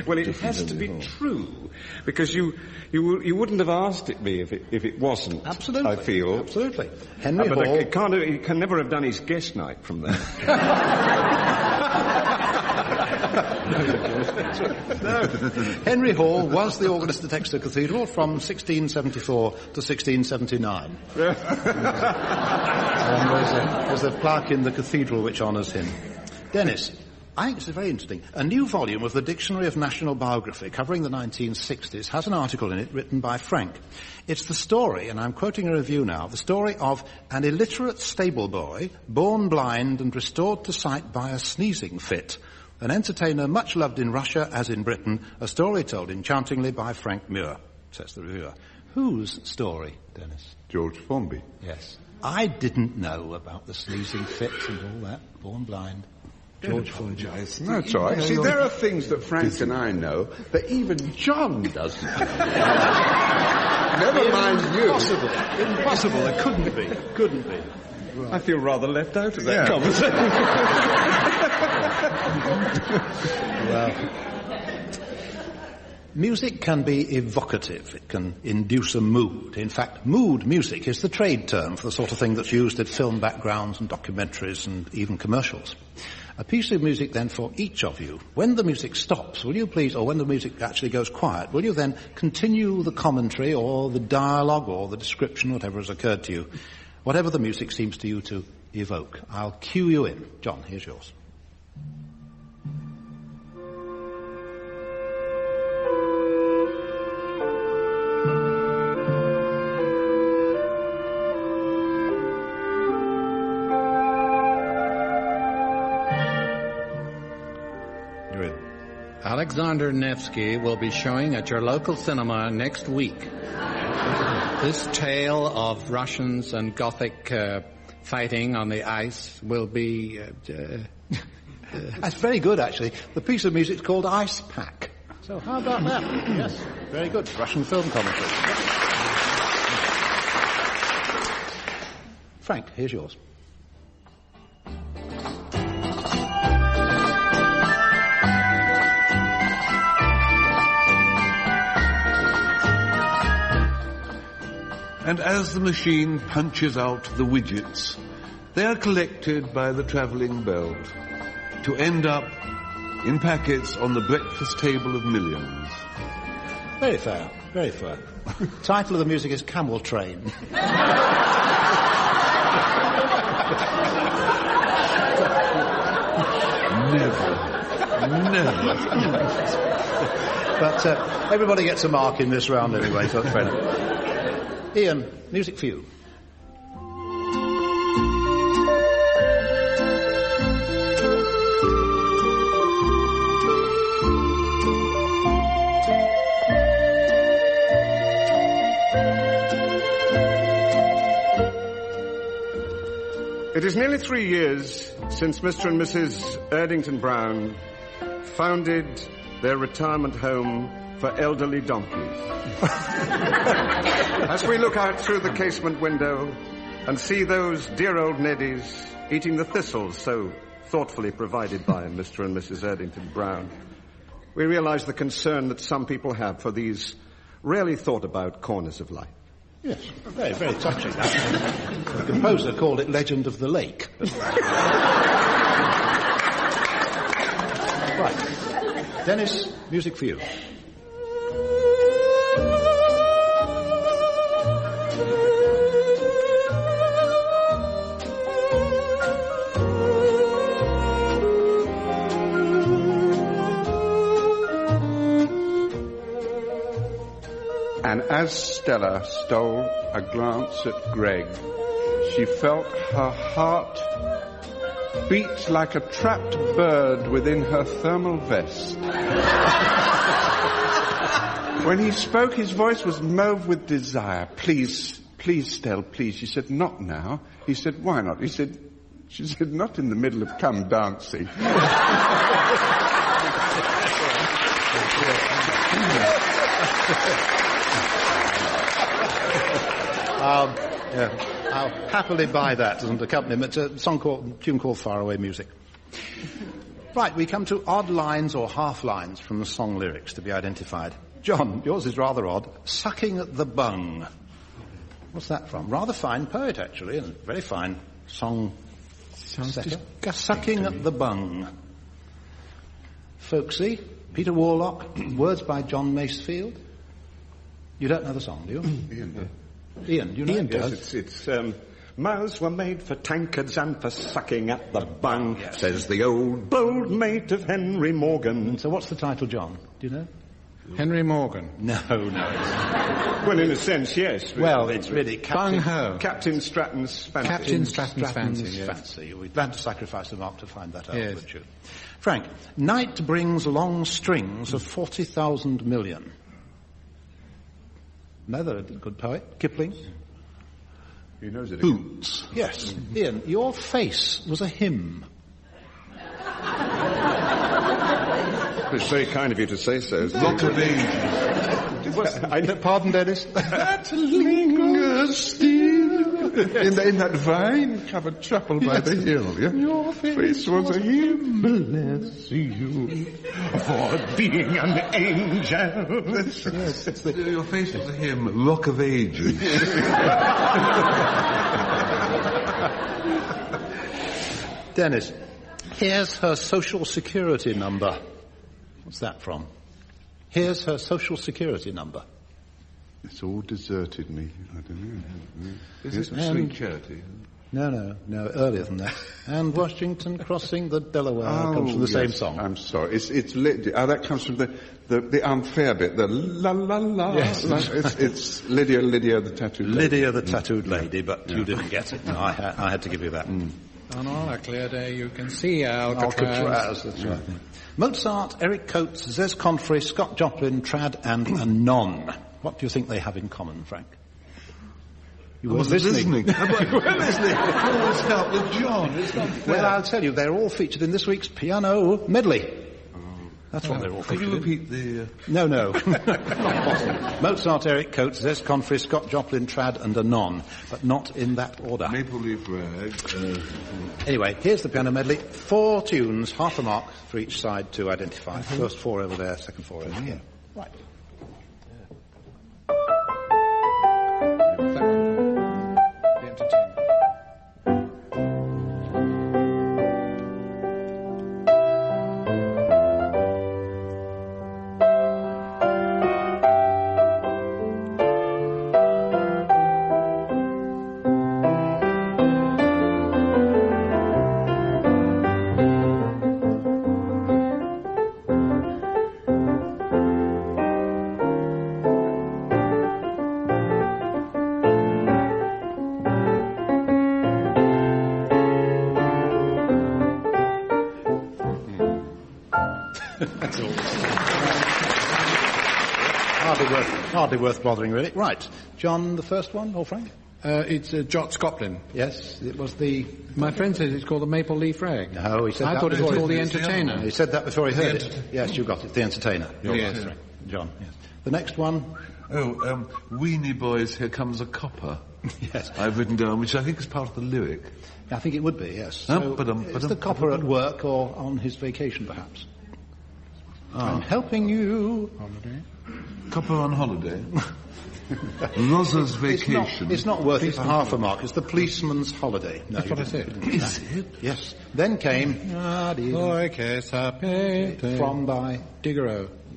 H: Well, it has to be true, because you wouldn't have asked it me if it wasn't.
B: Absolutely,
H: I feel
B: absolutely. Henry Hall.
H: He can never have done his guest night from there.
B: No. Henry Hall was the organist at Exeter Cathedral from 1674 to 1679. And there's a plaque in the cathedral which honours him. Dennis. I think this is very interesting. A new volume of the Dictionary of National Biography covering the 1960s has an article in it written by Frank. It's the story, and I'm quoting a review now, the story of an illiterate stable boy born blind and restored to sight by a sneezing fit. An entertainer much loved in Russia as in Britain, a story told enchantingly by Frank Muir, says the reviewer. Whose story, Dennis?
G: George Formby.
B: Yes. I didn't know about the sneezing fit and all that, born blind. George Formby.
G: No, it's all right. See, there are things that Frank and I know that even John doesn't know. Never mind you.
B: Impossible. It couldn't be. Couldn't be.
H: Right. I feel rather left out of that conversation.
B: Well, music can be evocative. It can induce a mood. In fact, mood music is the trade term for the sort of thing that's used at film backgrounds and documentaries and even commercials. A piece of music then for each of you. When the music stops, will you please, or when the music actually goes quiet, will you then continue the commentary or the dialogue or the description, whatever has occurred to you, whatever the music seems to you to evoke. I'll cue you in. John, here's yours.
C: Alexander Nevsky will be showing at your local cinema next week. This tale of Russians and Gothic fighting on the ice will be...
B: That's very good, actually. The piece of music's called Ice Pack. So how about that? Yes, very good. Russian film commentary. Frank, here's yours.
D: And as the machine punches out the widgets, they are collected by the travelling belt to end up in packets on the breakfast table of millions.
B: Very fair, very fair. Title of the music is Camel Train.
D: Never.
B: But everybody gets a mark in this round anyway, so that's fair enough. Ian, music for you.
H: It is nearly 3 years since Mr. and Mrs. Erdington Brown founded their retirement home for elderly donkeys. As we look out through the casement window and see those dear old neddies eating the thistles so thoughtfully provided by Mr. and Mrs. Erdington Brown, we realize the concern that some people have for these rarely thought about corners of life.
B: Yes, very, very touching. The composer called it Legend of the Lake. Right. Dennis, music for you.
G: And as Stella stole a glance at Greg, she felt her heart beat like a trapped bird within her thermal vest. When he spoke, his voice was mauve with desire. Please, please, Stella, please. She said, not now. He said, why not? She said, not in the middle of come dancing.
B: I'll happily buy that as an accompaniment. It's a tune called Faraway Music. Right, we come to odd lines or half lines from the song lyrics to be identified. John, yours is rather odd. Sucking at the bung. What's that from? Rather fine poet, actually, and very fine song setter. Sucking at the bung. Folksy, Peter Warlock, words by John Masefield. You don't know the song, do you?
G: Ian.
B: Ian, do you know?
H: Ian does. It's Mouths were made for tankards and for sucking at the bung, says the old bold mate of Henry Morgan.
B: So what's the title, John? Do you know?
C: Henry Morgan.
B: No.
H: Well, in a sense, yes.
B: Well, it's really
H: Captain Stratton's Fancy.
C: Captain Stratton's Fancy.
B: Fancy. We'd had to sacrifice a mark to find that out, wouldn't you? Frank, night brings long strings of 40,000 million. Another good poet, Kipling.
G: He knows it.
B: Boots. Yes. Ian, your face was a hymn.
H: It's very kind of you to say so.
D: Rock of Ages.
B: Pardon, Dennis?
G: That lingers still in that vine-covered chapel by the hill. Yeah? Your face was a hymn, bless you, for being an angel.
D: Your face was a hymn, Rock of Ages.
B: Dennis, here's her social security number. What's that from? Here's her social security number.
G: It's all deserted me. I don't know.
D: Is it Sweet Charity?
B: No, earlier than that. And Washington crossing the Delaware comes from the same song.
G: I'm sorry. It's Lydia. That comes from the unfair bit. The la la la.
B: Yes.
G: It's Lydia the tattooed lady.
B: Lydia the tattooed lady, but you didn't get it. No, I had to give you that.
C: And on a clear day you can see
B: Alcatraz. That's right. Mozart, Eric Coates, Zez Confrey, Scott Joplin, Trad and Anon. What do you think they have in common, Frank?
D: You weren't listening. You weren't listening. Let's start with John.
B: Well, I'll tell you, they're all featured in this week's piano medley. That's what they're all featured in.
D: Could you repeat the...
B: No. Not possible. Mozart, Eric Coates, Zez Confrey, Scott Joplin, Trad and Anon, but not in that order.
D: Maple Leaf Rag.
B: Anyway, here's the piano medley. 4 tunes, half a mark for each side to identify. First 4 over there, second 4 over here. Right. Hardly worth bothering, really. Right. John, the first one, or Frank?
C: It's Jot Scotland.
B: Yes, it was the...
C: My friend says it's called the Maple Leaf Rag.
B: No, he said
C: I thought it was called the Entertainer.
B: He said that before he heard it. Yes, you got it. The Entertainer.
C: Yes.
B: Right. John, yes. The next one...
D: Weenie Boys, Here Comes a Copper.
B: Yes.
D: I've written down, which I think is part of the lyric.
B: I think it would be, yes. So, is the copper at work or on his vacation, perhaps? I'm helping you.
C: Holiday.
D: Copper on holiday. Rosa's vacation.
B: It's not worth it for half a mark. It's the policeman's holiday. No,
C: that's what I said.
D: Is it?
B: Yes. Then came... From by...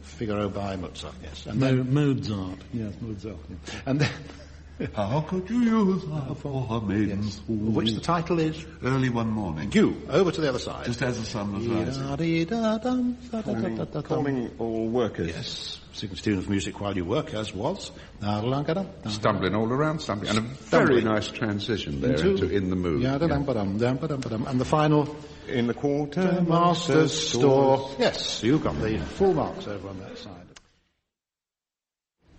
B: Figaro by Mozart, yes. And then,
C: Mozart.
B: Yes, Mozart. Yeah. And then...
D: How could you use that for a maiden's fool?
B: Which the title is?
D: Early One Morning.
B: You, over to the other side.
D: Just as the sun was rising.
H: Calling all workers.
B: Yes. Sing a tune of music while you work, as was.
G: Stumbling all around, stumbling. And a very nice transition there into In the Mood.
B: And the final...
H: In the Quartermaster's store.
B: Yes, you got the full marks over on that side.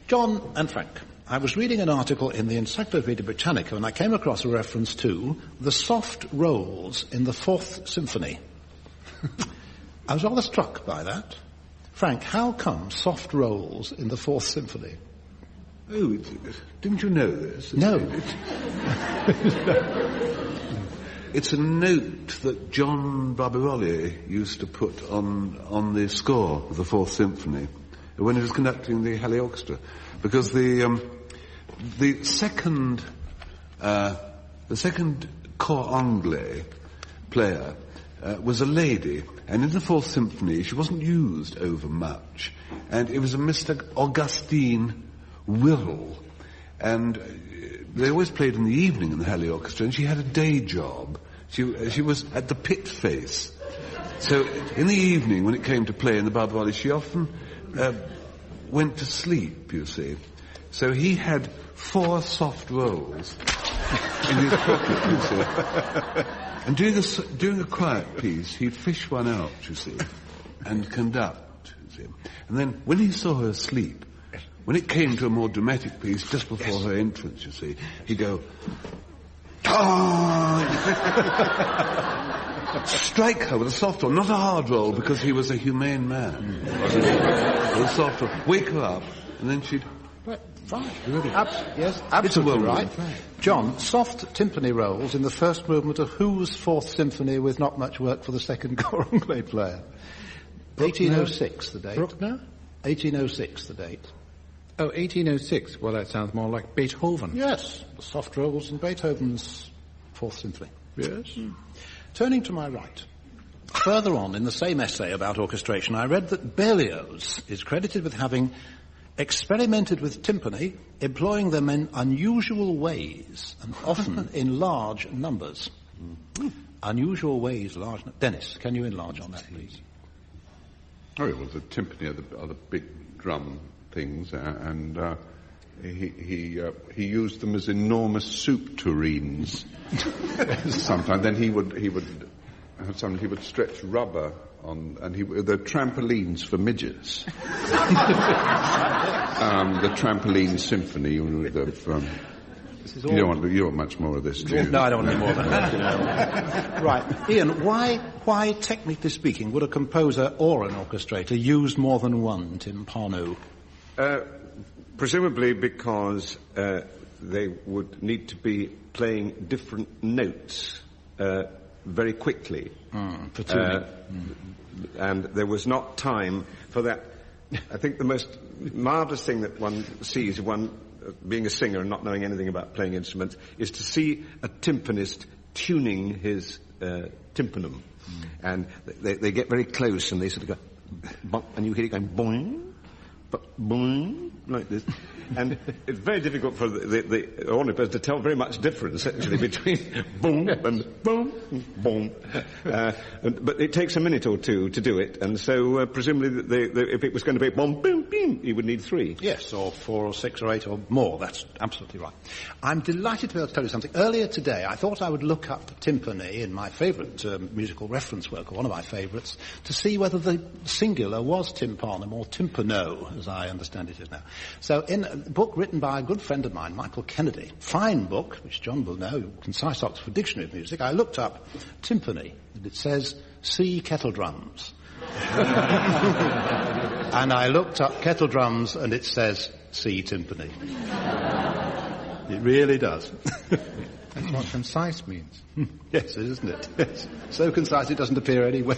B: John and Frank, I was reading an article in the Encyclopedia Britannica and I came across a reference to the soft rolls in the 4th Symphony. I was rather struck by that. Frank, how come soft rolls in the 4th Symphony?
D: Oh, didn't you know this?
B: No.
D: It's a note that John Barbirolli used to put on the score of the 4th Symphony when he was conducting the Halle Orchestra, because the second cor anglais player was a lady, and in the 4th Symphony she wasn't used over much, and it was a Mr. Augustine Wirral. And they always played in the evening in the Halley Orchestra, and she had a day job. She was at the pit face. So in the evening, when it came to play in the Barbarelli, she often went to sleep, you see. So he had 4 soft rolls in his pocket, you see. And during a quiet piece, he'd fish one out, you see, and conduct, you see. And then when he saw her asleep, when it came to a more dramatic piece, just before her entrance, you see, he'd go, strike her with a soft roll, not a hard roll, because he was a humane man. With a soft roll, wake her up, and then she'd...
B: Right. Yes, absolutely right. John, soft timpani rolls in the first movement of whose 4th symphony with not much work for the second Coranglais player? 1806, the date.
C: Bruckner?
B: 1806, the date.
C: Oh, 1806. Well, that sounds more like Beethoven.
B: Yes, the soft rolls in Beethoven's 4th symphony.
C: Yes.
B: Turning to my right. Further on in the same essay about orchestration, I read that Berlioz is credited with having experimented with timpani, employing them in unusual ways and often in large numbers. Unusual ways, large... Dennis, can you enlarge on that, please?
G: Oh, well, the timpani are the big drum things, and he used them as enormous soup tureens. Sometimes, then he would stretch rubber on, and they're trampolines for midgets. The trampoline symphony. You don't want much more of this, do you?
B: No, I don't want any more of that. Right, Ian. Why, technically speaking, would a composer or an orchestrator use more than one timpano?
H: Presumably because they would need to be playing different notes very quickly.
B: For tuning.
H: And there was not time for that. I think the most marvellous thing that one sees, one being a singer and not knowing anything about playing instruments, is to see a timpanist tuning his tympanum. And they get very close and they sort of go, bonk, and you hear it going boing, boing, like this. And it's very difficult for the Omnibus to tell very much difference, actually, between boom and boom, boom. But it takes a minute or two to do it, and so presumably if it was going to be boom, boom, boom, you would need 3.
B: Yes, or 4 or 6 or 8 or more. That's absolutely right. I'm delighted to be able to tell you something. Earlier today, I thought I would look up timpani in my favourite musical reference work, or one of my favourites, to see whether the singular was tympanum or tympano, as I understand it is now. So in a book written by a good friend of mine, Michael Kennedy, fine book, which John will know, Concise Oxford Dictionary of Music, I looked up timpani, and it says, see kettle drums. And I looked up kettle drums, and it says, see timpani. It really does.
C: That's what concise means.
B: Yes, isn't it? Yes. So concise it doesn't appear anywhere.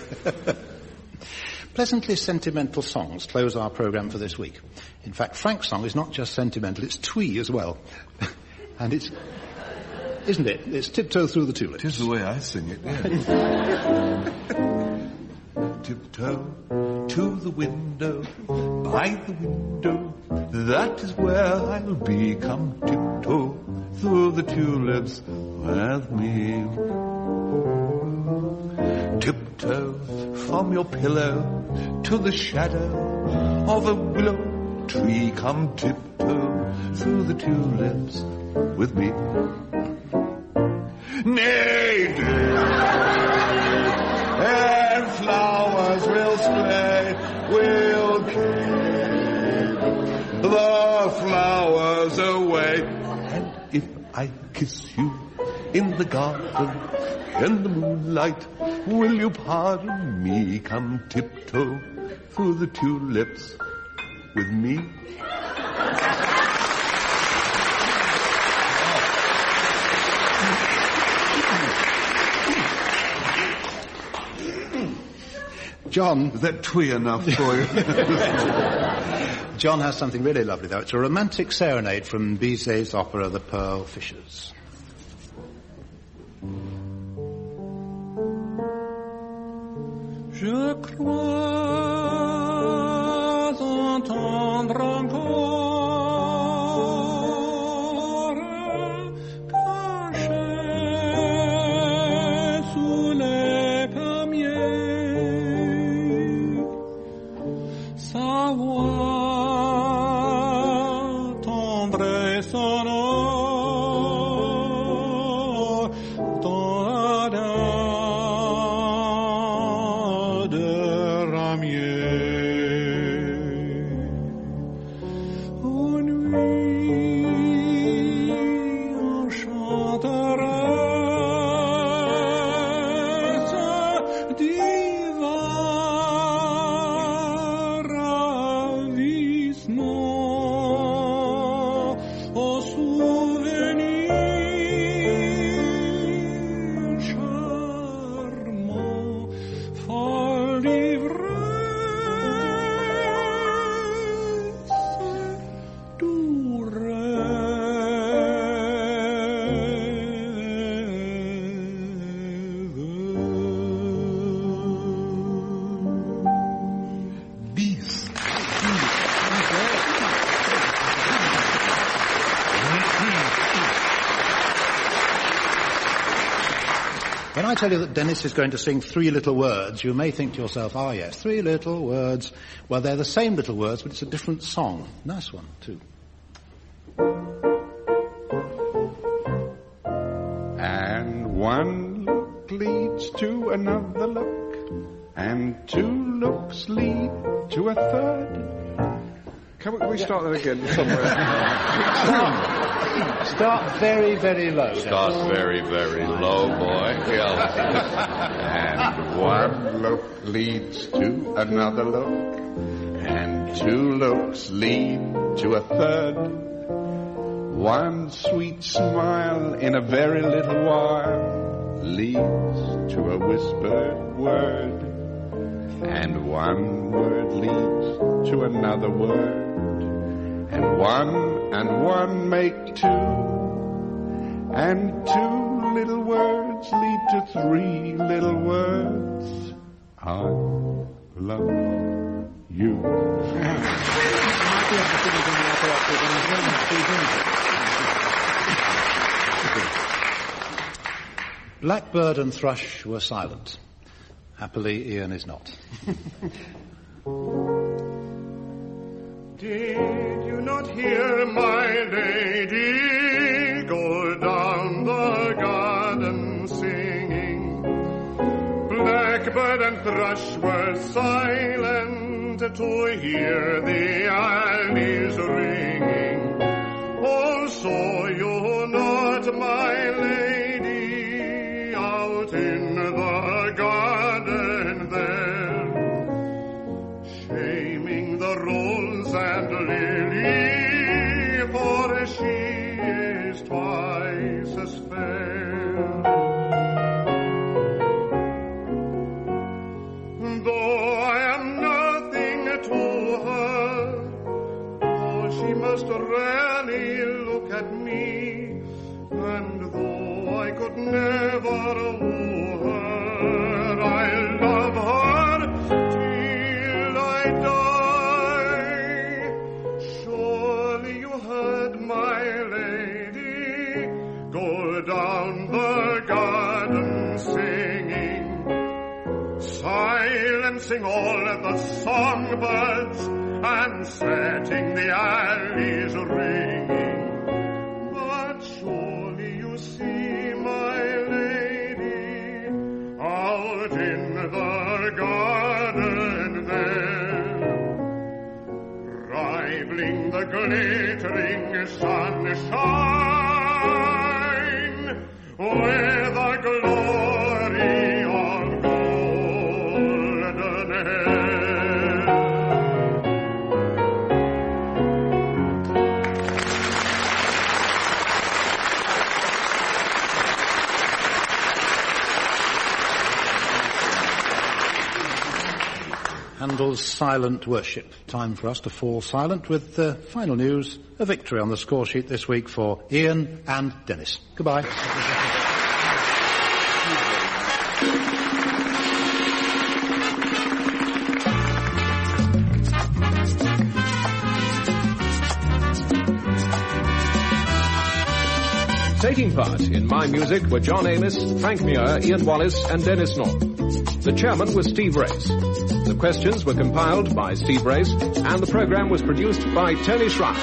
B: Pleasantly sentimental songs close our programme for this week. In fact, Frank's song is not just sentimental, it's twee as well. And it's... Isn't it? It's Tiptoe Through the Tulips.
D: It is the way I sing it, yeah. Tiptoe to the window, by the window, that is where I'll be. Come tiptoe through the tulips with me. Tiptoe from your pillow to the shadow of a willow tree. Come tiptoe through the tulips with me. Nay, dear, and flowers will splay, we'll keep the flowers away. And if I kiss you in the garden, in the moonlight, will you pardon me? Come tiptoe through the tulips with me.
B: John...
D: Is that twee enough for you?
B: John has something really lovely, though. It's a romantic serenade from Bizet's opera, The Pearl Fishers.
N: Je crois entendre encore
B: When I tell you that Dennis is going to sing Three Little Words, you may think to yourself, ah, yes, 3 little words. Well, they're the same little words, but it's a different song. Nice one, too.
G: And one look leads to another look, and 2 looks lead to a third. Can we start that again somewhere?
B: Start very, very low.
M: Start very, very low, boy.
G: And one look leads to another look, and 2 looks lead to a third. One sweet smile in a very little while leads to a whispered word, and one word leads to another word, and one make 2, and 2 little words lead to 3 little words. I love you.
B: Blackbird and thrush were silent. Happily, Ian is not.
K: Did you not hear my lady go down the garden singing? Blackbird and thrush were silent to hear the alleys ringing. Oh, saw you not my lady out in the garden there, shaming the rose and lily, for she is twice as fair. Though I am nothing to her, oh, she must really look at me, and though I could never woo her, I love her till I die. Surely you heard my lady go down the garden singing, silencing all the songbirds and setting the alleys ringing. But surely you see my lady out in the garden there, rivaling the glittering sunshine with a glory of golden hair.
B: Handel's Silent Worship. Time for us to fall silent with the final news, a victory on the score sheet this week for Ian and Dennis. Goodbye.
A: Taking part in My Music were John Amos, Frank Muir, Ian Wallace and Denis Norden. The chairman was Steve Race. The questions were compiled by Steve Race and the programme was produced by Tony Schreier.